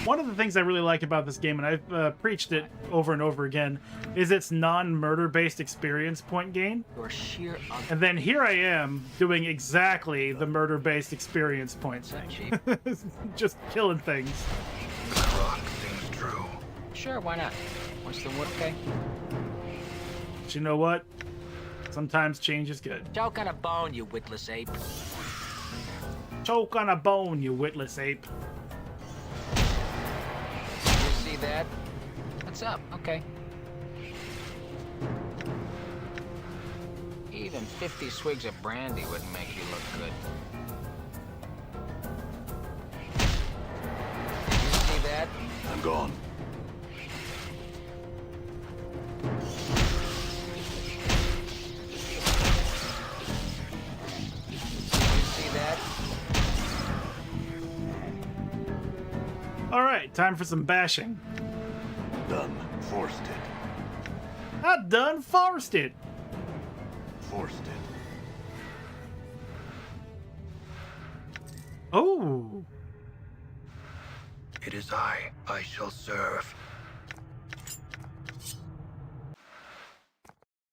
C: One of the things I really like about this game, and I've preached it over and over again, is its non-murder-based experience point gain.
F: Your sheer
C: And then here I am doing exactly the murder-based experience point thing. Just killing things.
E: Rock seems true.
F: Sure, why not? What's the wood? Okay.
C: But you know what? Sometimes change is good.
F: Choke on a bone, you witless ape.
C: Choke on a bone, you witless ape.
F: You see that? What's up? Okay. Even 50 swigs of brandy wouldn't make you look good. You see that?
L: I'm gone.
F: You see that?
C: All right, time for some bashing.
L: Done. Forced it.
C: Not done, forced it.
L: Forced it.
C: Oh.
E: It is I shall serve.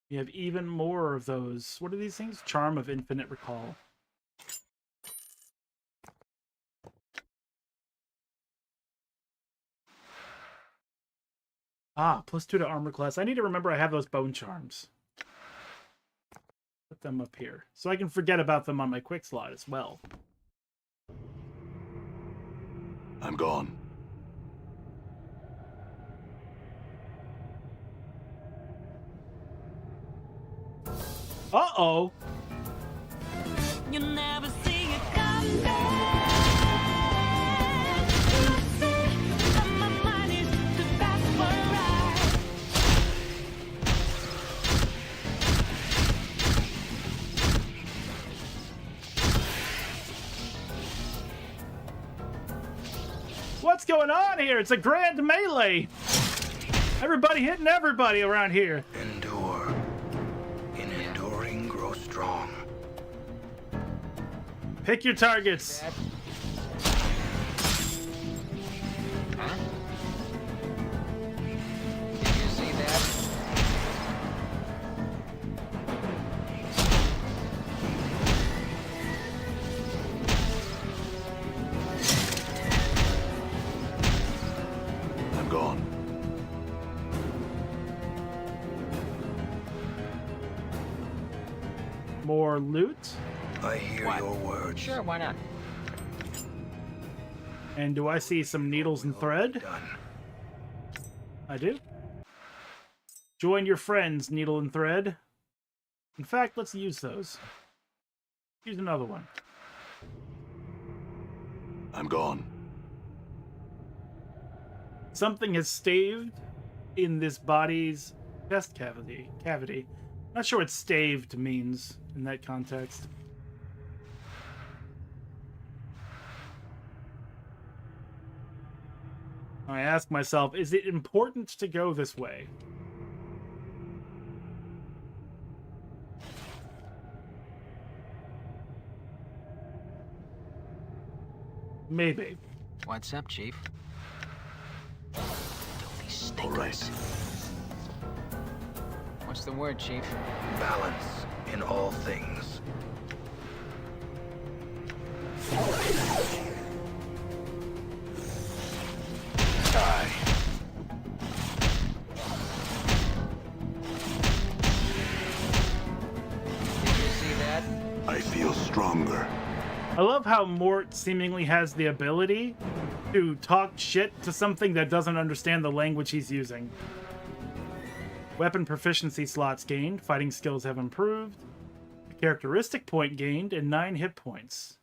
C: You have even more of those. What are these things? Charm of Infinite Recall. Ah, +2 to armor class. I need to remember I have those bone charms. Put them up here. So I can forget about them on my quick slot as well.
L: I'm gone.
C: Uh-oh.
P: You never see it come back. My mind is too fast for a ride.
C: What's going on here? It's a grand melee. Everybody hitting everybody around here.
E: Endure. In enduring, grow strong.
C: Pick your targets.
F: Huh? Did you see that?
L: I'm gone.
C: More loot.
E: I hear your words.
F: Sure, why not?
C: And do I see some needles and thread?
E: Done.
C: I do. Join your friends, needle and thread. In fact, let's use those. Use another one.
L: I'm gone.
C: Something has staved in this body's chest cavity. Not sure what staved means in that context. I ask myself, is it important to go this way? Maybe.
F: What's up, Chief?
L: All right.
F: What's the word, Chief?
E: Balance in all things. Die.
F: Did you see that?
L: I feel stronger.
C: I love how Mort seemingly has the ability to talk shit to something that doesn't understand the language he's using. Weapon proficiency slots gained, fighting skills have improved, a characteristic point gained, and 9 hit points.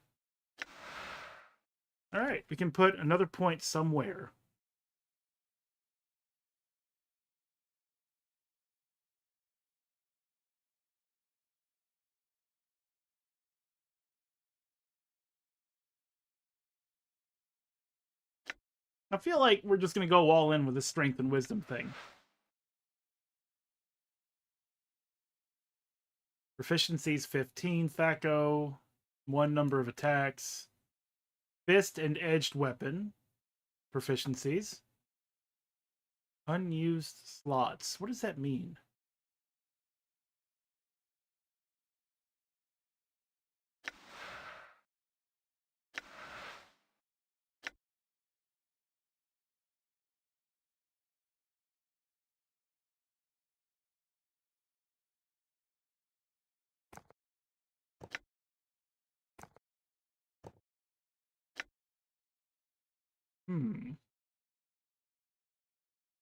C: Alright, we can put another point somewhere. I feel like we're just going to go all in with this strength and wisdom thing. Proficiencies 15, Thaco, 1 number of attacks. Fist and edged weapon. Proficiencies. Unused slots. What does that mean?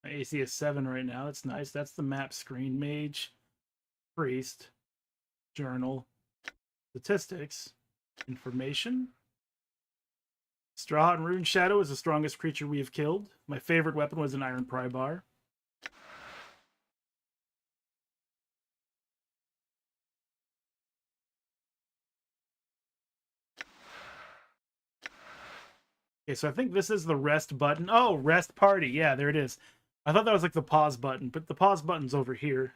C: My AC is 7 right now. That's nice. That's the map screen. Mage, priest, journal, statistics, information. Straw and Rune Shadow is the strongest creature we have killed. My favorite weapon was an iron pry bar. Okay, so I think this is the rest button. Oh, rest party. Yeah, there it is. I thought that was like the pause button, but the pause button's over here.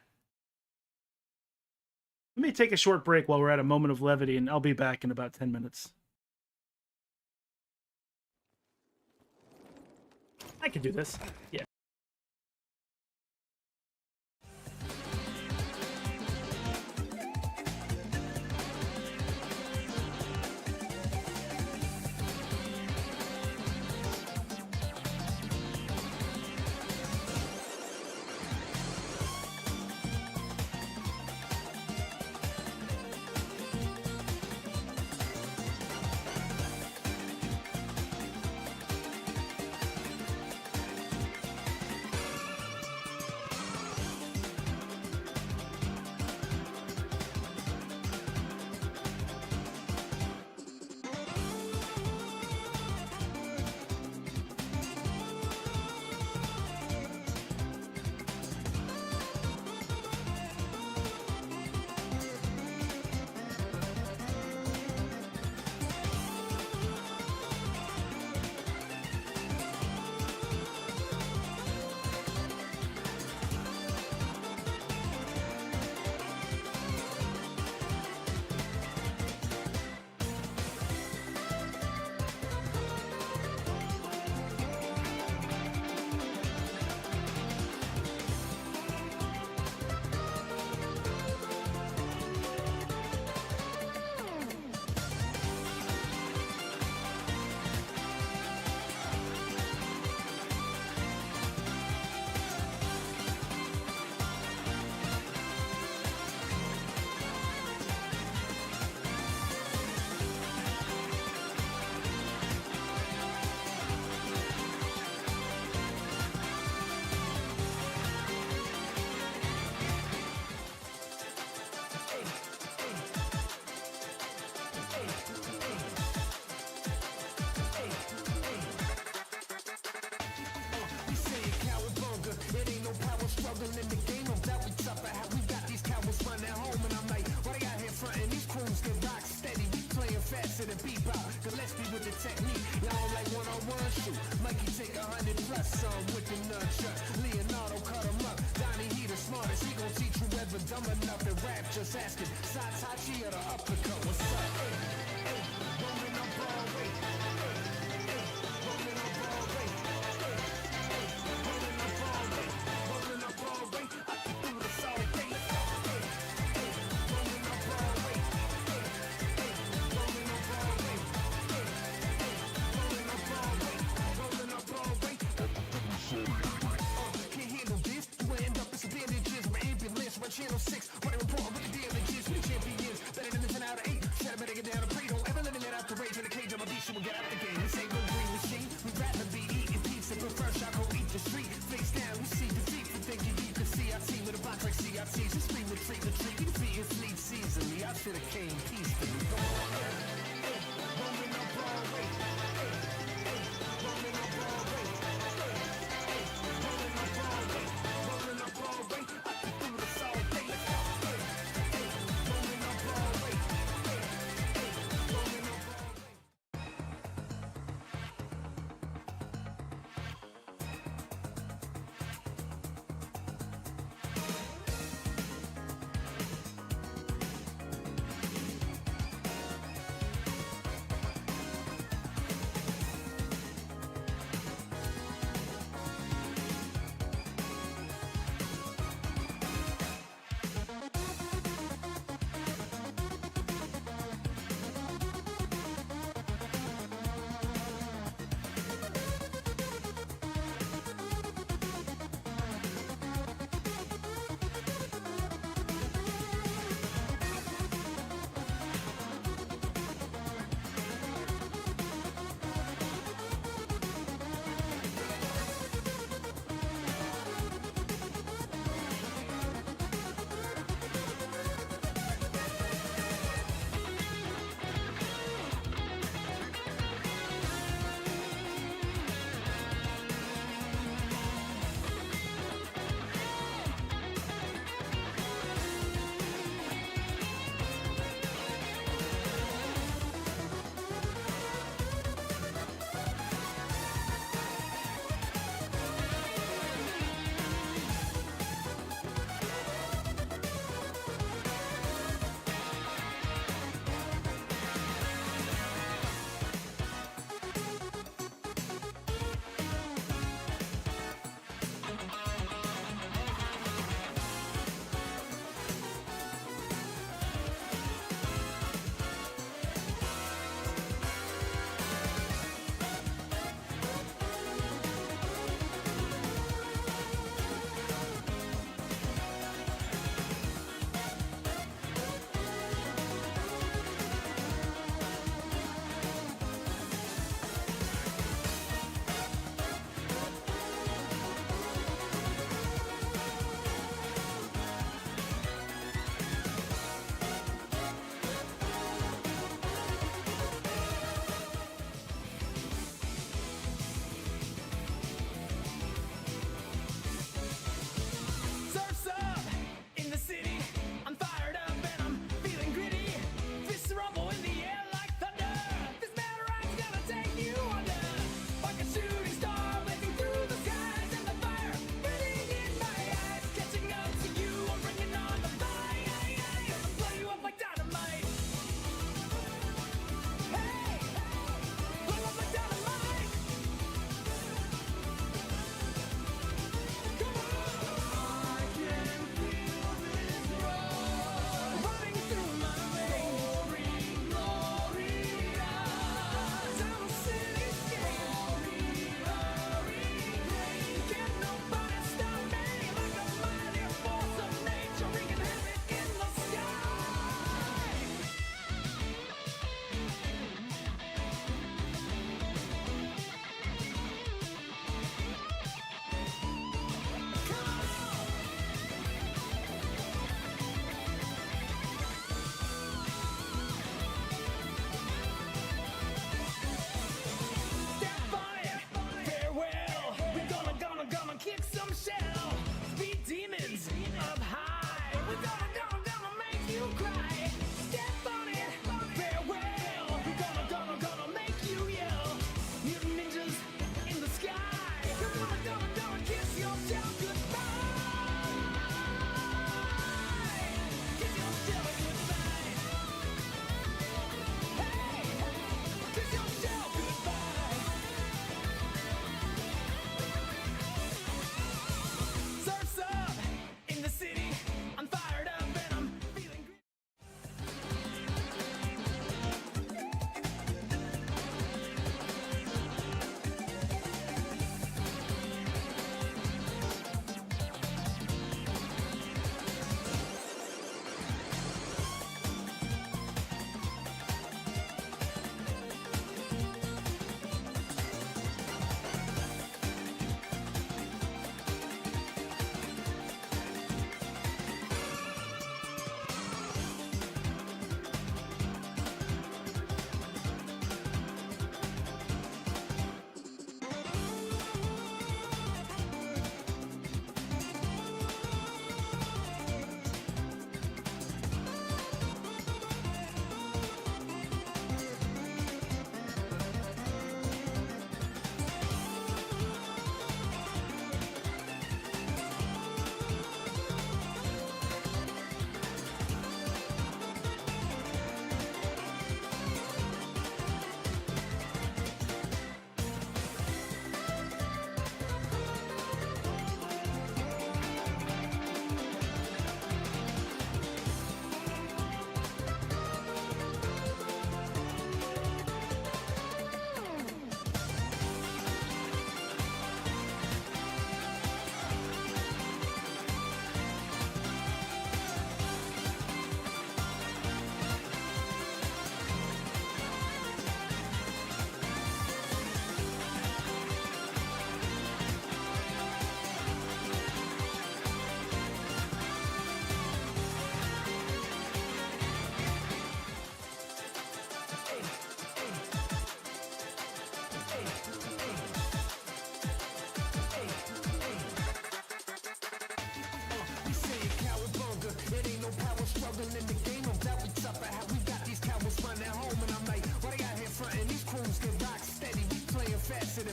C: Let me take a short break while we're at a moment of levity, and I'll be back in about 10 minutes. I can do this. Yeah.
Q: it and beep out. Gillespie with the technique. Y'all like one-on-one shoot. Mikey take 100 plus some with the nunchuck. Leonardo cut him up. Donnie, he the smartest. He gon' teach you ever dumb enough to rap. Just asking. Satachi or the uppercut. What's up? Hey, hey, rolling up Broadway. Hey, rolling up Broadway. Hey, hey, rolling up Broadway. Rolling up Broadway. I can do the solid day. Hey, hey, rolling up Broadway. Hey, hey, rolling up Broadway. Hey, hey, rolling up Broadway. Rolling up Broadway. Can't handle this. You end up as a bandages. My ambulance, my channel 6. What a report with the damages. We champions. Better than the 10 out of 8. Shut up, better get down.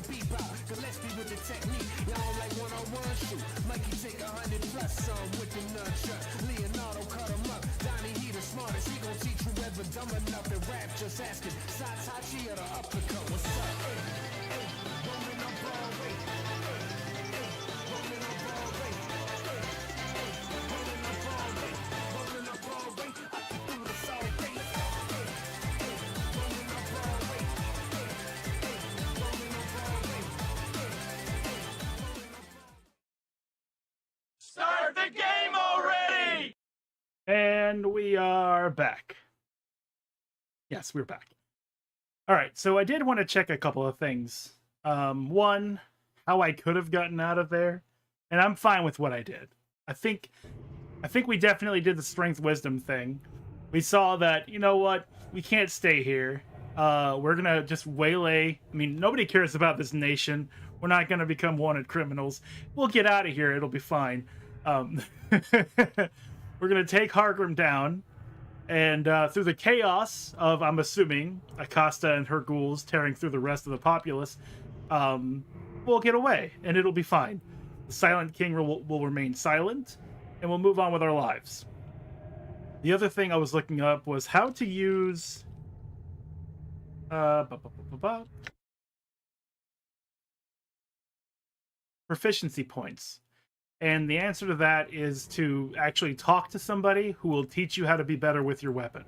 Q: bebop. Gillespie with the technique. Y'all like one-on-one shoot. Mikey take 100 plus some with the nunchuck. Leonardo cut him up. Donnie, he the smartest. He gon' teach whoever dumb enough to rap. Just asking. Satachi or the uppercut. What's up? Hey, hey, rolling on Broadway. Hey, rolling on Broadway. Hey, hey, rolling on Broadway. Rolling on Broadway. I can do this all day. Hey, hey, rolling on Broadway. Hey, hey, rolling on Broadway.
H: Start the game already!
C: And we are back. Yes, we're back. All right, so I did want to check a couple of things. One, how I could have gotten out of there, and I'm fine with what I did. I think we definitely did the strength wisdom thing. We saw that, you know what, we can't stay here. We're gonna just waylay. I mean, nobody cares about this nation. We're not gonna become wanted criminals. We'll get out of here. It'll be fine. We're gonna take Hargrim down. And through the chaos of, I'm assuming, Acosta and her ghouls tearing through the rest of the populace, we'll get away, and it'll be fine. The Silent King will remain silent, and we'll move on with our lives. The other thing I was looking up was how to use... proficiency points. And the answer to that is to actually talk to somebody who will teach you how to be better with your weapon.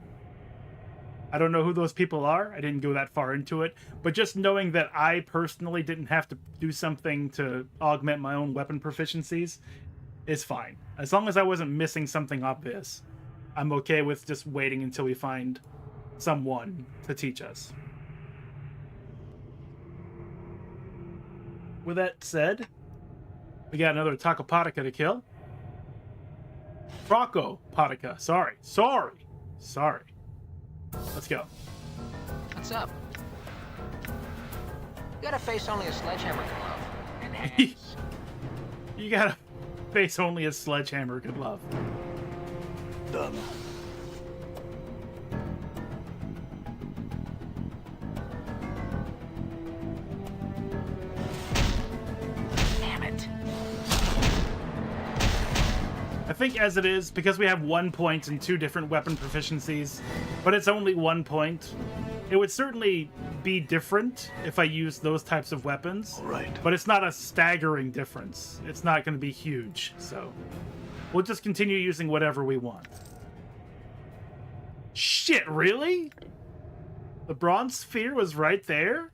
C: I don't know who those people are. I didn't go that far into it. But just knowing that I personally didn't have to do something to augment my own weapon proficiencies is fine. As long as I wasn't missing something obvious, I'm okay with just waiting until we find someone to teach us. With that said, we got another Tacopotica to kill. Crocopotica. Sorry. Let's go.
F: What's up? You got a face only a sledgehammer can love. And hands.
C: You got a face only a sledgehammer could love.
L: Done.
C: I think as it is, because we have 1 point and 2 different weapon proficiencies, but it's only 1 point, it would certainly be different if I used those types of weapons.
L: Right.
C: But it's not a staggering difference. It's not going to be huge, so we'll just continue using whatever we want. Shit, really? The bronze sphere was right there?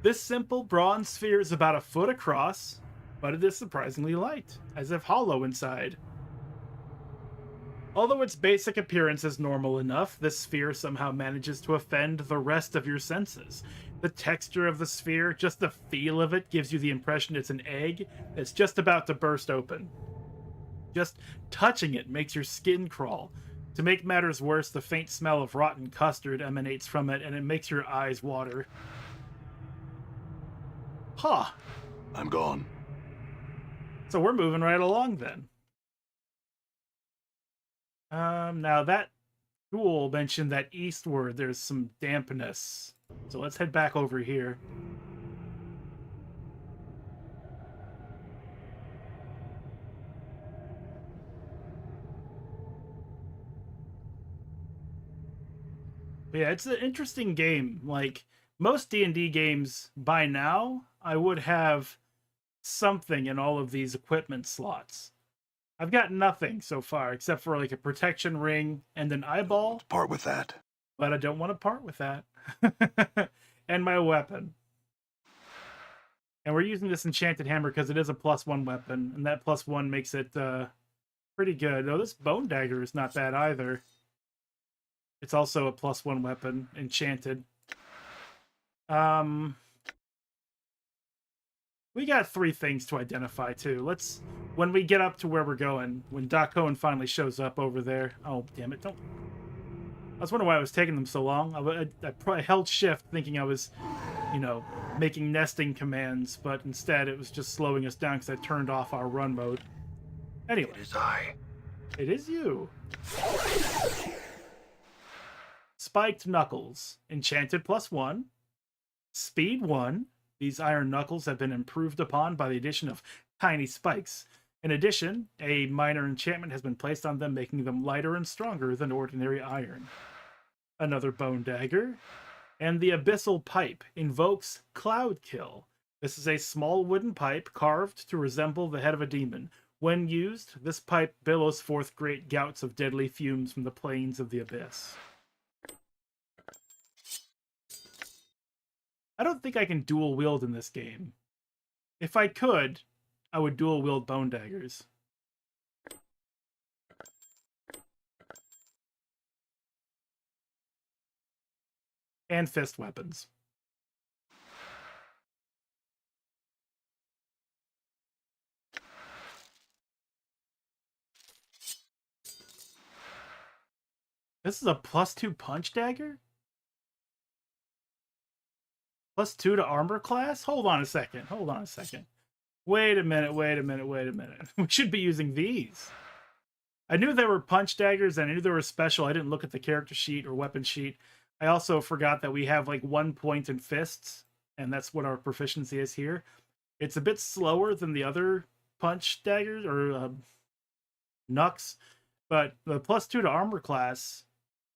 C: This simple bronze sphere is about a foot across, but it is surprisingly light, as if hollow inside. Although its basic appearance is normal enough, this sphere somehow manages to offend the rest of your senses. The texture of the sphere, just the feel of it, gives you the impression it's an egg that's just about to burst open. Just touching it makes your skin crawl. To make matters worse, the faint smell of rotten custard emanates from it, and it makes your eyes water. Huh.
L: I'm gone.
C: So we're moving right along then. Now that ghoul mentioned that eastward there's some dampness. So let's head back over here. But yeah, it's an interesting game. Like most D&D games by now, I would have something in all of these equipment slots. I've got nothing so far except for like a protection ring and an eyeball.
L: Part with that.
C: But I don't want to part with that. And my weapon. And we're using this enchanted hammer because it is a +1 weapon, and that +1 makes it pretty good. Though this bone dagger is not bad either. It's also a +1 weapon, enchanted. We got 3 things to identify too. Let's, when we get up to where we're going, when Doc Cohen finally shows up over there. Oh, damn it, don't. I was wondering why it was taking them so long. I probably held shift thinking I was, you know, making nesting commands, but instead it was just slowing us down because I turned off our run mode. Anyway.
E: It is I.
C: It is you. Spiked Knuckles. Enchanted +1. Speed 1. These iron knuckles have been improved upon by the addition of tiny spikes. In addition, a minor enchantment has been placed on them, making them lighter and stronger than ordinary iron. Another bone dagger. And the Abyssal Pipe invokes Cloud Kill. This is a small wooden pipe carved to resemble the head of a demon. When used, this pipe billows forth great gouts of deadly fumes from the plains of the abyss. I don't think I can dual wield in this game. If I could, I would dual wield bone daggers. And fist weapons. This is a +2 punch dagger? +2 to armor class? Hold on a second. Wait a minute. We should be using these. I knew they were punch daggers, and I knew they were special. I didn't look at the character sheet or weapon sheet. I also forgot that we have like 1 point in fists, and that's what our proficiency is here. It's a bit slower than the other punch daggers, or knucks, but the +2 to armor class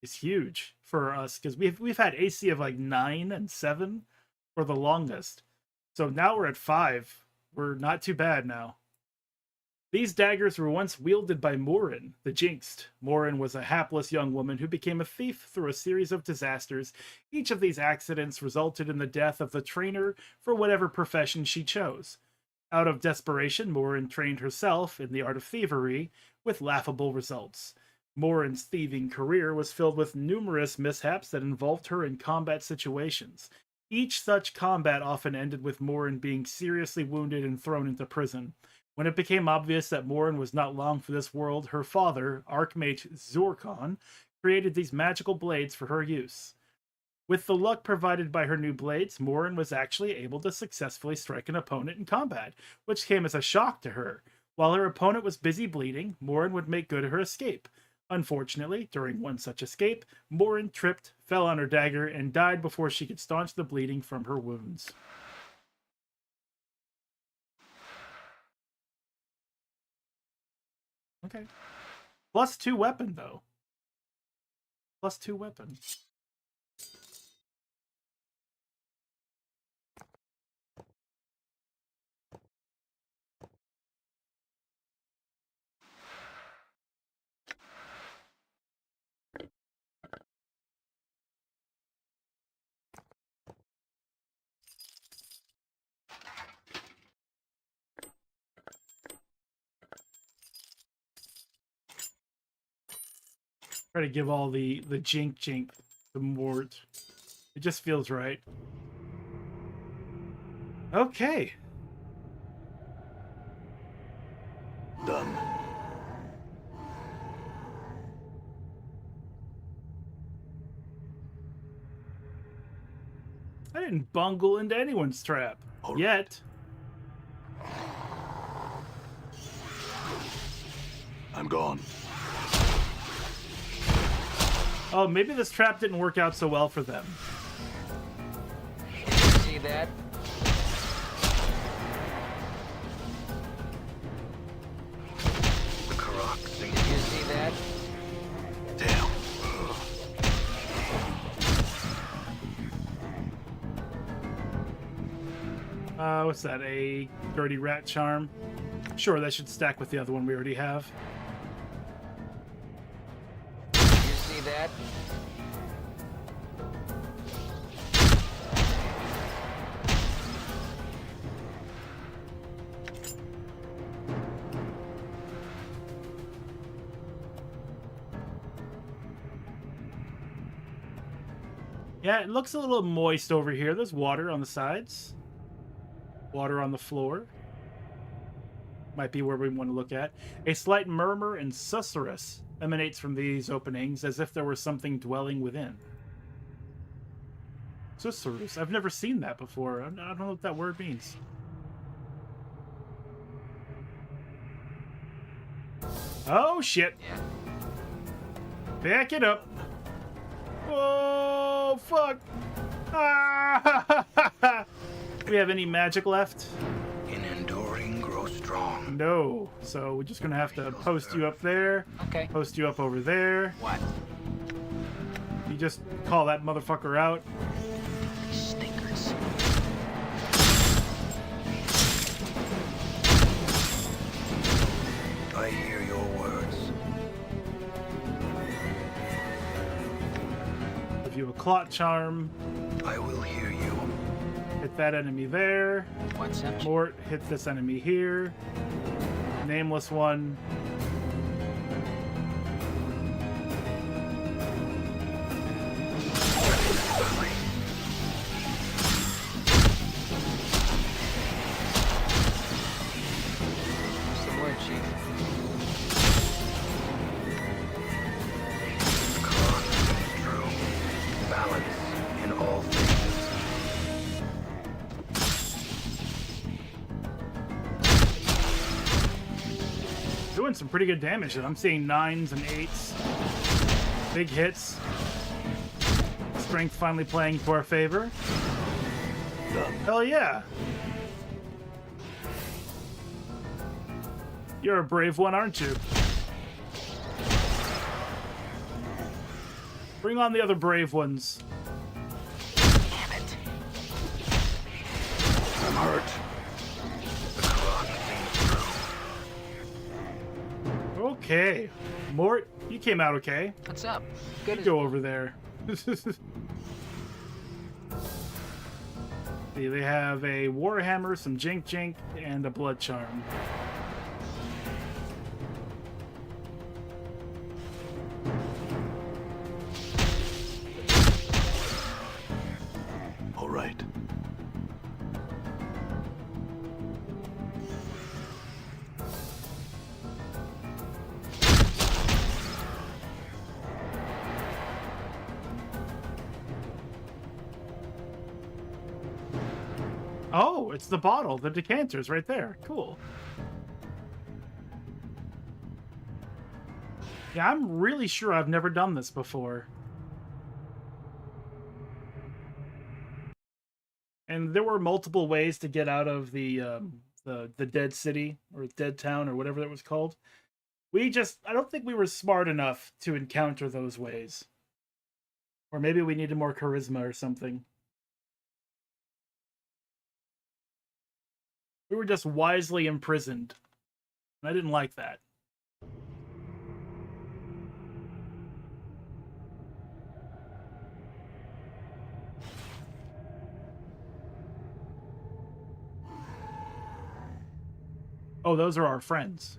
C: is huge for us, because we've had AC of like 9 and 7 for the longest. So now we're at 5. We're not too bad now. These daggers were once wielded by Morin, the Jinxed. Morin was a hapless young woman who became a thief through a series of disasters. Each of these accidents resulted in the death of the trainer for whatever profession she chose. Out of desperation, Morin trained herself in the art of thievery, with laughable results. Morin's thieving career was filled with numerous mishaps that involved her in combat situations. Each such combat often ended with Morin being seriously wounded and thrown into prison. When it became obvious that Morin was not long for this world, her father, Archmage Zorkon, created these magical blades for her use. With the luck provided by her new blades, Morin was actually able to successfully strike an opponent in combat, which came as a shock to her. While her opponent was busy bleeding, Morin would make good her escape. Unfortunately, during one such escape, Morin tripped, fell on her dagger, and died before she could staunch the bleeding from her wounds. Okay. +2 weapon, though. +2 weapon. Try to give all the jink to Mort. It just feels right. Okay.
L: Done.
C: I didn't bungle into anyone's trap. Yet.
L: I'm gone.
C: Oh, maybe this trap didn't work out so well for them.
F: See that?
E: The Karak thing.
F: You see that?
L: Damn.
C: What's that? A dirty rat charm? Sure, that should stack with the other one we already have.
F: You see that?
C: Yeah, it looks a little moist over here. There's water on the sides. Water on the floor. Might be where we want to look at. A slight murmur and susurrus emanates from these openings, as if there were something dwelling within. Susurrus. I've never seen that before. I don't know what that word means. Oh, shit. Back it up. Oh, fuck. Ah! Do we have any magic left?
E: In enduring, grow strong.
C: No. So we're just gonna have to post you up there.
F: Okay.
C: Post you up over there.
F: What?
C: You just call that motherfucker out.
F: Stinkers.
E: I hear your words.
C: Give you a clot charm.
E: I will hear you.
C: Hit that enemy there.
F: What's up?
C: Mort, hit this enemy here. Nameless one.
F: What's the word, Chief?
E: True. Balance in all things.
C: Doing some pretty good damage. I'm seeing 9s and 8s. Big hits. Strength finally playing to our favor. Hell yeah. You're a brave one, aren't you? Bring on the other brave ones.
F: Damn it.
L: I'm hurt.
C: Okay. Mort, you came out okay.
F: What's up? Good as
C: Go over there. See, they have a Warhammer, some Jink Jink, and a Blood Charm.
L: All right.
C: Oh, it's the bottle, the decanters right there. Cool. Yeah, I'm really sure I've never done this before. And there were multiple ways to get out of the dead city or dead town or whatever it was called. I don't think we were smart enough to encounter those ways. Or maybe we needed more charisma or something. We were just wisely imprisoned. And I didn't like that. Oh, those are our friends.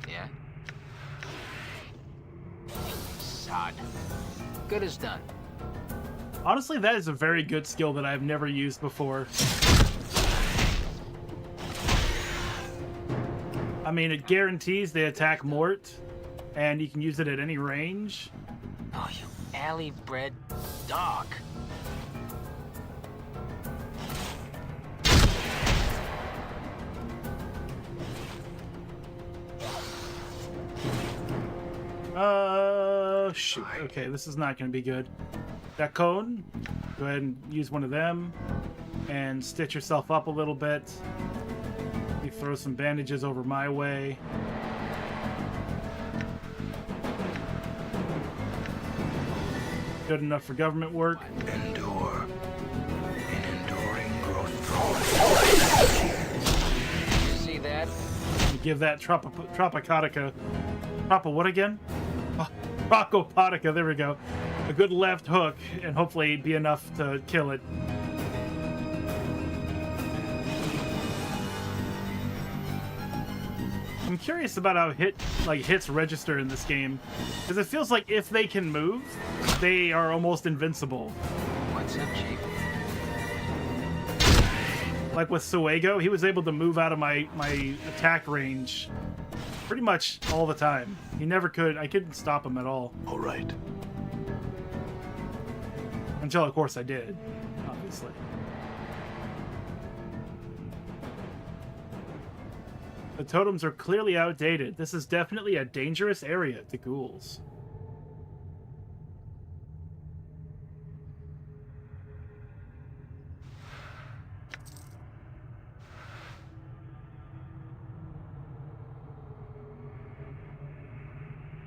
F: Yeah. Sod. Good as done.
C: Honestly, that is a very good skill that I've never used before. I mean, it guarantees they attack Mort, and you can use it at any range.
F: Oh, you alley-bred dog.
C: Shoot. Okay, this is not going to be good. That cone, go ahead and use one of them and stitch yourself up a little bit. You throw some bandages over my way. Good enough for government work.
E: Endure. In enduring, grow strong.
F: You see that?
C: You give that Tropicotica. What again? Oh, Trocopotica, there we go. A good left hook, and hopefully be enough to kill it. I'm curious about how hits register in this game, because it feels like if they can move, they are almost invincible.
F: What's up, Chief?
C: Like with Suego, he was able to move out of my attack range pretty much all the time. He never could. I couldn't stop him at all.
L: All right.
C: Until, of course, I did, obviously. The totems are clearly outdated. This is definitely a dangerous area to ghouls.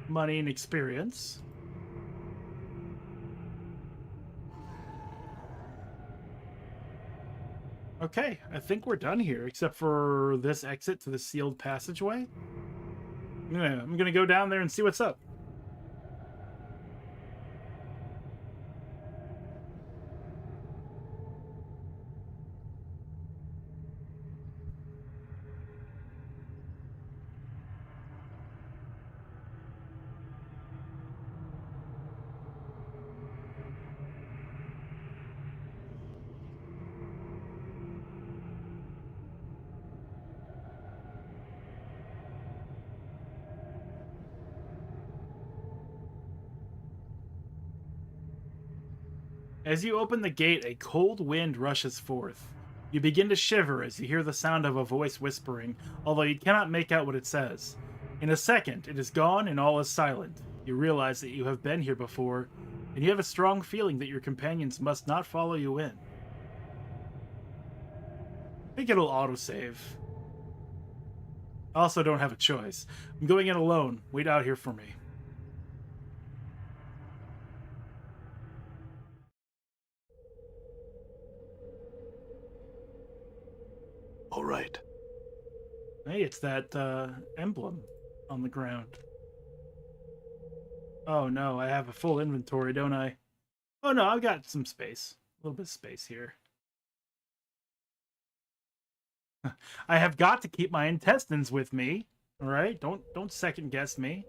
C: Money and experience. Okay, I think we're done here, except for this exit to the sealed passageway. I'm gonna go down there and see what's up. As you open the gate, a cold wind rushes forth. You begin to shiver as you hear the sound of a voice whispering, although you cannot make out what it says. In a second, it is gone and all is silent. You realize that you have been here before, and you have a strong feeling that your companions must not follow you in. I think it'll autosave. I also don't have a choice. I'm going in alone. Wait out here for me.
L: All right.
C: Hey, it's that emblem on the ground. Oh no, I have a full inventory, don't I? Oh no, I've got some space. A little bit of space here. I have got to keep my intestines with me. All right? Don't second guess me.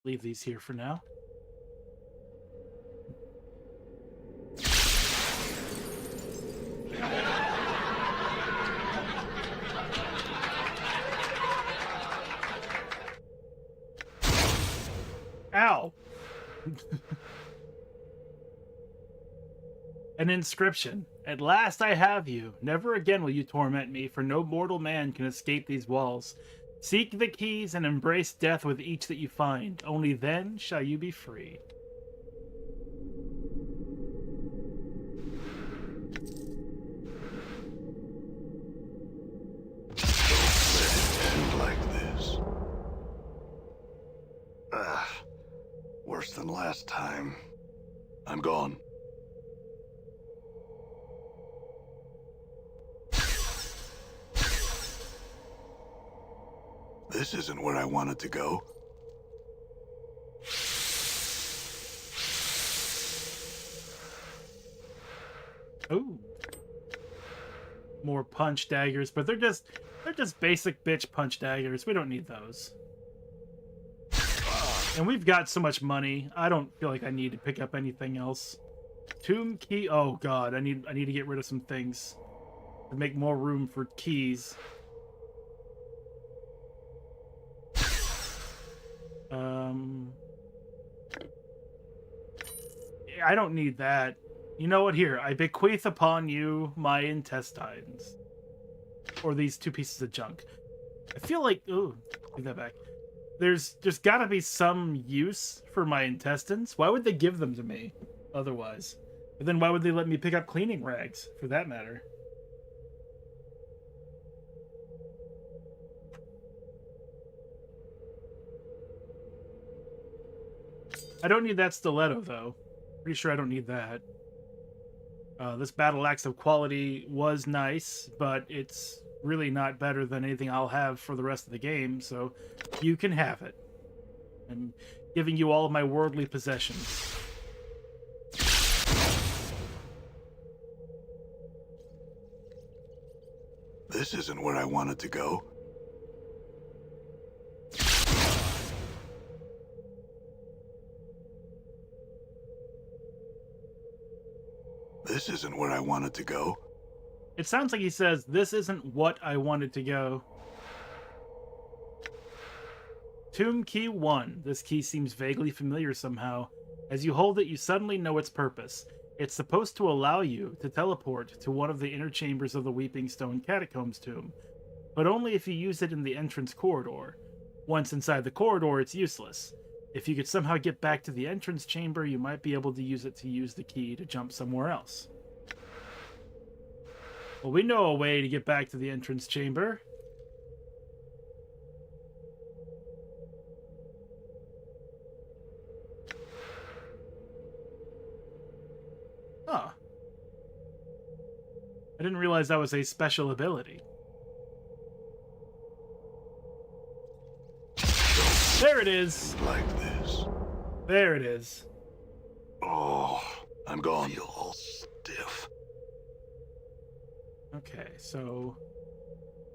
C: Leave these here for now. Ow! An inscription. At last I have you. Never again will you torment me, for no mortal man can escape these walls. Seek the keys and embrace death with each that you find. Only then shall you be free.
L: End like this. Worse than last time. I'm gone. This isn't where I wanted to go.
C: Ooh. More punch daggers, but they're just basic bitch punch daggers. We don't need those. And we've got so much money. I don't feel like I need to pick up anything else. Tomb key. Oh god, I need to get rid of some things to make more room for keys. I don't need that. You know what? Here, I bequeath upon you my intestines. Or these 2 pieces of junk. I feel like... Ooh, take that back. There's gotta be some use for my intestines. Why would they give them to me otherwise? But then why would they let me pick up cleaning rags, for that matter? I don't need that stiletto, though. Pretty sure I don't need that. This battle axe of quality was nice, but it's really not better than anything I'll have for the rest of the game, so you can have it. I'm giving you all of my worldly possessions.
L: This isn't where I wanted to go. This isn't where I wanted to go.
C: It sounds like he says, this isn't what I wanted to go. Tomb Key 1. This key seems vaguely familiar somehow. As you hold it, you suddenly know its purpose. It's supposed to allow you to teleport to one of the inner chambers of the Weeping Stone Catacombs tomb, but only if you use it in the entrance corridor. Once inside the corridor, it's useless. If you could somehow get back to the entrance chamber, you might be able to use it to use the key to jump somewhere else. Well, we know a way to get back to the entrance chamber. Huh. I didn't realize that was a special ability. There it is.
L: Like this.
C: There it is.
L: Oh, I'm gone. Feel all stiff.
C: Okay, so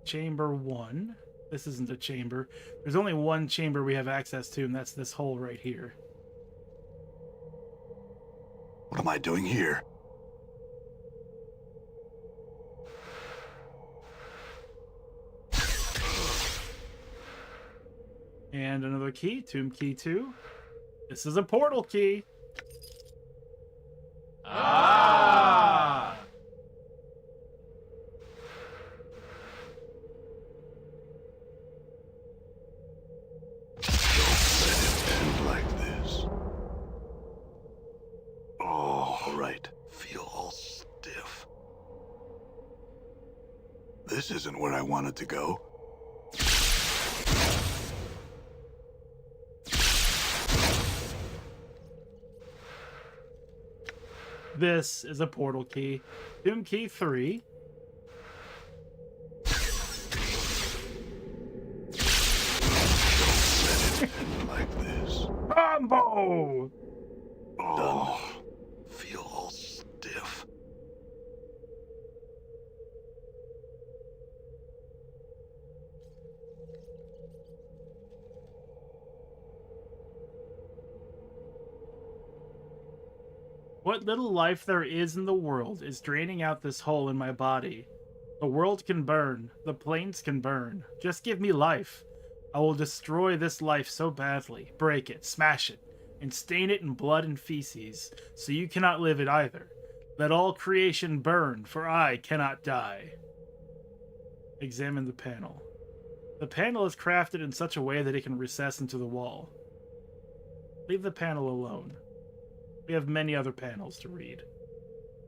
C: chamber 1. This isn't a chamber. There's only one chamber we have access to, and that's this hole right here.
L: What am I doing here?
C: And another key, Tomb Key 2. This is a portal key.
A: Ah!
L: Like this. Oh, right. Feel all stiff. This isn't where I wanted to go.
C: This is a portal key. Tomb Key 3.
L: Like this.
C: Combo!
L: Oh, feel all stiff.
C: What little life there is in the world is draining out this hole in my body. The world can burn. The plains can burn. Just give me life. I will destroy this life so badly, break it, smash it, and stain it in blood and feces, so you cannot live it either. Let all creation burn, for I cannot die. Examine the panel. The panel is crafted in such a way that it can recess into the wall. Leave the panel alone. We have many other panels to read.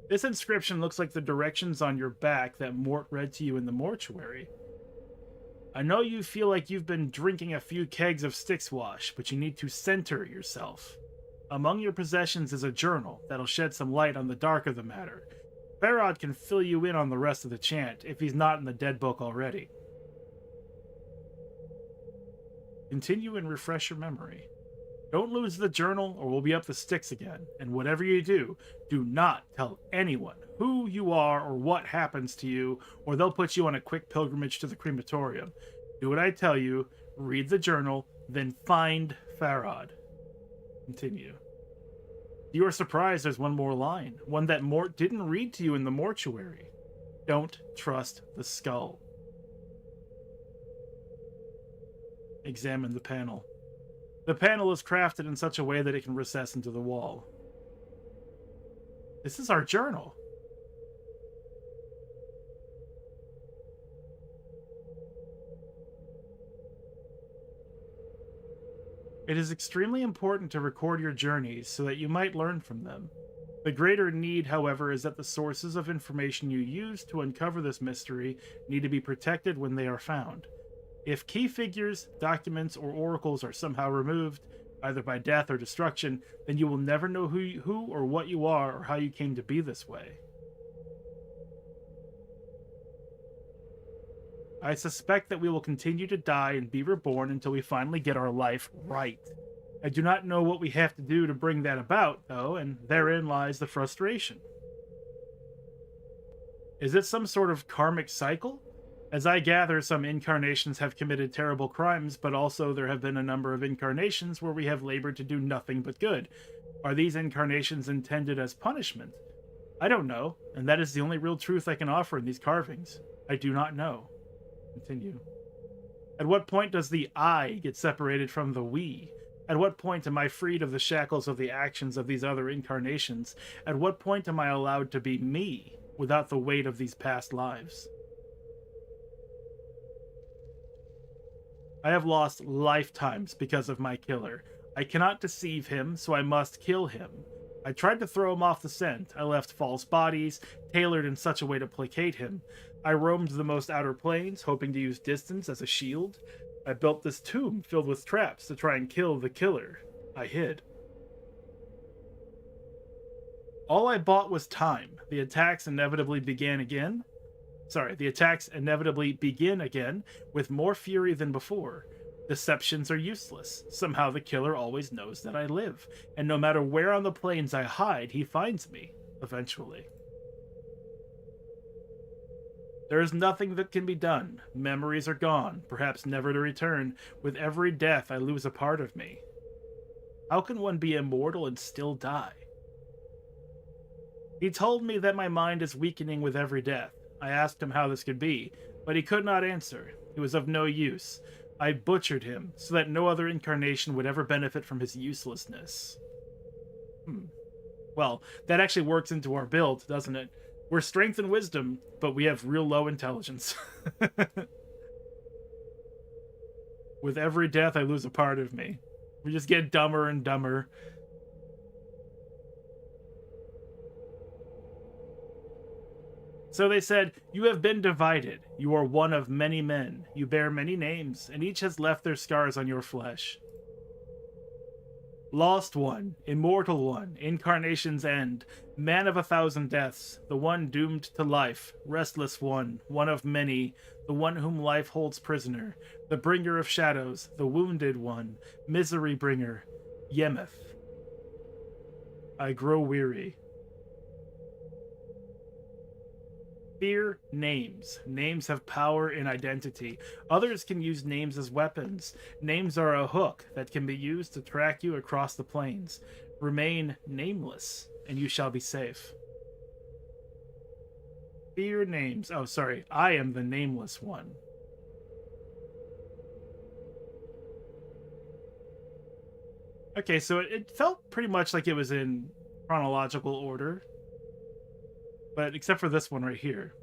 C: This inscription looks like the directions on your back that Mort read to you in the mortuary. I know you feel like you've been drinking a few kegs of Styx Wash, but you need to center yourself. Among your possessions is a journal that'll shed some light on the dark of the matter. Pharod can fill you in on the rest of the chant, if he's not in the dead book already. Continue and refresh your memory. Don't lose the journal or we'll be up the sticks again, and whatever you do, do not tell anyone who you are or what happens to you, or they'll put you on a quick pilgrimage to the crematorium. Do what I tell you, read the journal, then find Pharod. Continue. You are surprised there's one more line, one that Mort didn't read to you in the mortuary. Don't trust the skull. Examine the panel. The panel is crafted in such a way that it can recess into the wall. This is our journal. It is extremely important to record your journeys so that you might learn from them. The greater need, however, is that the sources of information you use to uncover this mystery need to be protected when they are found. If key figures, documents, or oracles are somehow removed, either by death or destruction, then you will never know who or what you are or how you came to be this way. I suspect that we will continue to die and be reborn until we finally get our life right. I do not know what we have to do to bring that about, though, and therein lies the frustration. Is it some sort of karmic cycle? As I gather, some incarnations have committed terrible crimes, but also there have been a number of incarnations where we have labored to do nothing but good. Are these incarnations intended as punishment? I don't know, and that is the only real truth I can offer in these carvings. I do not know. Continue. At what point does the I get separated from the we? At what point am I freed of the shackles of the actions of these other incarnations? At what point am I allowed to be me without the weight of these past lives? I have lost lifetimes because of my killer. I cannot deceive him, so I must kill him. I tried to throw him off the scent. I left false bodies, tailored in such a way to placate him. I roamed the most outer planes, hoping to use distance as a shield. I built this tomb filled with traps to try and kill the killer. I hid. All I bought was time. The attacks inevitably begin again, with more fury than before. Deceptions are useless. Somehow the killer always knows that I live, and no matter where on the plains I hide, he finds me, eventually. There is nothing that can be done. Memories are gone, perhaps never to return. With every death, I lose a part of me. How can one be immortal and still die? He told me that my mind is weakening with every death. I asked him how this could be, but he could not answer. He was of no use. I butchered him, so that no other incarnation would ever benefit from his uselessness. Well, that actually works into our build, doesn't it? We're strength and wisdom, but we have real low intelligence. With every death, I lose a part of me. We just get dumber and dumber. So they said, "You have been divided. You are one of many men. You bear many names, and each has left their scars on your flesh. Lost one, immortal one, incarnation's end, man of 1,000 deaths, the one doomed to life, restless one of many, the one whom life holds prisoner, the bringer of shadows, the wounded one, misery bringer, Yemeth. I grow weary." Fear names. Names have power in identity. Others can use names as weapons. Names are a hook that can be used to track you across the plains. Remain nameless, and you shall be safe. Fear names. Oh, sorry. I am the nameless one. Okay, so it felt pretty much like it was in chronological order. But except for this one right here.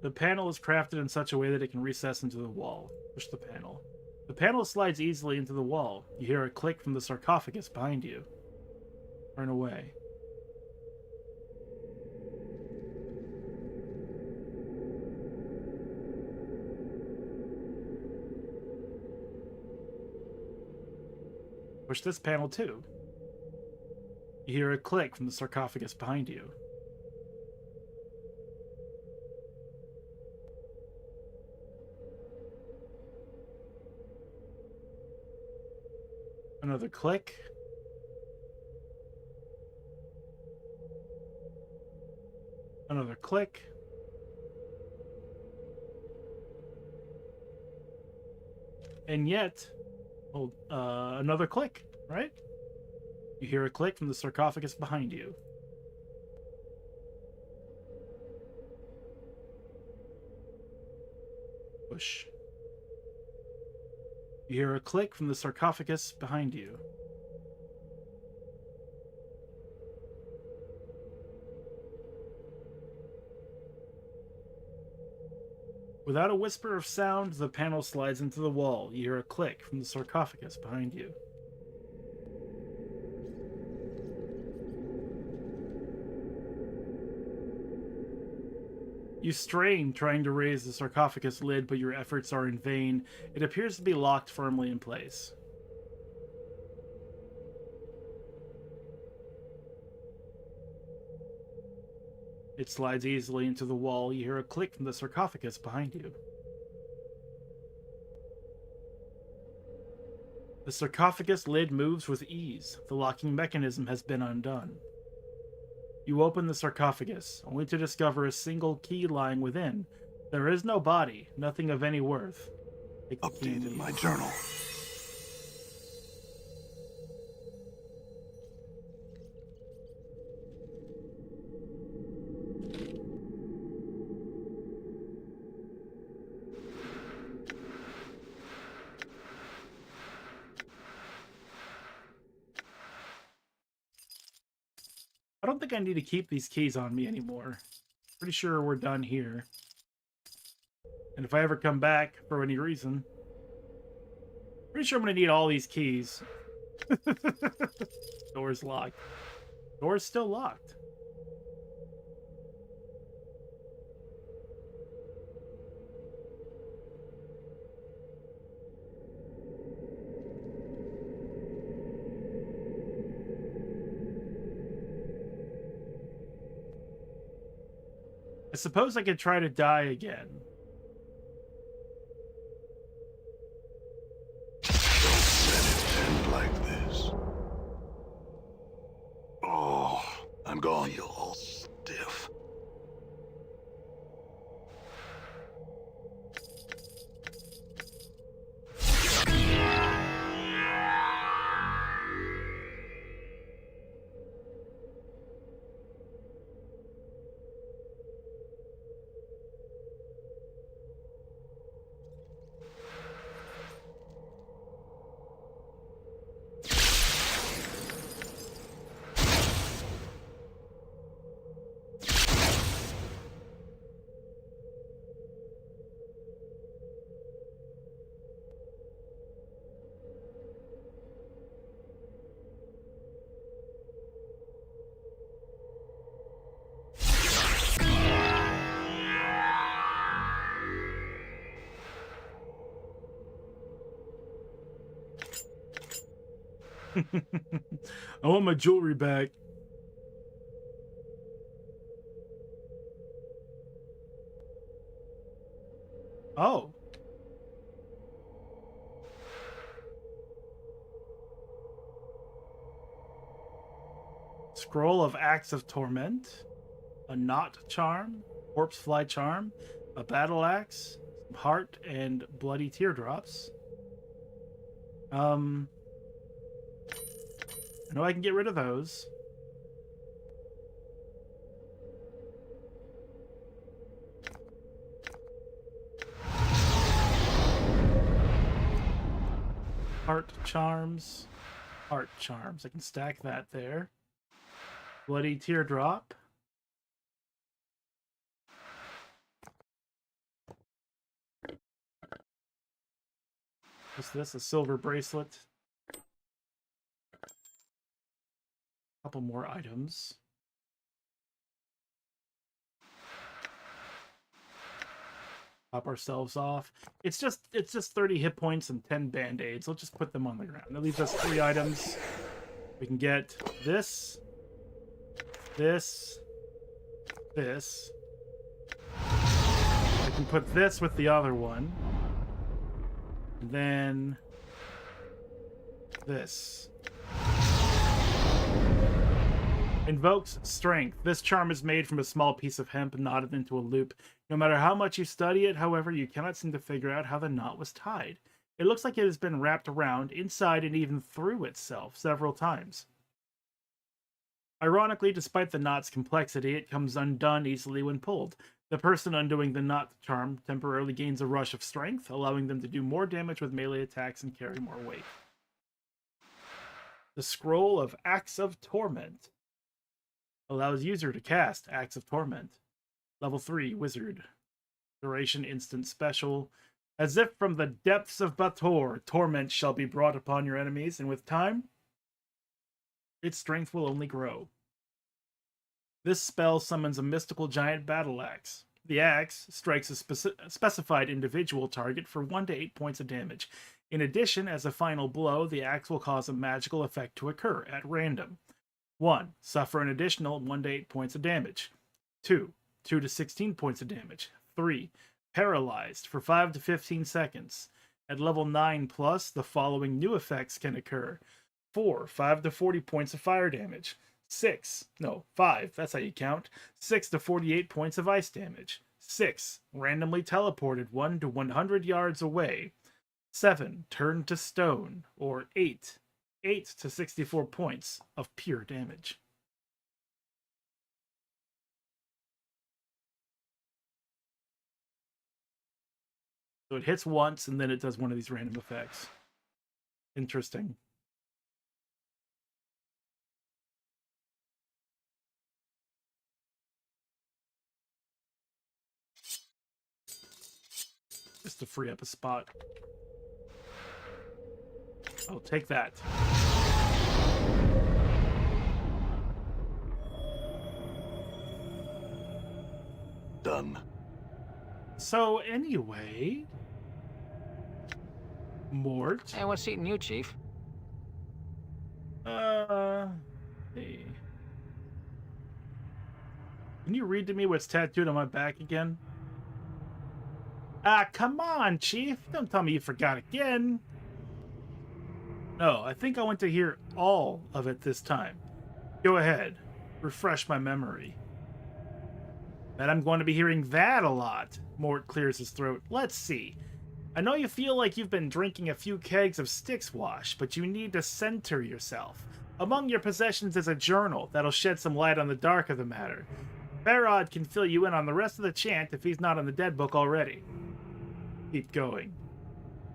C: The panel is crafted in such a way that it can recess into the wall. Push the panel. The panel slides easily into the wall. You hear a click from the sarcophagus behind you. Turn away. Push this panel too. You hear a click from the sarcophagus behind you. Another click. Another click. And yet, another click, right? You hear a click from the sarcophagus behind you. Push. You hear a click from the sarcophagus behind you. Without a whisper of sound, the panel slides into the wall. You hear a click from the sarcophagus behind you. You strain trying to raise the sarcophagus lid, but your efforts are in vain. It appears to be locked firmly in place. It slides easily into the wall. You hear a click from the sarcophagus behind you. The sarcophagus lid moves with ease. The locking mechanism has been undone. You open the sarcophagus, only to discover a single key lying within. There is no body, nothing of any worth.
L: Updated my journal.
C: I don't think I need to keep these keys on me anymore. Pretty sure we're done here. And if I ever come back for any reason, pretty sure I'm going to need all these keys. Door's locked. Door's still locked. I suppose I could try to die again.
L: Don't let it end like this. Oh, I'm going. Feel all stiff.
C: I want my jewelry back. Oh. Scroll of Acts of Torment. A knot charm. Corpse fly charm. A battle axe. Some heart and bloody teardrops. I know I can get rid of those. Heart charms. Heart charms. I can stack that there. Bloody teardrop. What's this? A silver bracelet. Couple more items. Pop ourselves off. It's just 30 hit points and 10 band-aids. Let's just put them on the ground. That leaves us 3 items. We can get this, this, this. I can put this with the other one. And then this. Invokes strength. This charm is made from a small piece of hemp knotted into a loop. No matter how much you study it, however, you cannot seem to figure out how the knot was tied. It looks like it has been wrapped around, inside, and even through itself several times. Ironically, despite the knot's complexity, it comes undone easily when pulled. The person undoing the knot charm temporarily gains a rush of strength, allowing them to do more damage with melee attacks and carry more weight. The Scroll of Acts of Torment allows user to cast Acts of Torment. Level 3, Wizard. Duration instant special. As if from the depths of Bator, torment shall be brought upon your enemies, and with time, its strength will only grow. This spell summons a mystical giant battle axe. The axe strikes a specified individual target for 1 to 8 points of damage. In addition, as a final blow, the axe will cause a magical effect to occur at random. 1. Suffer an additional 1 to 8 points of damage. 2. 2 to 16 points of damage. 3. Paralyzed for 5 to 15 seconds. At level 9 plus, the following new effects can occur. 4. 5 to 40 points of fire damage. 5, that's how you count. 6 to 48 points of ice damage. 6. Randomly teleported 1 to 100 yards away. 7. Turned to stone. Or 8. 8 to 64 points of pure damage. So it hits once, and then it does one of these random effects. Interesting. Just to free up a spot. Oh, take that.
L: Done.
C: So anyway, Mort.
F: Hey, what's eating you, Chief?
C: Hey. Can you read to me what's tattooed on my back again? Ah, come on, Chief. Don't tell me you forgot again. No, I think I want to hear all of it this time. Go ahead. Refresh my memory. Bet I'm going to be hearing that a lot. Mort clears his throat. Let's see. I know you feel like you've been drinking a few kegs of Styx Wash, but you need to center yourself. Among your possessions is a journal that'll shed some light on the dark of the matter. Pharod can fill you in on the rest of the chant if he's not on the dead book already. Keep going.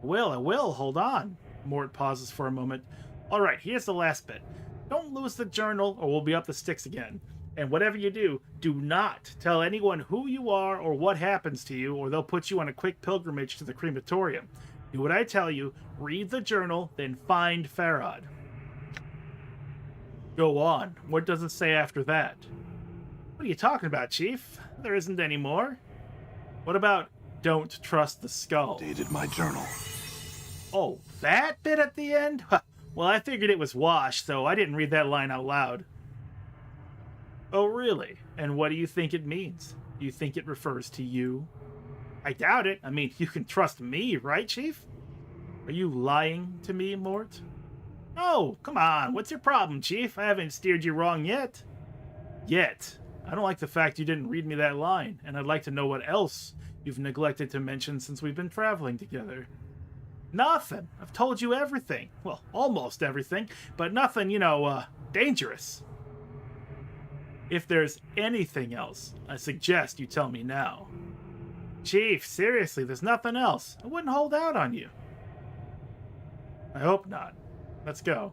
C: I will. Hold on. Mort pauses for a moment. Alright, here's the last bit. Don't lose the journal or we'll be up the sticks again. And whatever you do, do not tell anyone who you are or what happens to you, or they'll put you on a quick pilgrimage to the crematorium. Do what I tell you, read the journal, then find Pharod. Go on. What does it say after that? What are you talking about, Chief? There isn't any more. What about don't trust the skull?
L: Dated my journal.
C: Oh, that bit at the end? Well, I figured it was Wash, so I didn't read that line out loud. Oh, really? And what do you think it means? Do you think it refers to you? I doubt it. I mean, you can trust me, right, Chief? Are you lying to me, Mort? Oh, come on. What's your problem, Chief? I haven't steered you wrong yet. Yet. I don't like the fact you didn't read me that line, and I'd like to know what else you've neglected to mention since we've been traveling together. Nothing. I've told you everything. Well, almost everything, but nothing, dangerous. If there's anything else, I suggest you tell me now. Chief, seriously, there's nothing else. I wouldn't hold out on you. I hope not. Let's go.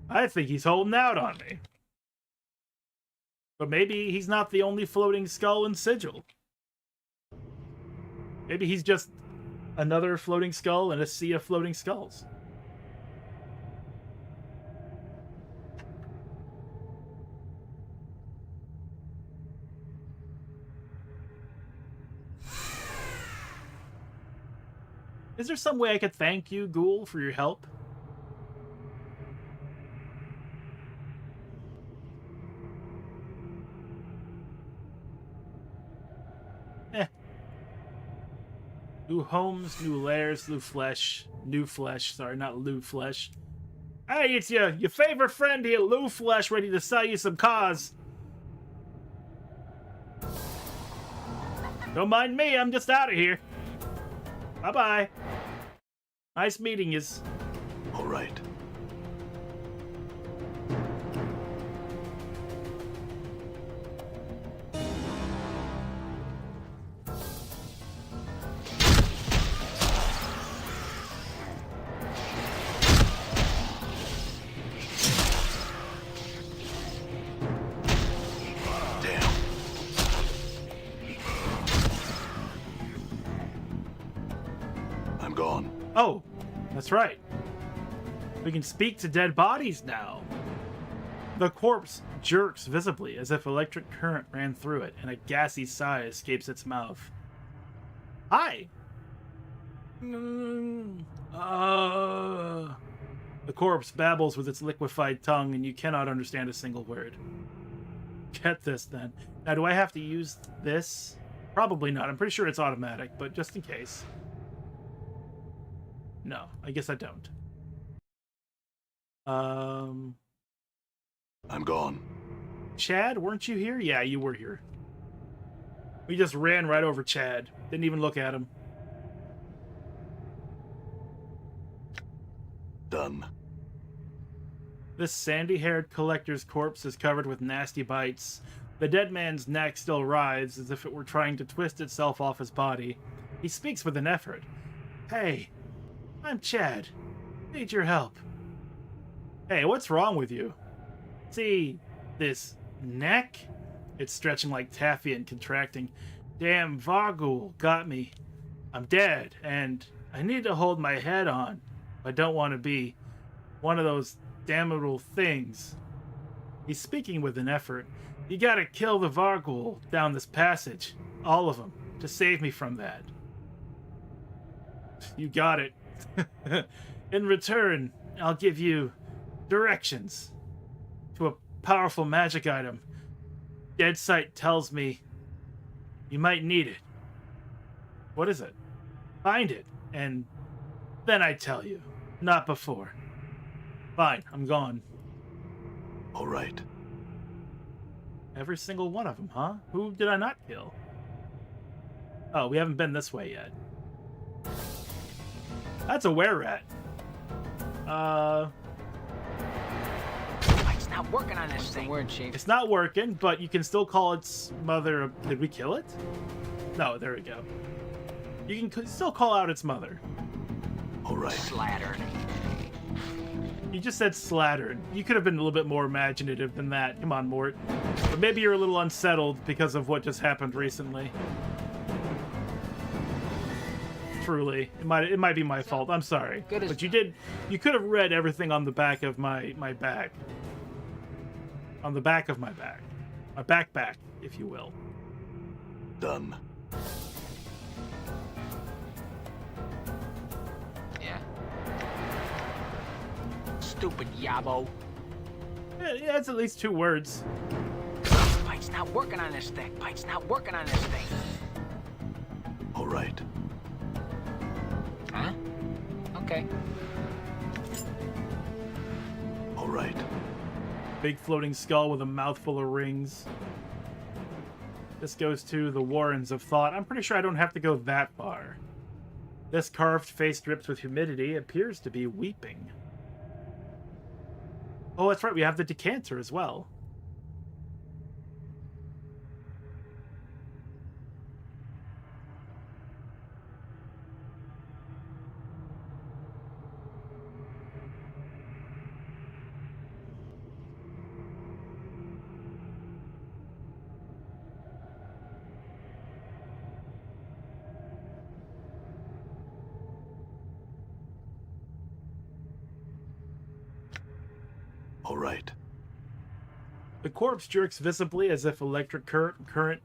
C: I think he's holding out on me. But maybe he's not the only floating skull in Sigil. Maybe he's just another floating skull in a sea of floating skulls. Is there some way I could thank you, Ghoul, for your help? New homes, new lairs, new flesh. New flesh, sorry, not Lou Flesh. Hey, it's your favorite friend here, Lou Flesh, ready to sell you some cars. Don't mind me, I'm just out of here. Bye-bye. Nice meeting yous.
L: All right.
C: Oh, that's right. We can speak to dead bodies now. The corpse jerks visibly as if electric current ran through it, and a gassy sigh escapes its mouth. Hi. The corpse babbles with its liquefied tongue, and you cannot understand a single word. Get this, then. Now, do I have to use this? Probably not. I'm pretty sure it's automatic, but just in case. No, I guess I don't.
L: I'm gone.
C: Chad, weren't you here? Yeah, you were here. We just ran right over Chad. Didn't even look at him.
L: Done.
C: This sandy-haired collector's corpse is covered with nasty bites. The dead man's neck still writhes as if it were trying to twist itself off his body. He speaks with an effort. Hey, I'm Chad. Need your help. Hey, what's wrong with you? See, this neck? It's stretching like taffy and contracting. Damn Vargul got me. I'm dead, and I need to hold my head on. I don't want to be one of those damnable things. He's speaking with an effort. You gotta kill the Vargul down this passage. All of them. To save me from that. You got it. In return, I'll give you directions to a powerful magic item. Dead Sight tells me you might need it. What is it? Find it, and then I tell you. Not before. Fine, I'm gone.
L: All right.
C: Every single one of them, huh? Who did I not kill? Oh, we haven't been this way yet. That's a were-rat.
F: It's not working on this thing. Word, Chief.
C: It's not working, but you can still call its mother. Did we kill it? No, there we go. You can still call out its mother.
L: All right.
F: Slattern.
C: You just said slattern. You could have been a little bit more imaginative than that. Come on, Mort. But maybe you're a little unsettled because of what just happened recently. Truly, it might be my fault. I'm sorry, but you could have read everything on the back of my back. On the back of my back, my back, if you will.
L: Done.
F: Yeah. Stupid yabo.
C: Yeah, it's at least 2 words.
F: Pike's not working on this thing. Pike's not working on this thing.
L: All right.
F: Huh? Okay.
L: All right.
C: Big floating skull with a mouthful of rings. This goes to the Warrens of Thought. I'm pretty sure I don't have to go that far. This carved face drips with humidity appears to be weeping. Oh, that's right. We have the decanter as well.
L: All right.
C: The corpse jerks visibly as if electric current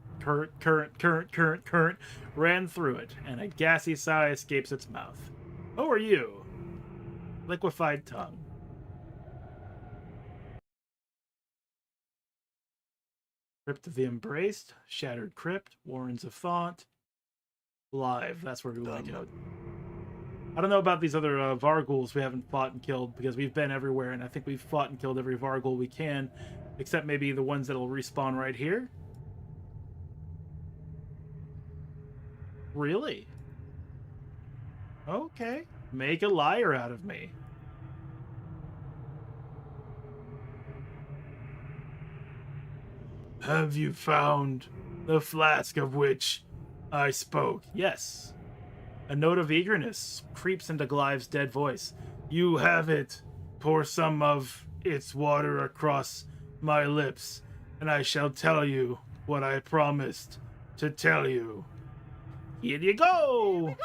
C: ran through it, and a gassy sigh escapes its mouth. Who are you? Liquefied tongue. Crypt of the Embraced, Shattered Crypt, Warrens of Thought, Live. That's where we want to go. I don't know about these other Varguls we haven't fought and killed, because we've been everywhere, and I think we've fought and killed every Vargul we can, except maybe the ones that'll respawn right here. Really? Okay. Make a liar out of me. Have you found the flask of which I spoke? Yes. A note of eagerness creeps into Glive's dead voice. You have it. Pour some of its water across my lips, and I shall tell you what I promised to tell you. Here you go!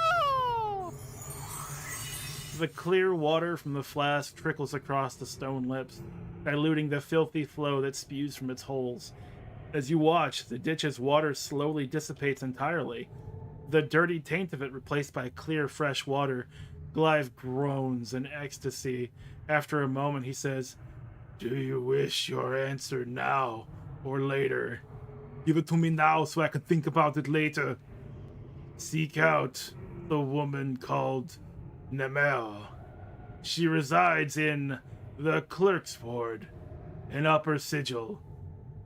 C: The clear water from the flask trickles across the stone lips, diluting the filthy flow that spews from its holes. As you watch, the ditch's water slowly dissipates entirely. The dirty taint of it replaced by clear, fresh water. Glive groans in ecstasy. After a moment, he says, Do you wish your answer now or later? Give it to me now so I can think about it later. Seek out the woman called Nemel. She resides in the Clerk's Ward, an upper sigil.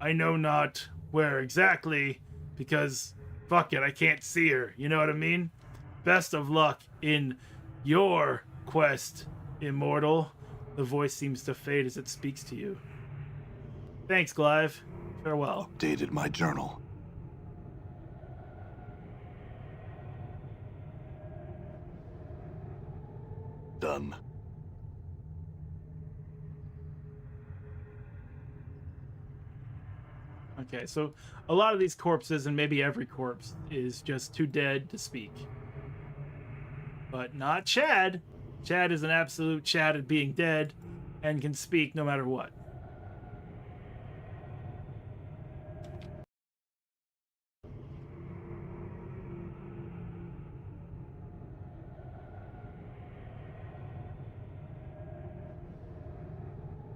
C: I know not where exactly, because fuck it, I can't see her. You know what I mean? Best of luck in your quest, immortal. The voice seems to fade as it speaks to you. Thanks, Clive. Farewell.
L: Dated my journal. Done.
C: Okay, so a lot of these corpses, and maybe every corpse, is just too dead to speak. But not Chad. Chad is an absolute Chad at being dead and can speak no matter what.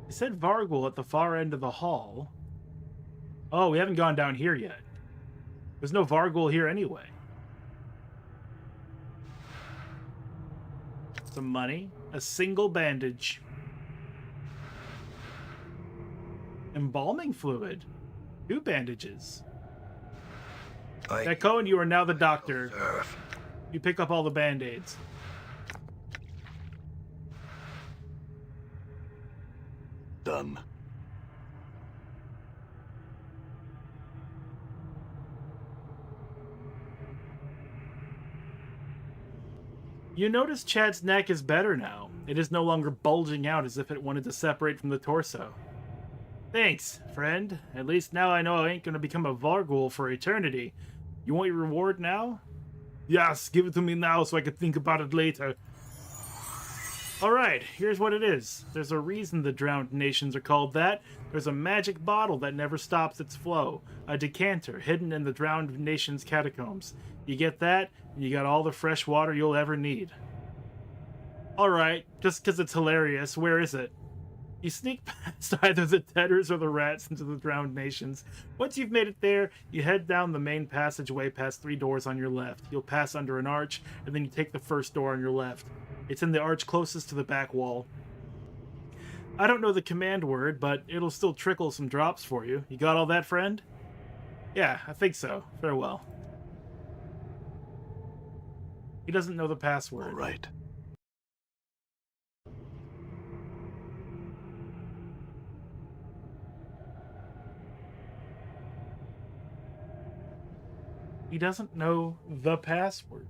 C: It said Vargul at the far end of the hall. Oh, we haven't gone down here yet. There's no Vargul here anyway. Some money. A single bandage. Embalming fluid. 2 bandages. Cohen, you are now the doctor. You pick up all the band-aids.
L: Done.
C: You notice Chad's neck is better now. It is no longer bulging out as if it wanted to separate from the torso. Thanks, friend. At least now I know I ain't gonna become a Vargul for eternity. You want your reward now? Yes, give it to me now so I can think about it later. Alright, here's what it is. There's a reason the drowned nations are called that. There's a magic bottle that never stops its flow. A decanter hidden in the drowned nations' catacombs. You get that, and you got all the fresh water you'll ever need. Alright, just because it's hilarious, where is it? You sneak past either the deaders or the rats into the drowned nations. Once you've made it there, you head down the main passageway past 3 doors on your left. You'll pass under an arch, and then you take the first door on your left. It's in the arch closest to the back wall. I don't know the command word, but it'll still trickle some drops for you. You got all that, friend? Yeah, I think so. Farewell. He doesn't know the password.
L: All right.
C: He doesn't know the password.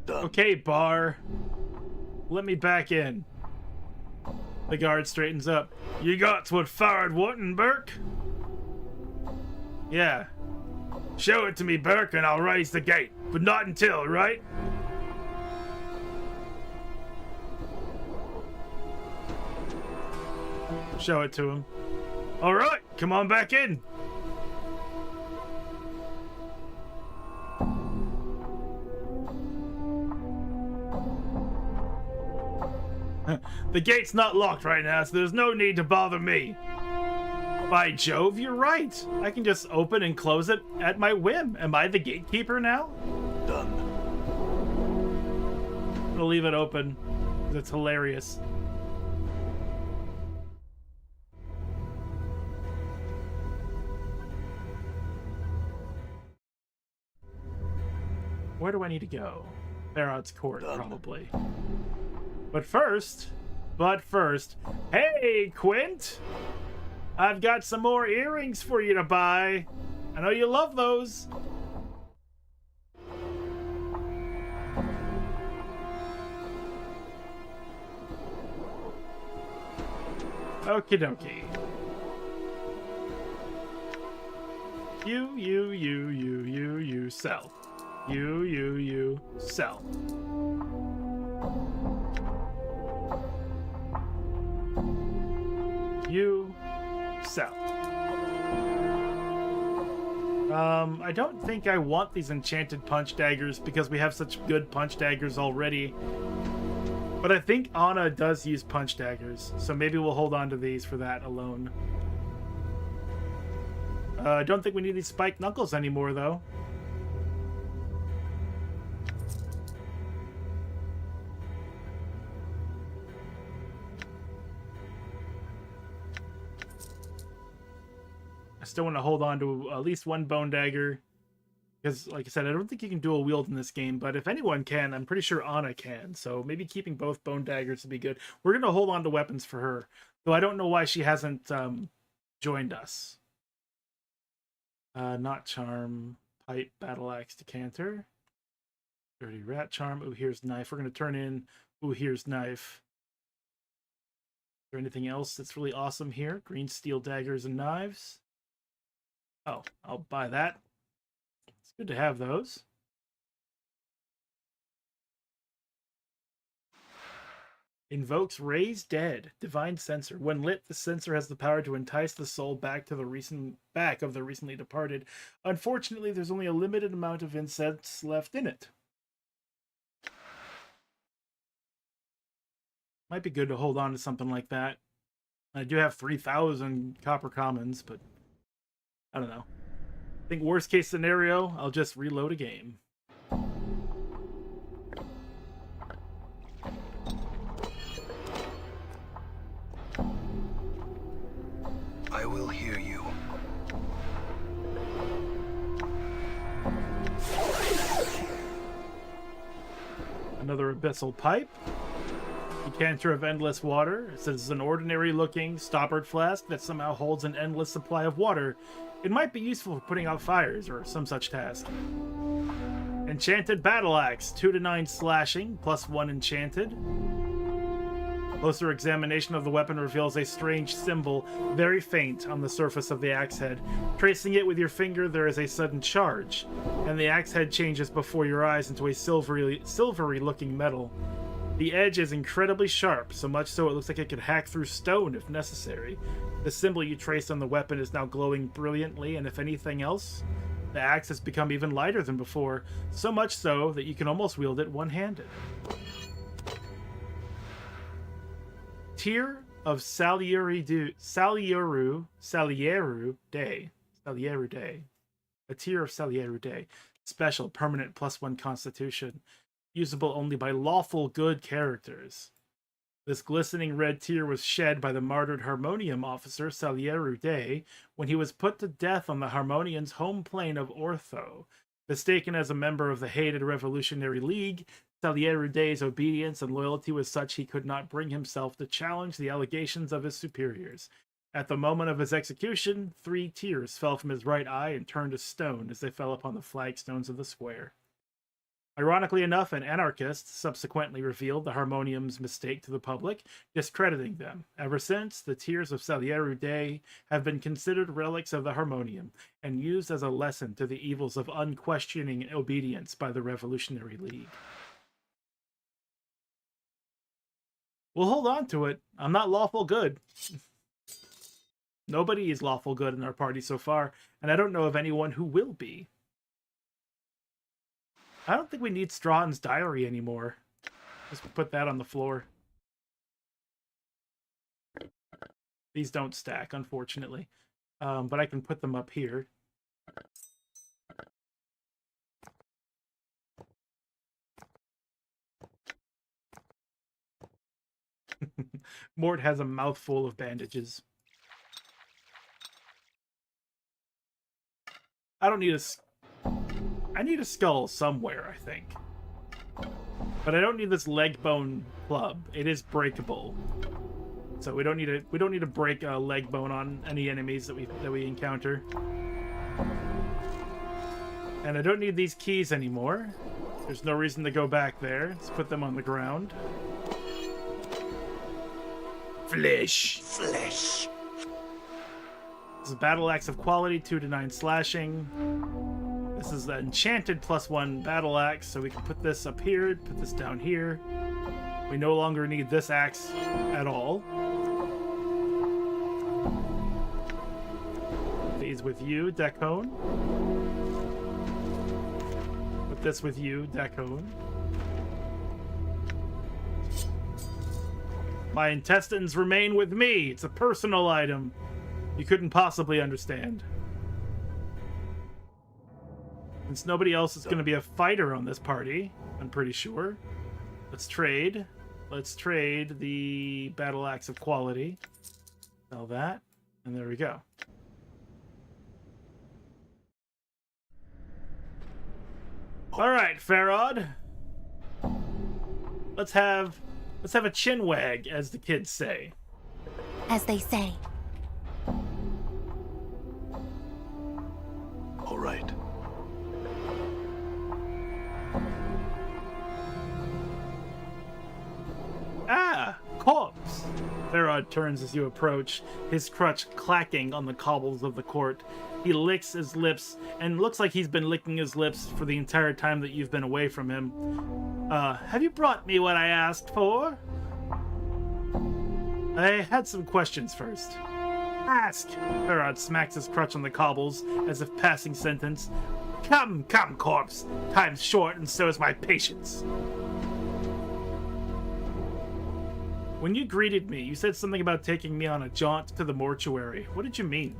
L: Done.
C: Okay, bar. Let me back in. The guard straightens up. You got what Pharod wantin', Burke? Yeah. Show it to me, Burke, and I'll raise the gate. But not until, right? Show it to him. Alright, come on back in. The gate's not locked right now, so there's no need to bother me. By Jove, you're right. I can just open and close it at my whim. Am I the gatekeeper now?
L: Done.
C: I'm gonna leave it open. It's hilarious. Where do I need to go? Pharod's court, probably. But first, hey, Quint! I've got some more earrings for you to buy. I know you love those. Okie dokie. You, sell. You, sell. You, sell. I don't think I want these enchanted punch daggers because we have such good punch daggers already. But I think Anna does use punch daggers, so maybe we'll hold on to these for that alone. I don't think we need these spiked knuckles anymore, though. still want to hold on to at least one bone dagger. Because, like I said, I don't think you can dual wield in this game, but if anyone can, I'm pretty sure Anna can. So maybe keeping both bone daggers would be good. We're going to hold on to weapons for her, though I don't know why she hasn't joined us. Not charm, pipe, battle axe, decanter. Dirty rat charm. Ooh, here's knife. We're going to turn in. Ooh, here's knife. Is there anything else that's really awesome here? Green steel daggers and knives. Oh, I'll buy that. It's good to have those. Invokes Raise Dead, Divine Censer. When lit, the censer has the power to entice the soul back to the recently departed. Unfortunately, there's only a limited amount of incense left in it. Might be good to hold on to something like that. I do have 3,000 copper commons, but I don't know. I think worst case scenario, I'll just reload a game.
E: I will hear you.
C: Another abyssal pipe. Decanter of endless water. It says it's an ordinary looking stoppered flask that somehow holds an endless supply of water. It might be useful for putting out fires or some such task. Enchanted battle axe. 2-9 slashing, +1 enchanted. Closer examination of the weapon reveals a strange symbol, very faint, on the surface of the axe head. Tracing it with your finger, there is a sudden charge, and the axe head changes before your eyes into a silvery-looking metal. The edge is incredibly sharp, so much so it looks like it could hack through stone if necessary. The symbol you traced on the weapon is now glowing brilliantly, and if anything else, the axe has become even lighter than before, so much so that you can almost wield it one-handed. Tear of Salieru Day. A Tear of Salieru Day. Special, permanent, +1 constitution. Usable only by lawful good characters. This glistening red tear was shed by the martyred Harmonium officer Salieru Day when he was put to death on the Harmonian's home plane of Ortho. Mistaken as a member of the hated Revolutionary League, Salieru Day's obedience and loyalty was such he could not bring himself to challenge the allegations of his superiors. At the moment of his execution, 3 tears fell from his right eye and turned to stone as they fell upon the flagstones of the square. Ironically enough, an anarchist subsequently revealed the Harmonium's mistake to the public, discrediting them. Ever since, the tears of Salieru Day have been considered relics of the Harmonium and used as a lesson to the evils of unquestioning obedience by the Revolutionary League. We'll hold on to it. I'm not lawful good. Nobody is lawful good in our party so far, and I don't know of anyone who will be. I don't think we need Straughn's diary anymore. Just put that on the floor. These don't stack, unfortunately. But I can put them up here. Mort has a mouthful of bandages. I don't need I need a skull somewhere, I think. But I don't need this leg bone club. It is breakable. So we don't need to break a leg bone on any enemies that we encounter. And I don't need these keys anymore. There's no reason to go back there. Let's put them on the ground. Flesh. Flesh. This is a battle axe of quality, 2-9 slashing. This is the enchanted +1 battle axe, so we can put this up here, put this down here. We no longer need this axe at all. These with you, Decone. Put this with you, Decone. My intestines remain with me. It's a personal item. You couldn't possibly understand. Since nobody else is going to be a fighter on this party, I'm pretty sure. Let's trade. Let's trade the battle axe of quality. Sell that. And there we go. All right, Pharod. Let's have a chin wag, as the kids say.
O: As they say.
L: All right.
C: Ah, corpse! Pharod turns as you approach, his crutch clacking on the cobbles of the court. He licks his lips, and looks like he's been licking his lips for the entire time that you've been away from him. Have you brought me what I asked for? I had some questions first. Ask! Pharod smacks his crutch on the cobbles, as if passing sentence. Come, corpse! Time's short, and so is my patience. When you greeted me, you said something about taking me on a jaunt to the mortuary. What did you mean?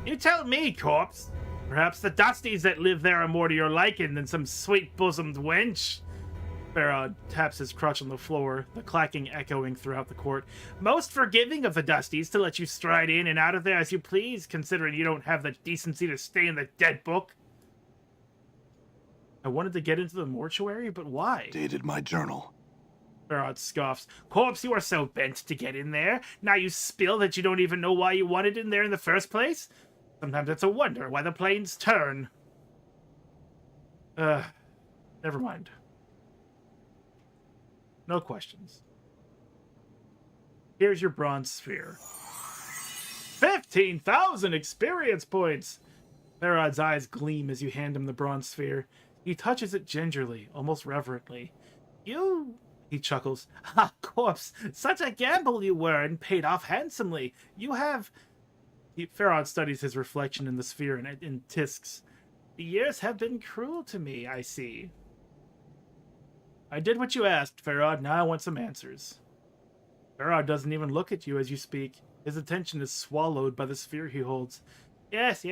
C: You tell me, corpse. Perhaps the Dusties that live there are more to your liking than some sweet-bosomed wench. Pharod taps his crutch on the floor, the clacking echoing throughout the court. Most forgiving of the Dusties to let you stride in and out of there as you please, considering you don't have the decency to stay in the dead book. I wanted to get into the mortuary, but why?
L: Dated my journal.
C: Pharod scoffs. Corpse, you are so bent to get in there. Now you spill that you don't even know why you wanted in there in the first place? Sometimes it's a wonder why the planes turn. Never mind. No questions. Here's your bronze sphere. 15,000 experience points! Pharod's eyes gleam as you hand him the bronze sphere. He touches it gingerly, almost reverently. You... He chuckles. Ha, corpse! Such a gamble you were, and paid off handsomely. You have... Pharod studies his reflection in the sphere and tisks. The years have been cruel to me, I see. I did what you asked, Pharod. Now I want some answers. Pharod doesn't even look at you as you speak. His attention is swallowed by the sphere he holds. Yes,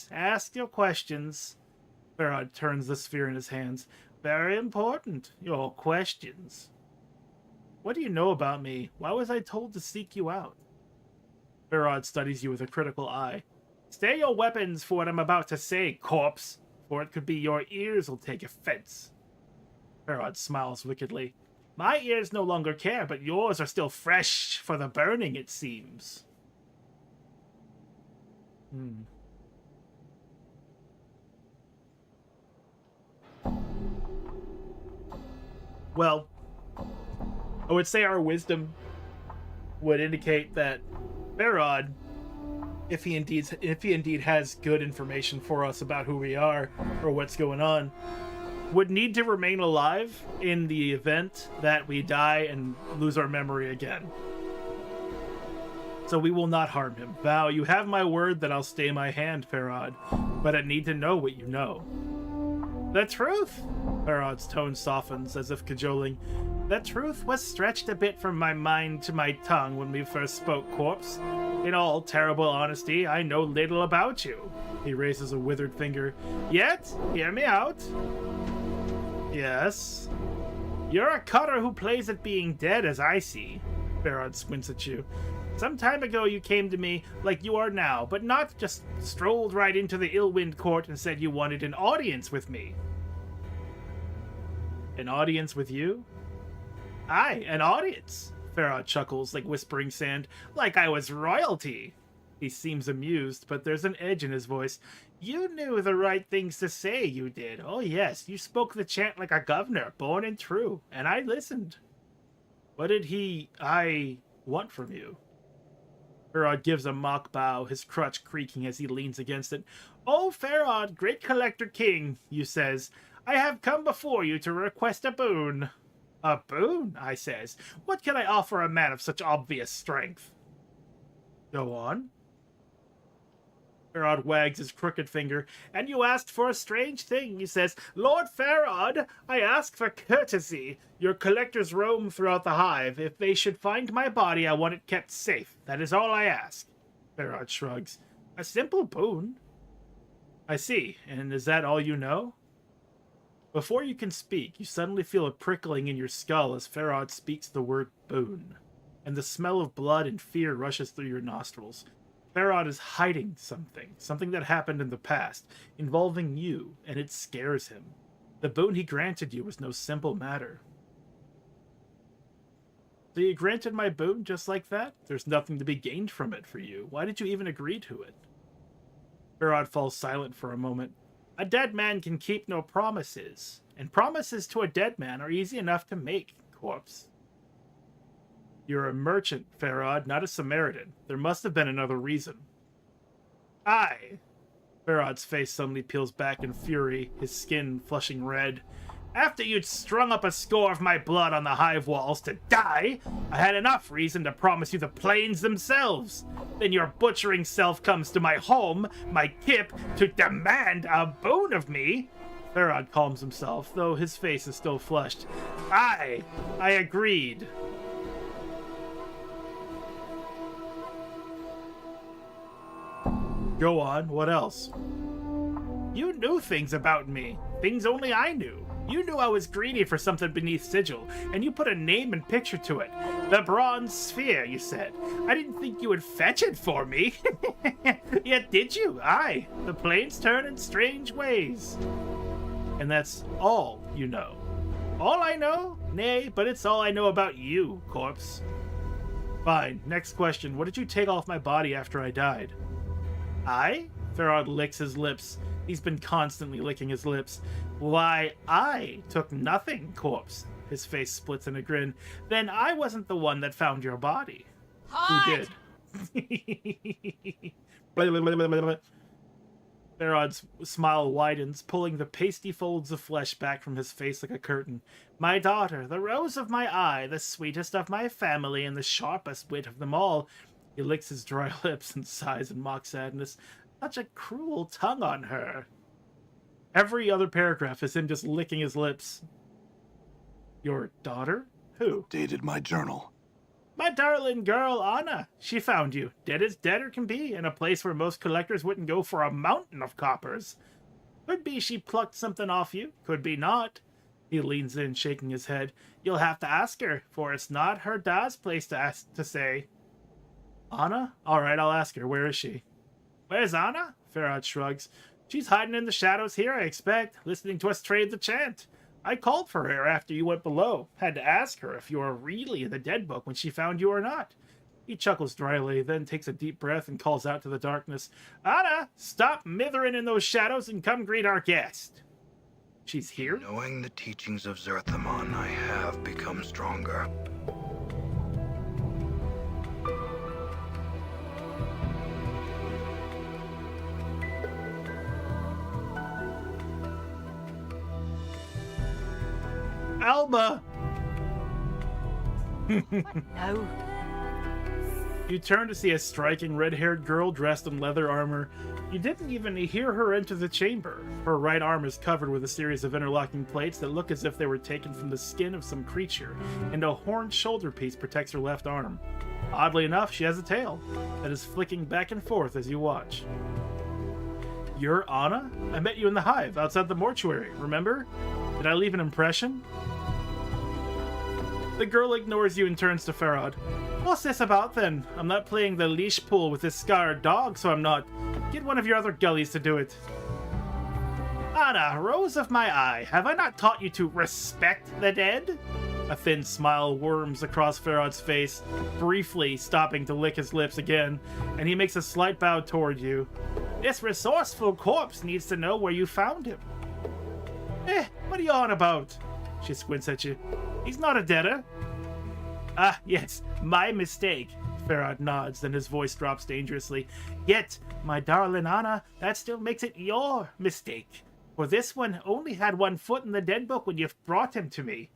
C: ask your questions. Pharod turns the sphere in his hands. Very important, your questions. What do you know about me? Why was I told to seek you out? Pharod studies you with a critical eye. Stay your weapons for what I'm about to say, corpse, for it could be your ears will take offense. Pharod smiles wickedly. My ears no longer care, but yours are still fresh for the burning, it seems. Well, I would say our wisdom would indicate that Pharod, if he indeed has good information for us about who we are or what's going on, would need to remain alive in the event that we die and lose our memory again. So we will not harm him. Vow, you have my word that I'll stay my hand, Pharod, but I need to know what you know. The truth? Pharod's tone softens as if cajoling. The truth was stretched a bit from my mind to my tongue when we first spoke, corpse. In all terrible honesty, I know little about you. He raises a withered finger. Yet, hear me out. Yes. You're a cutter who plays at being dead, as I see. Pharod squints at you. Some time ago you came to me like you are now, but not just strolled right into the Illwind court and said you wanted an audience with me. An audience with you? Aye, an audience. Pharod chuckles like whispering sand, like I was royalty. He seems amused, but there's an edge in his voice. You knew the right things to say, you did. Oh yes, you spoke the chant like a governor, born and true, and I listened. What did I want from you? Pharod gives a mock bow, his crutch creaking as he leans against it. Oh, Pharod, great collector king, you says, I have come before you to request a boon. A boon, I says. What can I offer a man of such obvious strength? Go on. Pharod wags his crooked finger. And you asked for a strange thing, he says. Lord Pharod, I ask for courtesy. Your collectors roam throughout the hive. If they should find my body, I want it kept safe. That is all I ask. Pharod shrugs. A simple boon. I see. And is that all you know? Before you can speak, you suddenly feel a prickling in your skull as Pharod speaks the word boon, and the smell of blood and fear rushes through your nostrils. Pharod is hiding something that happened in the past, involving you, and it scares him. The boon he granted you was no simple matter. So you granted my boon just like that? There's nothing to be gained from it for you. Why did you even agree to it? Pharod falls silent for a moment. A dead man can keep no promises, and promises to a dead man are easy enough to make, corpse. You're a merchant, Pharod, not a Samaritan. There must have been another reason. Aye. Pharod's face suddenly peels back in fury, his skin flushing red. After you'd strung up a score of my blood on the hive walls to die, I had enough reason to promise you the plains themselves. Then your butchering self comes to my home, my kip, to demand a boon of me. Pharod calms himself, though his face is still flushed. Aye, I agreed. Go on, what else? You knew things about me, things only I knew. You knew I was greedy for something beneath Sigil, and you put a name and picture to it. The Bronze Sphere, you said. I didn't think you would fetch it for me. Yet did you? Aye. The planes turn in strange ways. And that's all you know. All I know? Nay, but it's all I know about you, corpse. Fine. Next question. What did you take off my body after I died? I? Pharod licks his lips. He's been constantly licking his lips. Why, I took nothing, corpse. His face splits in a grin. Then I wasn't the one that found your body.
P: Hot!
C: Who did? Pharod's smile widens, pulling the pasty folds of flesh back from his face like a curtain. My daughter, the rose of my eye, the sweetest of my family, and the sharpest wit of them all. He licks his dry lips and sighs in mock sadness. Such a cruel tongue on her. Every other paragraph is him just licking his lips. Your daughter? Who?
L: Dated my journal.
C: My darling girl, Anna. She found you, dead as deader can be, in a place where most collectors wouldn't go for a mountain of coppers. Could be she plucked something off you, could be not. He leans in, shaking his head. You'll have to ask her, for it's not her da's place to say. Anna? All right, I'll ask her. Where is she? Where's Anna? Pharod shrugs. She's hiding in the shadows here, I expect, listening to us trade the chant. I called for her after you went below. Had to ask her if you were really in the dead book when she found you or not. He chuckles dryly, then takes a deep breath and calls out to the darkness. Anna, stop mithering in those shadows and come greet our guest. She's here?
E: Knowing the teachings of Zerthamon, I have become stronger.
C: Alma!
J: No.
C: You turn to see a striking red-haired girl dressed in leather armor. You didn't even hear her enter the chamber. Her right arm is covered with a series of interlocking plates that look as if they were taken from the skin of some creature, and a horned shoulder piece protects her left arm. Oddly enough, she has a tail that is flicking back and forth as you watch. You're Anna? I met you in the hive outside the mortuary, remember? Did I leave an impression? The girl ignores you and turns to Pharod. What's this about then? I'm not playing the leash pull with this scarred dog, so I'm not. Get one of your other gullies to do it. Anna, rose of my eye, have I not taught you to respect the dead? A thin smile worms across Pharod's face, briefly stopping to lick his lips again, and he makes a slight bow toward you. This resourceful corpse needs to know where you found him. What are you on about? She squints at you. He's not a debtor. Ah, yes, my mistake. Pharod nods, then his voice drops dangerously. Yet, my darling Anna, that still makes it your mistake. For this one only had one foot in the dead book when you brought him to me.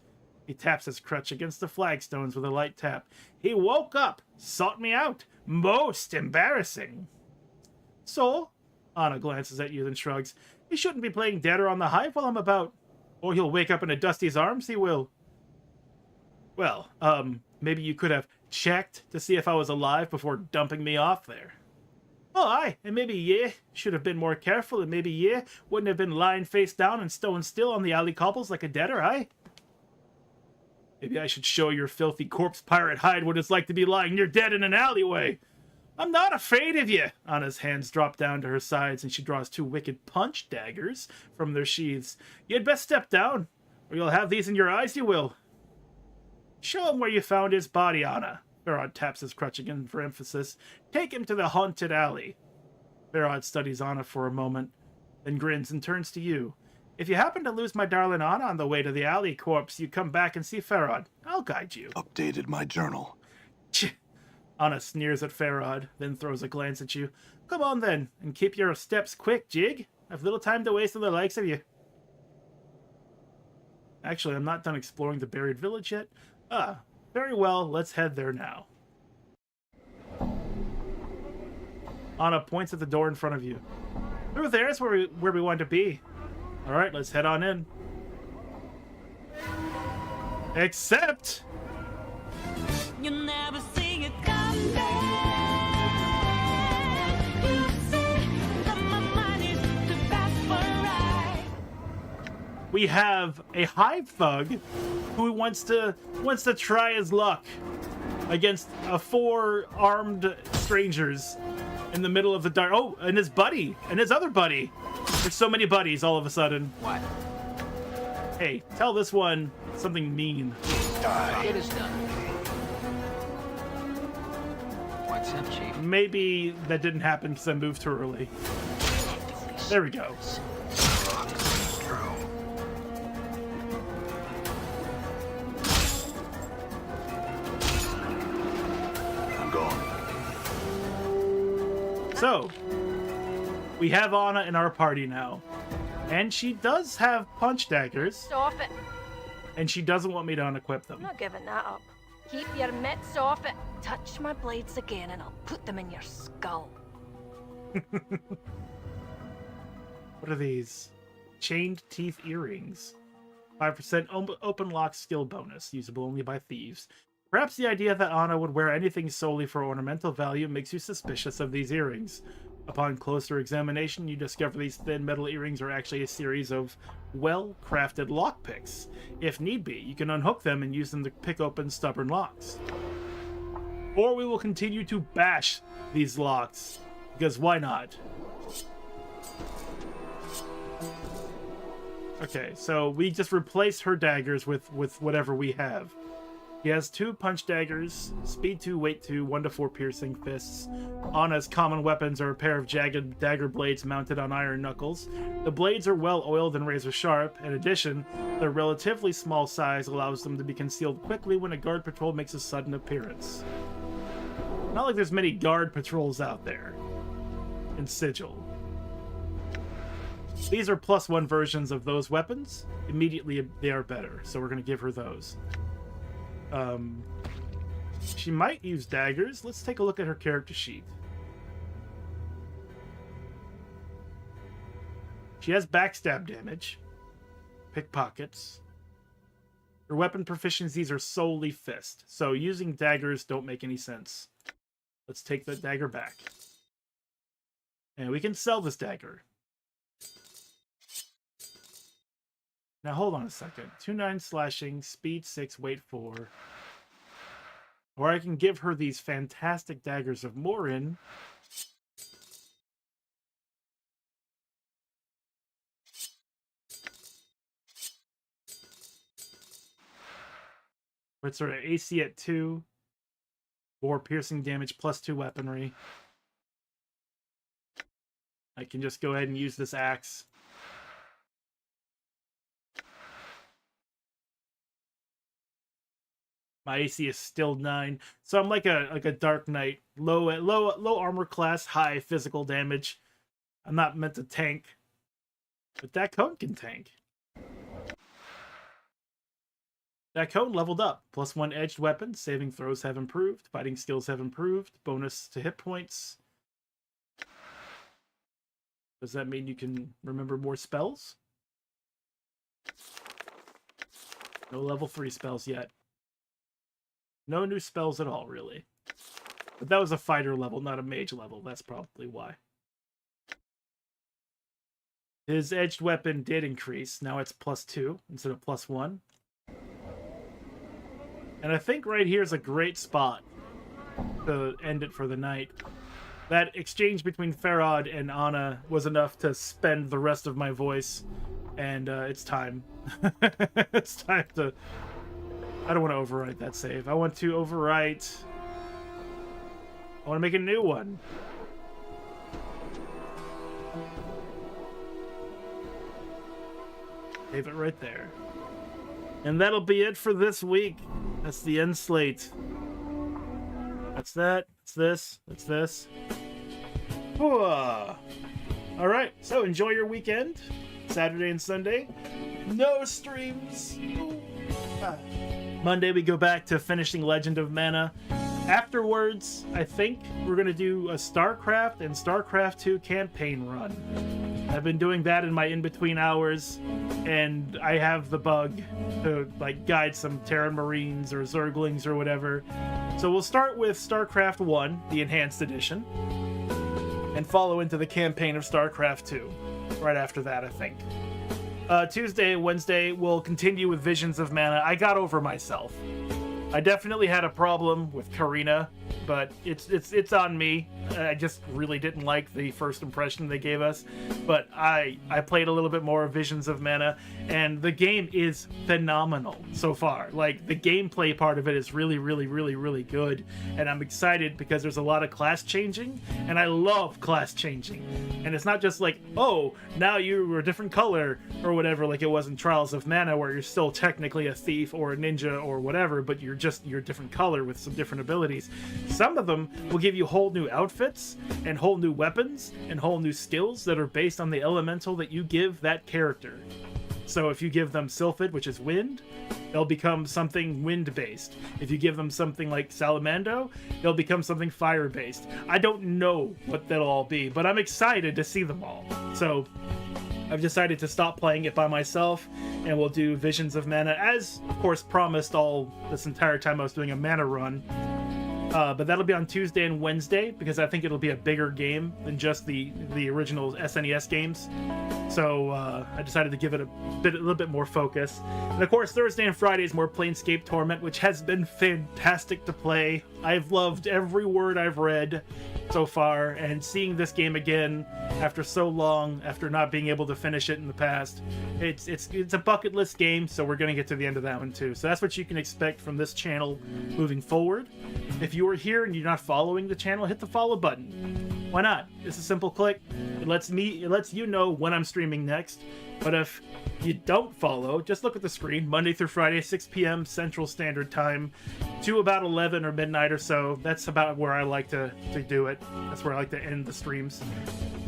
C: He taps his crutch against the flagstones with a light tap. He woke up, sought me out. Most embarrassing. So? Anna glances at you, then shrugs. He shouldn't be playing deader on the hive while I'm about. Or he'll wake up in a Dusty's arms, he will. Well, maybe you could have checked to see if I was alive before dumping me off there. Oh, aye, and maybe ye should have been more careful, and maybe ye wouldn't have been lying face down and stone still on the alley cobbles like a deader, aye? Maybe I should show your filthy corpse pirate hide what it's like to be lying near dead in an alleyway. I'm not afraid of you! Anna's hands drop down to her sides and she draws 2 wicked punch daggers from their sheaths. You'd best step down, or you'll have these in your eyes, you will. Show him where you found his body, Anna. Pharod taps his crutch again for emphasis. Take him to the haunted alley. Pharod studies Anna for a moment, then grins and turns to you. If you happen to lose my darling Anna on the way to the alley corpse, you come back and see Pharod. I'll guide you.
L: Updated my journal.
C: Anna sneers at Pharod, then throws a glance at you. Come on then, and keep your steps quick, Jig. I've little time to waste on the likes of you. Actually, I'm not done exploring the buried village yet. Ah, very well, let's head there now. Anna points at the door in front of you. Through there's where we want to be. Alright, let's head on in. Except...
P: You'll never see it come back. You say that my mind is too fast for a ride.
C: we have a hive thug who wants to try his luck against 4 armed strangers in the middle of the dark. Oh, and his buddy, and his other buddy. There's so many buddies all of a sudden.
F: What?
C: Hey, tell this one something mean.
F: It is done. What's up, Chief?
C: Maybe that didn't happen because I moved too early. There we go.
L: I'm gone.
C: So, we have Anna in our party now. And she does have punch daggers.
R: Stop it.
C: And she doesn't want me to unequip them.
R: I'm not giving that up. Keep your mitts off it. Touch my blades again and I'll put them in your skull.
C: What are these? Chained teeth earrings. 5% open lock skill bonus, usable only by thieves. Perhaps the idea that Anna would wear anything solely for ornamental value makes you suspicious of these earrings. Upon closer examination, you discover these thin metal earrings are actually a series of well-crafted lockpicks. If need be, you can unhook them and use them to pick open stubborn locks. Or we will continue to bash these locks, because why not? Okay, so we just replace her daggers with whatever we have. He has 2 punch daggers, speed 2, weight 2, 1 to 4 piercing fists. Anna's common weapons are a pair of jagged dagger blades mounted on iron knuckles. The blades are well oiled and razor sharp. In addition, their relatively small size allows them to be concealed quickly when a guard patrol makes a sudden appearance. Not like there's many guard patrols out there in Sigil. These are +1 versions of those weapons. Immediately they are better, so we're going to give her those. She might use daggers. Let's take a look at her character sheet. She has backstab damage, pickpockets. Her weapon proficiencies are solely fist, so using daggers don't make any sense. Let's take the dagger back. And we can sell this dagger. Now hold on a second. 2/9 slashing, speed 6, weight 4. Or I can give her these fantastic daggers of Morin. Puts her AC at 2. 4 piercing damage +2 weaponry. I can just go ahead and use this axe. My AC is still 9, so I'm like a Dark Knight, low armor class, high physical damage. I'm not meant to tank, but that cone can tank. That cone leveled up. +1 edged weapon, saving throws have improved, fighting skills have improved, bonus to hit points. Does that mean you can remember more spells? No level 3 spells yet. No new spells at all, really. But that was a fighter level, not a mage level. That's probably why. His edged weapon did increase. Now it's +2 instead of +1. And I think right here is a great spot to end it for the night. That exchange between Pharod and Anna was enough to spend the rest of my voice, and it's time. It's time to... I don't want to overwrite that save. I want to overwrite... I want to make a new one. Save it right there. And that'll be it for this week. That's the end slate. That's that. That's this. That's this. All right. So enjoy your weekend. Saturday and Sunday. No streams. Monday we go back to finishing Legend of Mana. Afterwards, I think we're going to do a StarCraft and StarCraft 2 campaign run. I've been doing that in my in-between hours, and I have the bug to like guide some Terran Marines or Zerglings or whatever. So we'll start with StarCraft 1, the Enhanced Edition, and follow into the campaign of StarCraft 2 right after that, I think. Tuesday and Wednesday, we'll continue with Visions of Mana. I got over myself. I definitely had a problem with Karina, but it's on me. I just really didn't like the first impression they gave us. But I played a little bit more of Visions of Mana, and the game is phenomenal so far. Like, the gameplay part of it is really, really, really, really good. And I'm excited because there's a lot of class changing, and I love class changing. And it's not just like, oh, now you're a different color or whatever, like it was in Trials of Mana, where you're still technically a thief or a ninja or whatever, but you're a different color with some different abilities. Some of them will give you whole new outfits and whole new weapons and whole new skills that are based on the elemental that you give that character. So if you give them Sylphid, which is wind, they'll become something wind-based. If you give them something like Salamando, they'll become something fire-based. I don't know what that'll all be, but I'm excited to see them all. So I've decided to stop playing it by myself, and we'll do Visions of Mana, as, of course, promised all this entire time I was doing a mana run. But that'll be on Tuesday and Wednesday, because I think it'll be a bigger game than just the original SNES games. So I decided to give it a little bit more focus. And of course, Thursday and Friday is more Planescape Torment, which has been fantastic to play. I've loved every word I've read so far, and seeing this game again after so long, after not being able to finish it in the past, it's a bucket list game, so we're going to get to the end of that one too. So that's what you can expect from this channel moving forward. If you are here and you're not following the channel, hit the follow button. Why not? It's a simple click. It lets you know when I'm streaming next. But if you don't follow, just look at the screen. Monday through Friday, 6 p.m. Central Standard Time to about 11 or midnight or so. That's about where I like to do it. That's where I like to end the streams.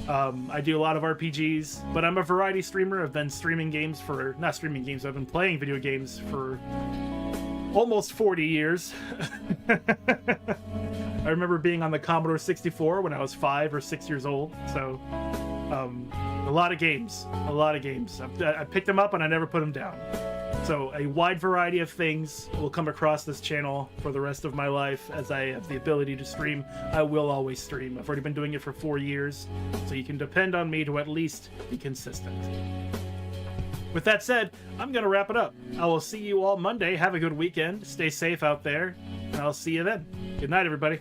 C: I do a lot of RPGs, but I'm a variety streamer. I've been streaming games for... Not streaming games, I've been playing video games for almost 40 years. I remember being on the Commodore 64 when I was 5 or 6 years old. So, a lot of games. I picked them up and I never put them down. So a wide variety of things will come across this channel for the rest of my life. As I have the ability to stream, I will always stream. I've already been doing it for 4 years, so you can depend on me to at least be consistent. With that said, I'm going to wrap it up. I will see you all Monday. Have a good weekend. Stay safe out there, and I'll see you then. Good night, everybody.